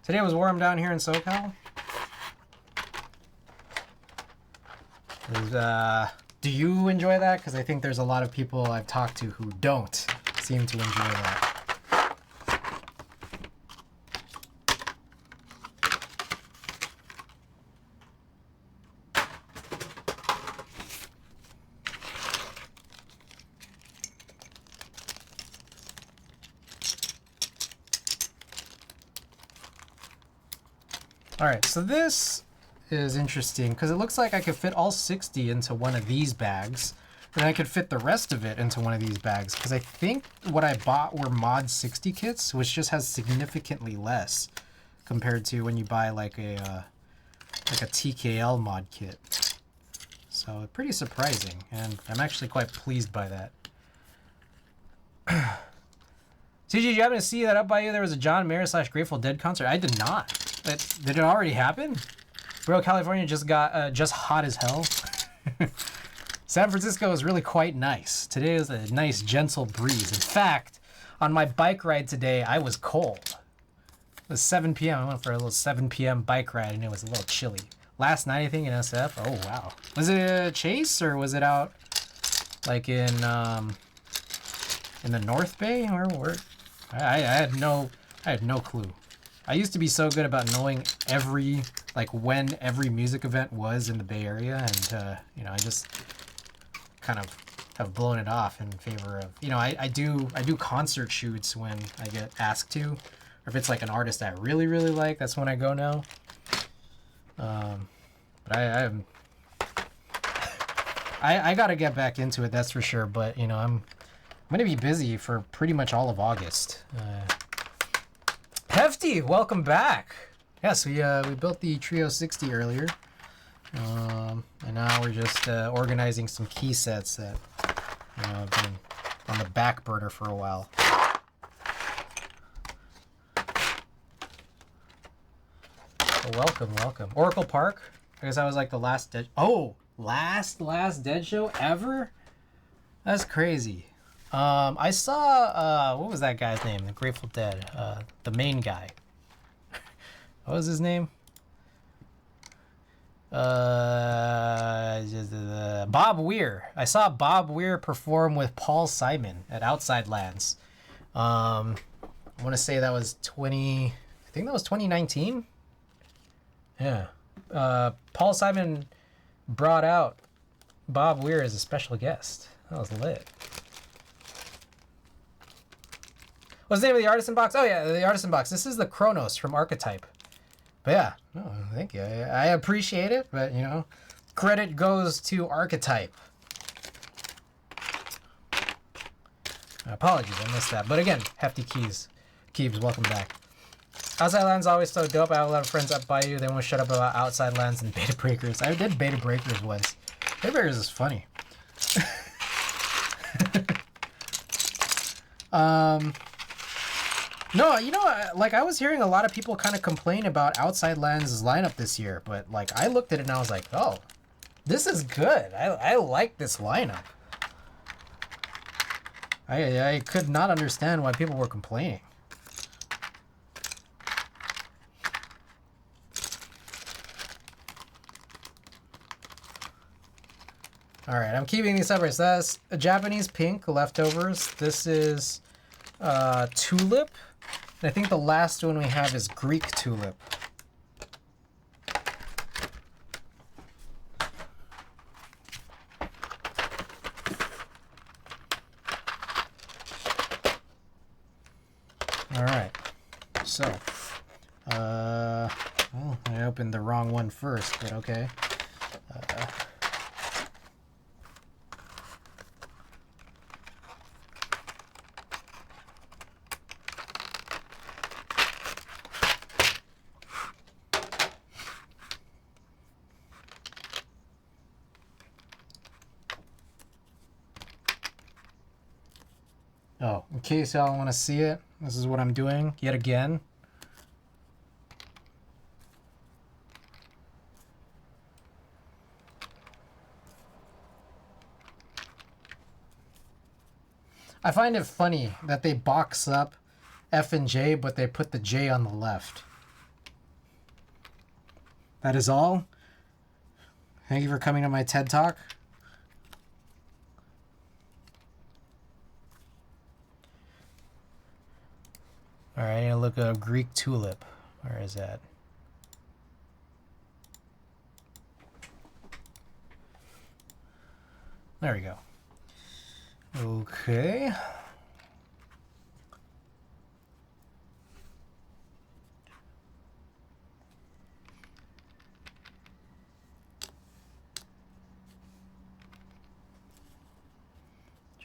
Today was warm down here in SoCal. Do you enjoy that? Because I think there's a lot of people I've talked to who don't seem to enjoy that. All right, so this is interesting because it looks like I could fit all 60 into one of these bags, and I could fit the rest of it into one of these bags because I think what I bought were mod 60 kits, which just has significantly less compared to when you buy like a TKL mod kit. So pretty surprising, and I'm actually quite pleased by that. CG, you happen to see that up by you? There was a John Mayer / Grateful Dead concert. I did not. Did it already happen? Bro, California just got just hot as hell. San Francisco is really quite nice. Today is a nice gentle breeze. In fact, on my bike ride today, I was cold. It was 7 p.m. I went for a little 7 p.m. bike ride, and it was a little chilly. Last night, I think, in SF. Oh, wow. Was it a chase, or was it out, like, in the North Bay? Or I had no clue. I used to be so good about knowing when every music event was in the Bay Area, and you know, I just kind of have blown it off in favor of, you know, I do concert shoots when I get asked to, or if it's like an artist I really like, that's when I go now. But I gotta get back into it, that's for sure. But you know, I'm gonna be busy for pretty much all of August. Hefty, welcome back. Yes, we built the trio-60 earlier, and now we're just organizing some key sets that have been on the back burner for a while. So welcome. Oracle Park. I guess I was like the last dead. Oh, last dead show ever. That's crazy. I saw, what was that guy's name? The Grateful Dead, the main guy. What was his name? Bob Weir. I saw Bob Weir perform with Paul Simon at Outside Lands. I want to say that was 2019? Yeah. Paul Simon brought out Bob Weir as a special guest. That was lit. What's the name of the Artisan Box? Oh yeah, the Artisan Box. This is the Chronos from Archetype. But yeah, no, thank you. I appreciate it, but you know, credit goes to Archetype. Apologies, I missed that. But again, Hefty Keebs, welcome back. Outside Lands always so dope. I have a lot of friends up by you. They won't shut up about Outside Lands and Beta Breakers. I did Beta Breakers once. Beta Breakers is funny. No, you know, like I was hearing a lot of people kind of complain about Outside Lands' lineup this year, but like I looked at it and I was like, oh, this is good. I like this lineup. I could not understand why people were complaining. All right, I'm keeping these separate. So that's a Japanese pink leftovers. This is tulip. And I think the last one we have is Greek tulip. All right, so, well, I opened the wrong one first, but okay. Oh, in case y'all want to see it, this is what I'm doing yet again. I find it funny that they box up F and J, but they put the J on the left. That is all. Thank you for coming to my TED Talk. All right, I look at a Greek tulip. Where is that? There we go. Okay.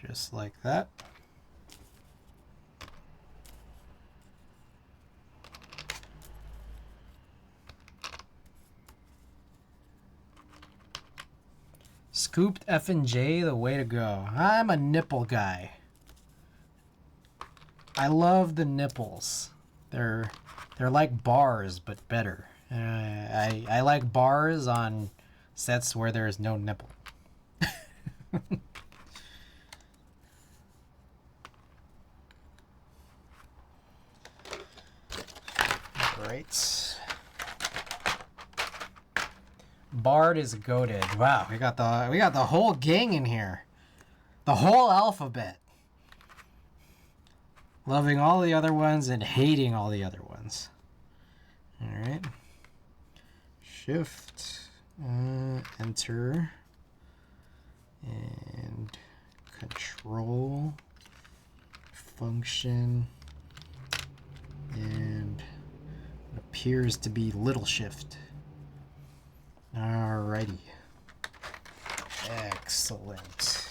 Just like that. Scooped F and J, the way to go. I'm a nipple guy. I love the nipples. They're like bars, but better. I like bars on sets where there's no nipple. Right. Bard is goated. Wow, we got the whole gang in here. The whole alphabet. Loving all the other ones and hating all the other ones. All right. Shift, enter, and control, function, and it appears to be little shift. Alrighty. Excellent.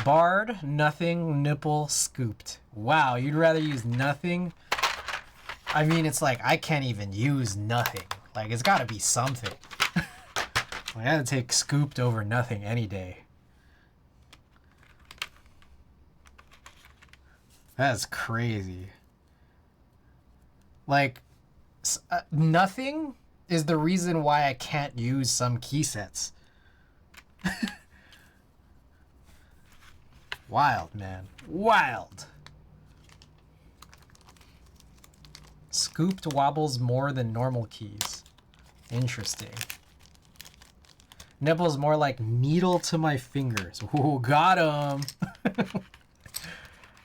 Bard, nothing, nipple, scooped. Wow, you'd rather use nothing? I mean, it's like, I can't even use nothing. Like, it's gotta be something. I gotta take scooped over nothing any day. That's crazy. Like, nothing is the reason why I can't use some key sets. Wild, man. Wild. Scooped wobbles more than normal keys. Interesting. Nipple's more like needle to my fingers. Ooh, got him.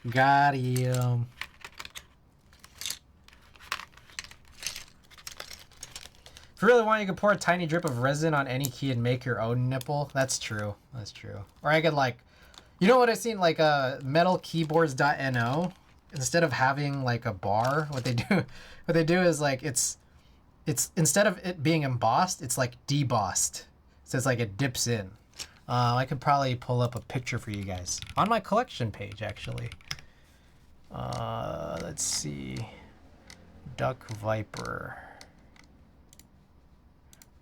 Got him. If you really want, you could pour a tiny drip of resin on any key and make your own nipple. That's true. That's true. Or I could like, you know what I've seen, like metalkeyboards.no. Instead of having like a bar, what they do is like it's instead of it being embossed, it's like debossed. So it's like it dips in. I could probably pull up a picture for you guys on my collection page, actually. Let's see, Duck Viper.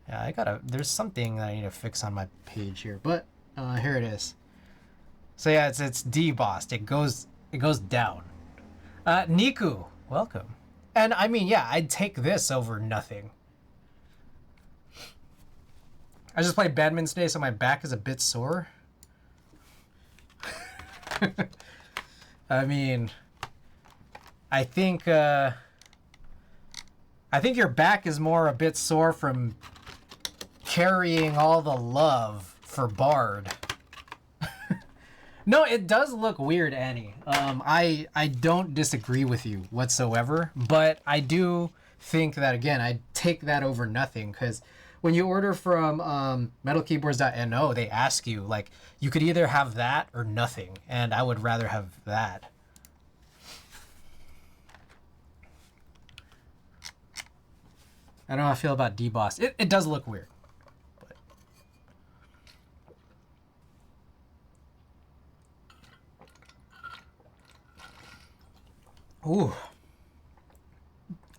Yeah, there's something that I need to fix on my page here, but here it is. So yeah, it's debossed. It goes down. Niku, welcome. And I mean, yeah, I'd take this over nothing. I just played badminton today, so my back is a bit sore. I mean, I think your back is more a bit sore from carrying all the love for Bard. No, it does look weird, Annie. I don't disagree with you whatsoever, but I do think that, again, I take that over nothing, because when you order from metalkeyboards.no, they ask you, like, you could either have that or nothing, and I would rather have that. I don't know how I feel about deboss. It does look weird. Ooh.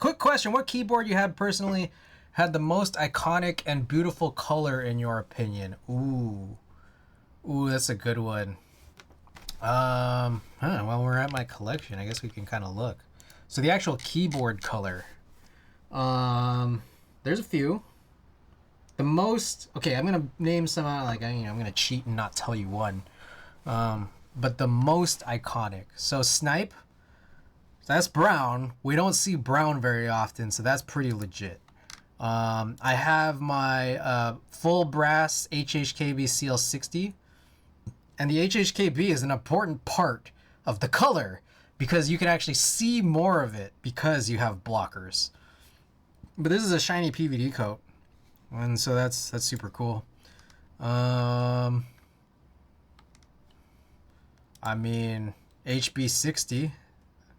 Quick question. What keyboard you had personally had the most iconic and beautiful color in your opinion? Ooh. Ooh, that's a good one. While we're at my collection, I guess we can kind of look. So the actual keyboard color. There's a few. The most... Okay, I'm going to name some out, like, I'm going to cheat and not tell you one. But the most iconic. So Snipe... That's brown. We don't see brown very often, so that's pretty legit. I have my full brass HHKB CL60. And the HHKB is an important part of the color because you can actually see more of it because you have blockers. But this is a shiny PVD coat. And so that's super cool. I mean, HB60.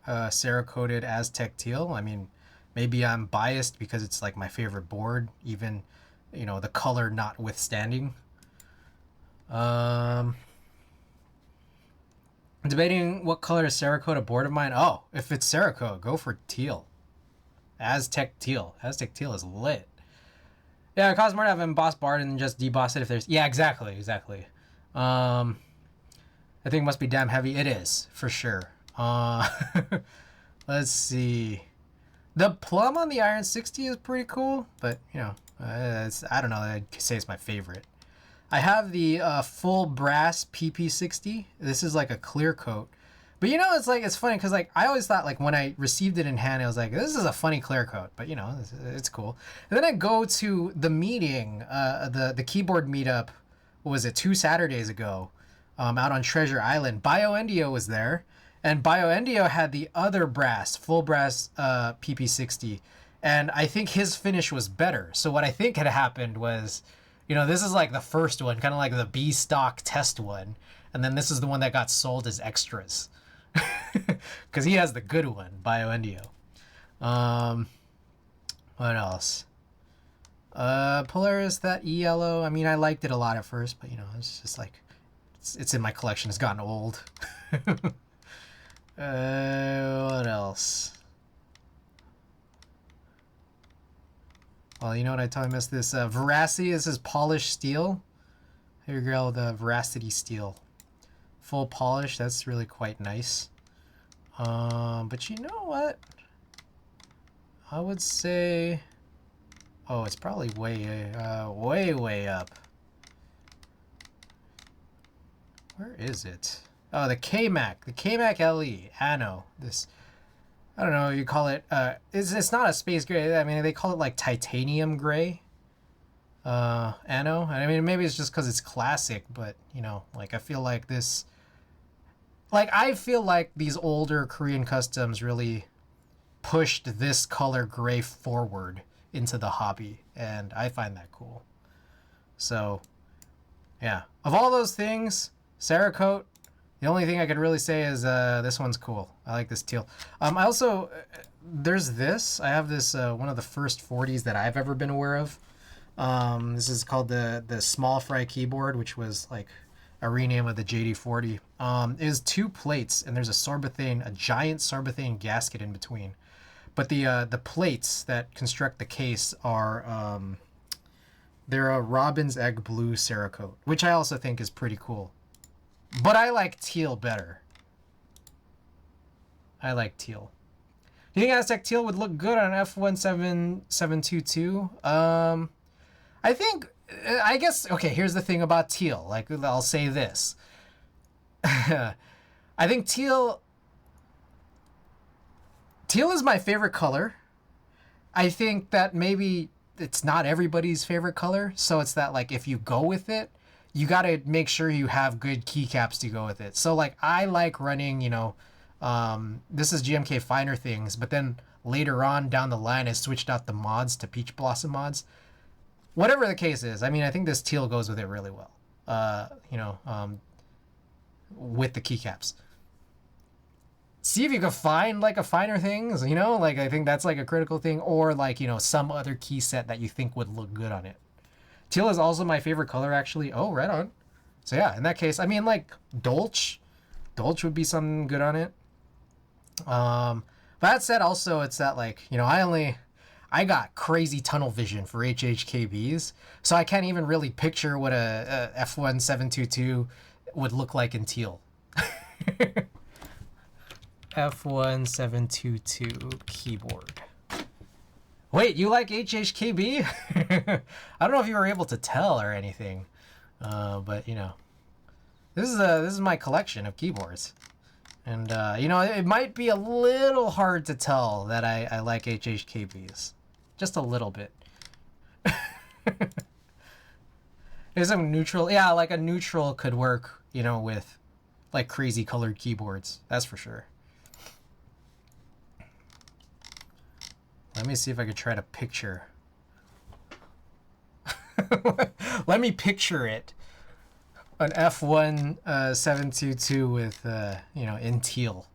Cerakoted Aztec teal. I mean, maybe I'm biased because it's like my favorite board, even, the color notwithstanding. Debating what color is Cerakote a board of mine. Oh, if it's Cerakote, go for teal. Aztec teal. Aztec teal is lit. Yeah, it costs more to have embossed Bard and just deboss it if there's... Yeah, exactly. I think it must be damn heavy. It is, for sure. Let's see. The plum on the Iron 60 is pretty cool, but I don't know. I'd say it's my favorite. I have the full brass PP60. This is like a clear coat, but it's funny because like I always thought like when I received it in hand, I was like, this is a funny clear coat, but it's cool. And then I go to the meeting, the keyboard meetup. What was it? 2 Saturdays ago, out on Treasure Island. BioEndio was there. And BioEndio had the other brass, full brass PP60. And I think his finish was better. So what I think had happened was, this is like the first one, kind of like the B stock test one. And then this is the one that got sold as extras. Because he has the good one, BioEndio. What else? Polaris, that yellow. I mean, I liked it a lot at first, but, it's just like, it's in my collection. It's gotten old. What else? Well, you know what I totally missed this. Veracity, this is polished steel. Here, girl, the Veracity steel. Full polish, that's really quite nice. But you know what? I would say... Oh, it's probably way up. Where is it? Oh, the KMAC. The KMAC LE. Anno. This... I don't know, you call it... it's not a space gray. I mean, they call it like titanium gray. Anno. I mean, maybe it's just because it's classic, but, like, I feel like this... Like, I feel like these older Korean customs really pushed this color gray forward into the hobby, and I find that cool. So, yeah. Of all those things, Cerakote, the only thing I could really say is this one's cool. I like this teal. I also, there's this. I have this, one of the first 40s that I've ever been aware of. This is called the Small Fry keyboard, which was like a rename of the JD40. It is 2 plates, and there's a giant Sarbathane gasket in between. But the plates that construct the case are, they're a Robin's Egg Blue Cerakote, which I also think is pretty cool. But I like teal better. I like teal. Do you think Aztec teal would look good on an F17722? I think, I guess, okay, here's the thing about teal. Like, I'll say this. I think teal is my favorite color. I think that maybe it's not everybody's favorite color, so it's that like if you go with it, you got to make sure you have good keycaps to go with it. So like I like running, this is GMK Finer Things, but then later on down the line I switched out the mods to Peach Blossom mods. Whatever the case is, I mean, I think this teal goes with it really well. With the keycaps. See if you can find like a Finer Things, like I think that's like a critical thing, or like, some other key set that you think would look good on it. Teal is also my favorite color, actually. Oh, right on. So yeah, in that case, I mean, like Dolch would be something good on it. But that said, also it's that like, I got crazy tunnel vision for HHKBs, so I can't even really picture what a F1722 would look like in teal. F1722 keyboard. Wait, you like HHKB? I don't know if you were able to tell or anything, but this is my collection of keyboards, and it might be a little hard to tell that I like HHKBs, just a little bit. There's some neutral, yeah, like a neutral could work, with like crazy colored keyboards. That's for sure. Let me see if I could try to picture. Let me picture it. An F1722 with, in teal.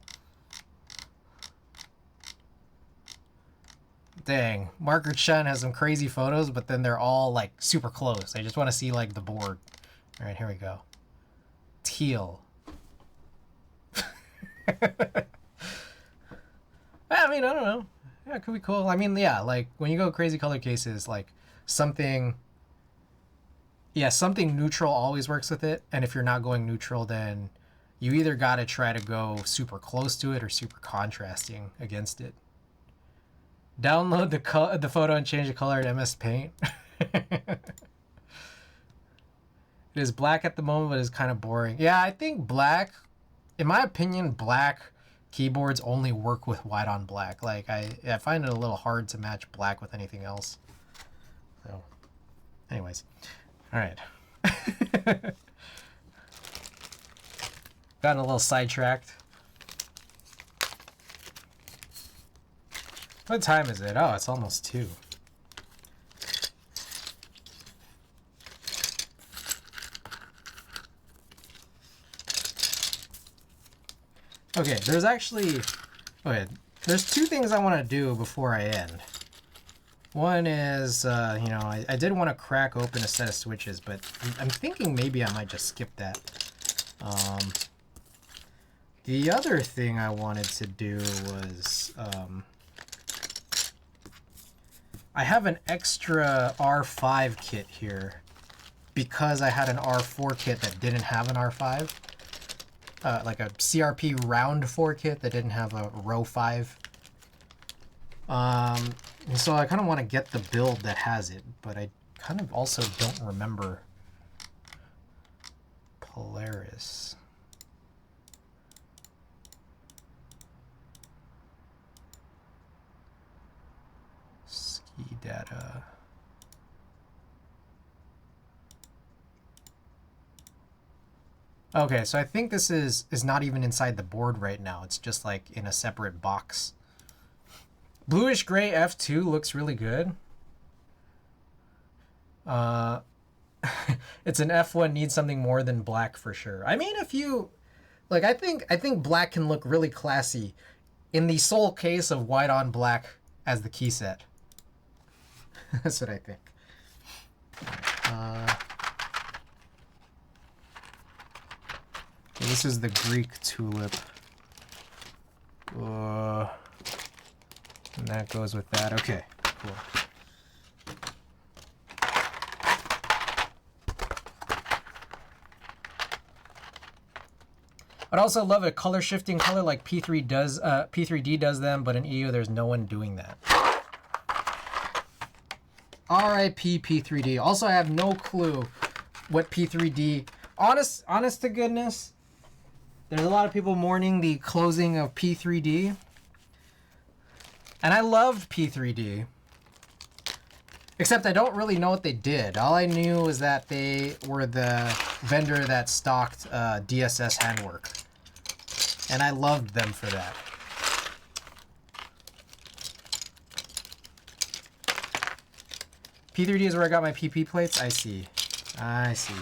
Dang, Marker Chen has some crazy photos, but then they're all like super close. I just want to see like the board. All right, here we go. Teal. I mean, I don't know. Yeah, it could be cool. I mean, yeah, like when you go crazy color cases, like something neutral always works with it. And if you're not going neutral, then you either got to try to go super close to it or super contrasting against it. Download the photo and change the color in MS Paint. It is black at the moment, but it's kind of boring. Yeah, I think black, in my opinion, black keyboards only work with white on black. Like I find it a little hard to match black with anything else. So, anyways, all right. Gotten a little sidetracked. What time is it? Oh, it's almost 2. Okay, there's actually... Okay, there's 2 things I want to do before I end. One is, I did want to crack open a set of switches, but I'm thinking maybe I might just skip that. The other thing I wanted to do was... I have an extra R5 kit here because I had an R4 kit that didn't have an R5. Like a CRP round 4 kit that didn't have a row 5. And so I kind of want to get the build that has it, but I kind of also don't remember Polaris. Ski data. Okay, so I think this is not even inside the board right now. It's just like in a separate box. Bluish gray F2 looks really good. It's an F1, needs something more than black for sure. I mean, if you like, I think black can look really classy in the sole case of white on black as the key set. That's what I think. This is the Greek tulip. And that goes with that. Okay, cool. I'd also love a color shifting color like P3D does them, but in EU there's no one doing that. RIP P3D. Also, I have no clue what P3D. Honest to goodness, there's a lot of people mourning the closing of P3D. And I loved P3D. Except I don't really know what they did. All I knew was that they were the vendor that stocked DSS handwork. And I loved them for that. P3D is where I got my PP plates? I see. I see.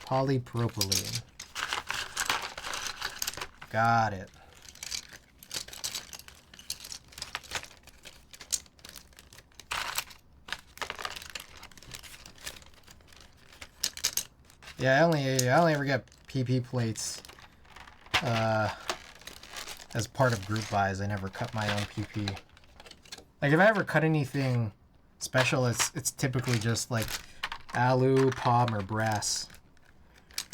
Polypropylene. Got it. Yeah, I only ever get PP plates as part of group buys. I never cut my own PP. Like if I ever cut anything special, it's typically just like alu, POM, or brass,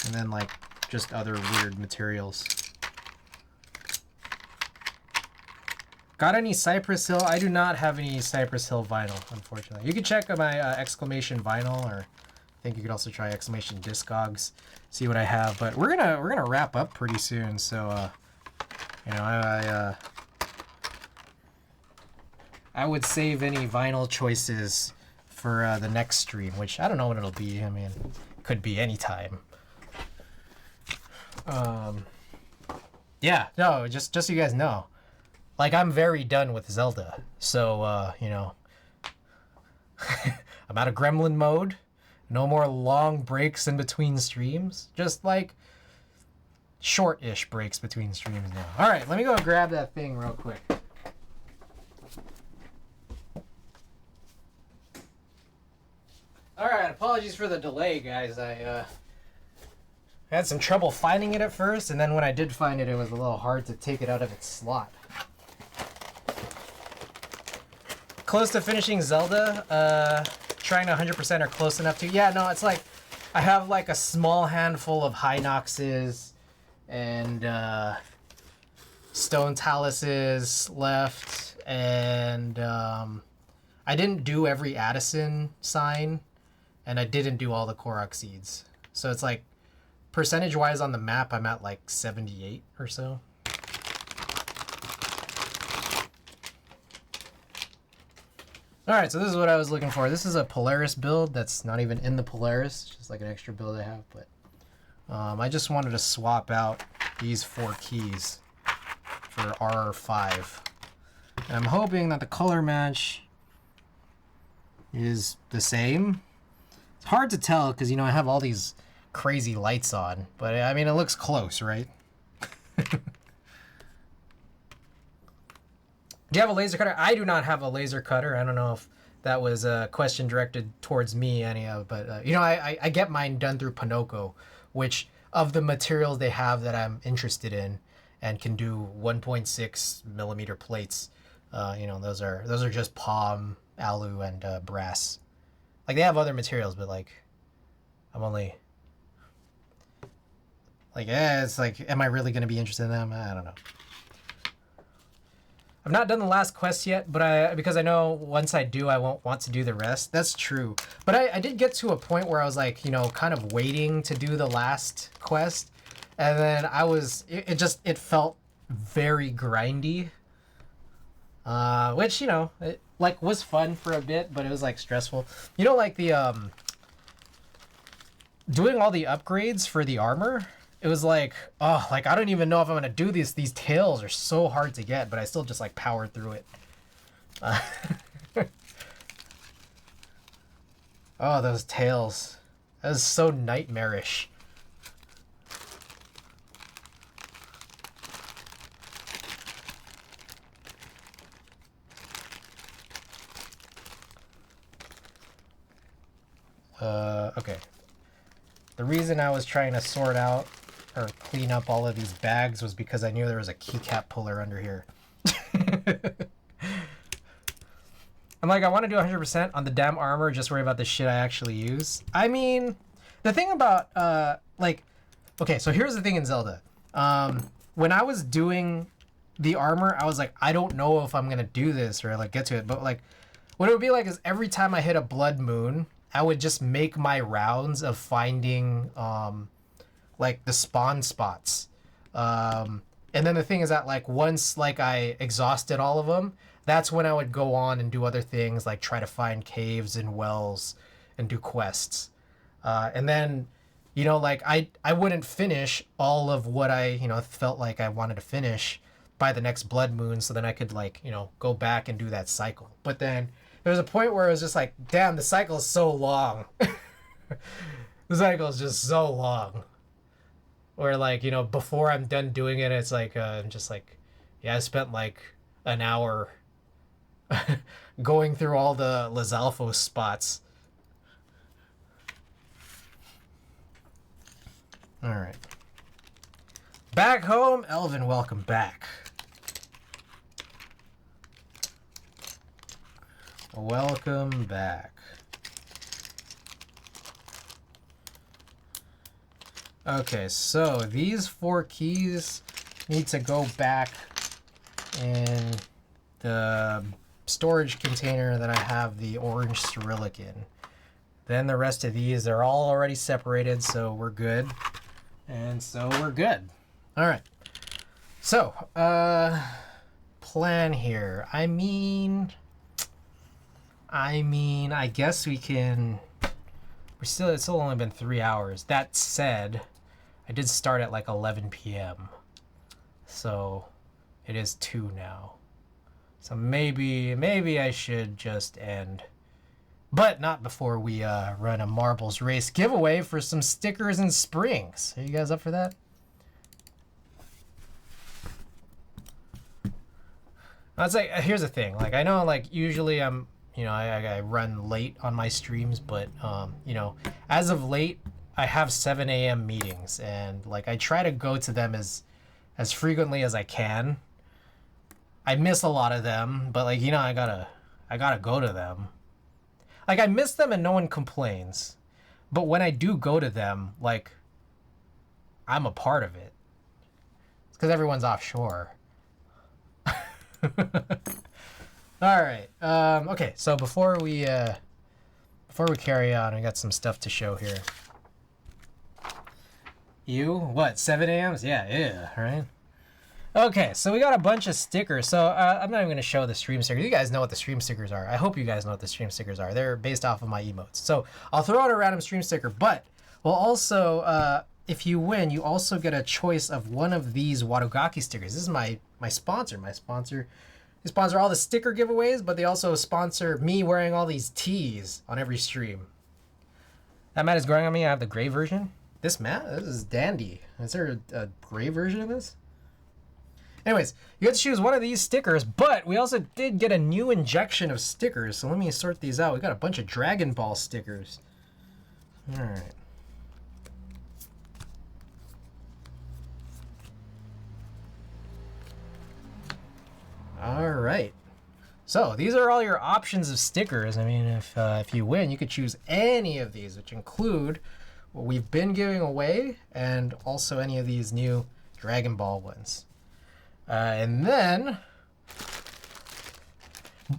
and then like just other weird materials. Got any Cypress Hill? I do not have any Cypress Hill vinyl, unfortunately. You can check my exclamation vinyl, or I think you could also try exclamation Discogs, see what I have. But we're gonna wrap up pretty soon, so you know, I would save any vinyl choices for the next stream, which I don't know when it'll be. I mean, could be any time. Yeah, no, just so you guys know. Like, I'm very done with Zelda, so, you know, I'm out of gremlin mode, no more long breaks in between streams, just, like, short-ish breaks between streams now. Alright, let me go grab that thing real quick. Alright, apologies for the delay, guys. I had some trouble finding it at first, and then when I did find it, it was a little hard to take it out of its slot. Close to finishing Zelda, trying to 100% or close enough to. Yeah, no, it's like I have like a small handful of Hinoxes and Stone Taluses left, and I didn't do every Addison sign, and I didn't do all the Korok seeds. So it's like percentage-wise on the map, I'm at like 78 or so. Alright, so this is what I was looking for. This is a Polaris build that's not even in the Polaris, just like an extra build I have, but I just wanted to swap out these 4 keys for R5. And I'm hoping that the color match is the same. It's hard to tell because, you know, I have all these crazy lights on, but I mean, it looks close, right? Do you have a laser cutter? I do not have a laser cutter. I don't know if that was a question directed towards me, but you know, I get mine done through Pinoco, which of the materials they have that I'm interested in and can do 1.6 millimeter plates. You know, those are just POM, alu, and brass. Like they have other materials, but like I'm only like, it's like, am I really gonna be interested in them? I don't know. I've not done the last quest yet, but because I know once I do, I won't want to do the rest. That's true. But I did get to a point where I was like, you know, kind of waiting to do the last quest. And then it felt very grindy. Which, you know, it like was fun for a bit, but it was like stressful. You know, like the, doing all the upgrades for the armor. It was like, oh, like I don't even know if I'm gonna do these. These tails are so hard to get, but I still just like powered through it. Oh, those tails. That was so nightmarish. Okay. The reason I was trying to sort out or clean up all of these bags was because I knew there was a keycap puller under here. I'm like, I want to do 100% on the damn armor, just worry about the shit I actually use. I mean, the thing about, like, okay, so here's the thing in Zelda. When I was doing the armor, I was like, I don't know if I'm going to do this or, like, get to it. But, like, what it would be like is every time I hit a blood moon, I would just make my rounds of finding, like, the spawn spots And then the thing is that like once like I exhausted all of them, that's when I would go on and do other things like try to find caves and wells and do quests. And then, you know, like I wouldn't finish all of what I, you know, felt like I wanted to finish by the next blood moon, so then I could like, you know, go back and do that cycle. But then there was a point where it was just like, damn, the cycle is so long. The cycle is just so long. Or like, you know, before I'm done doing it, it's like I'm just like, yeah, I spent like an hour going through all the Lizalfos spots. All right. Back home, Elvin, welcome back. Welcome back. Okay, so these 4 keys need to go back in the storage container that I have the orange Cyrillic in. Then the rest of these, they're all already separated, so we're good. And so we're good. All right. So, plan here. I mean, I guess we can... it's still only been 3 hours. That said, I did start at like 11 p.m. So it is 2 now. So maybe I should just end. But not before we run a marbles race giveaway for some stickers and springs. Are you guys up for that? It's like, here's the thing. Like, I know, like, usually I'm, you know, I run late on my streams, but, you know, as of late, I have 7 a.m. meetings, and, like, I try to go to them as frequently as I can. I miss a lot of them, but, like, you know, I gotta go to them. Like, I miss them and no one complains. But when I do go to them, like, I'm a part of it. It's because everyone's offshore. All right. Okay. So before we carry on, I got some stuff to show here. What? 7 a.m.? Yeah. Right. Okay. So we got a bunch of stickers. So I'm not even gonna show the stream stickers. You guys know what the stream stickers are. I hope you guys know what the stream stickers are. They're based off of my emotes. So I'll throw out a random stream sticker, but we'll also, if you win, you also get a choice of one of these Wadogaki stickers. This is my sponsor. They sponsor all the sticker giveaways, but they also sponsor me wearing all these tees on every stream. That mat is growing on me. I have the gray version. This is dandy. Is there a gray version of this? Anyways, you get to choose one of these stickers, but we also did get a new injection of stickers. So let me sort these out. We got a bunch of Dragon Ball stickers. All right. All right. So these are all your options of stickers. I mean, if you win, you could choose any of these, which include what we've been giving away and also any of these new Dragon Ball ones. And then,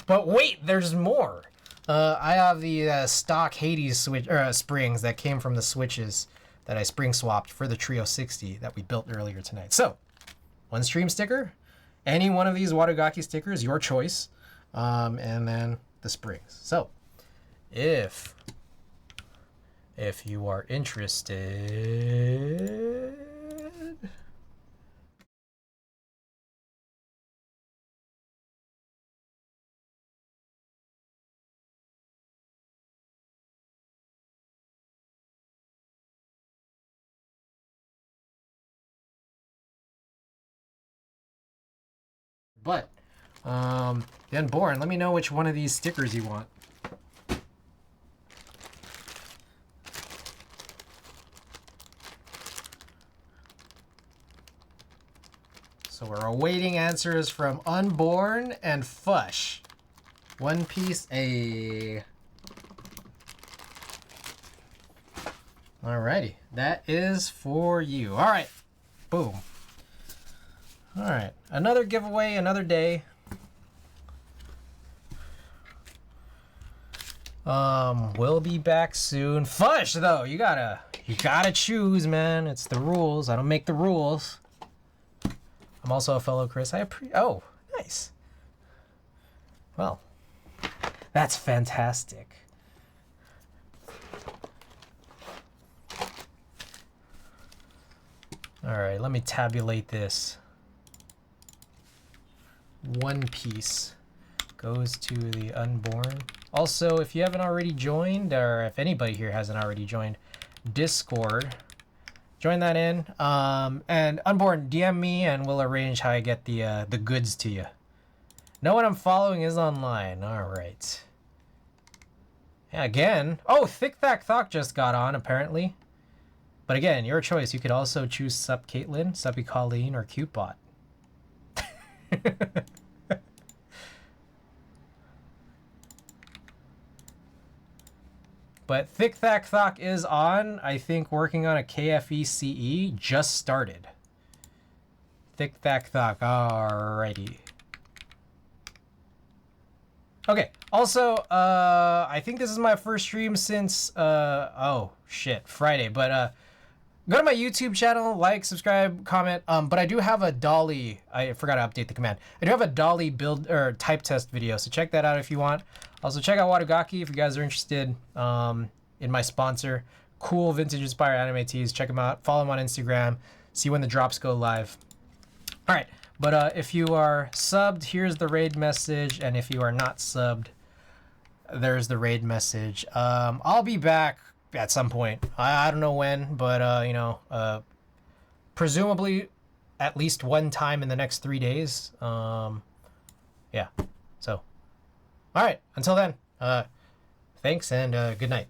but wait, there's more. I have the stock Hades springs that came from the switches that I spring swapped for the trio-60 that we built earlier tonight. So, one stream sticker. Any one of these Wadogaki stickers, your choice, and then the springs. So, if you are interested, but the Unborn, let me know which one of these stickers you want. So we're awaiting answers from Unborn and Fush. One Piece A. Alrighty, that is for you. All right, boom. All right, another giveaway, another day. We'll be back soon. Fush though, you gotta choose, man. It's the rules. I don't make the rules. I'm also a fellow Chris. Oh, nice. Well, that's fantastic. All right, let me tabulate this. One piece goes to the unborn. Also, if you haven't already joined, or if anybody here hasn't already joined Discord, join that in. And unborn, DM me and we'll arrange how I get the goods to you. No one I'm following is online. All right. Yeah, again. Oh, Thick Thack Thok just got on, apparently. But again, your choice. You could also choose Sup Caitlin, Suppy Colleen, or CuteBot. But Thick Thack Thok is on, I think, working on a KFE CE. Just started. Thick Thack Thok. Alrighty. Okay. Also, I think this is my first stream since, oh, shit, Friday. But, go to my YouTube channel, like, subscribe, comment. But I do have a Dolly. I forgot to update the command. I do have a Dolly build or type test video, so check that out if you want. Also, check out Wadugaki if you guys are interested in my sponsor. Cool vintage inspired anime tees. Check them out. Follow them on Instagram. See when the drops go live. All right. But if you are subbed, here's the raid message. And if you are not subbed, there's the raid message. I'll be back at some point. I don't know when, but you know, presumably at least one time in the next 3 days. Yeah. So, all right. Until then, thanks and good night.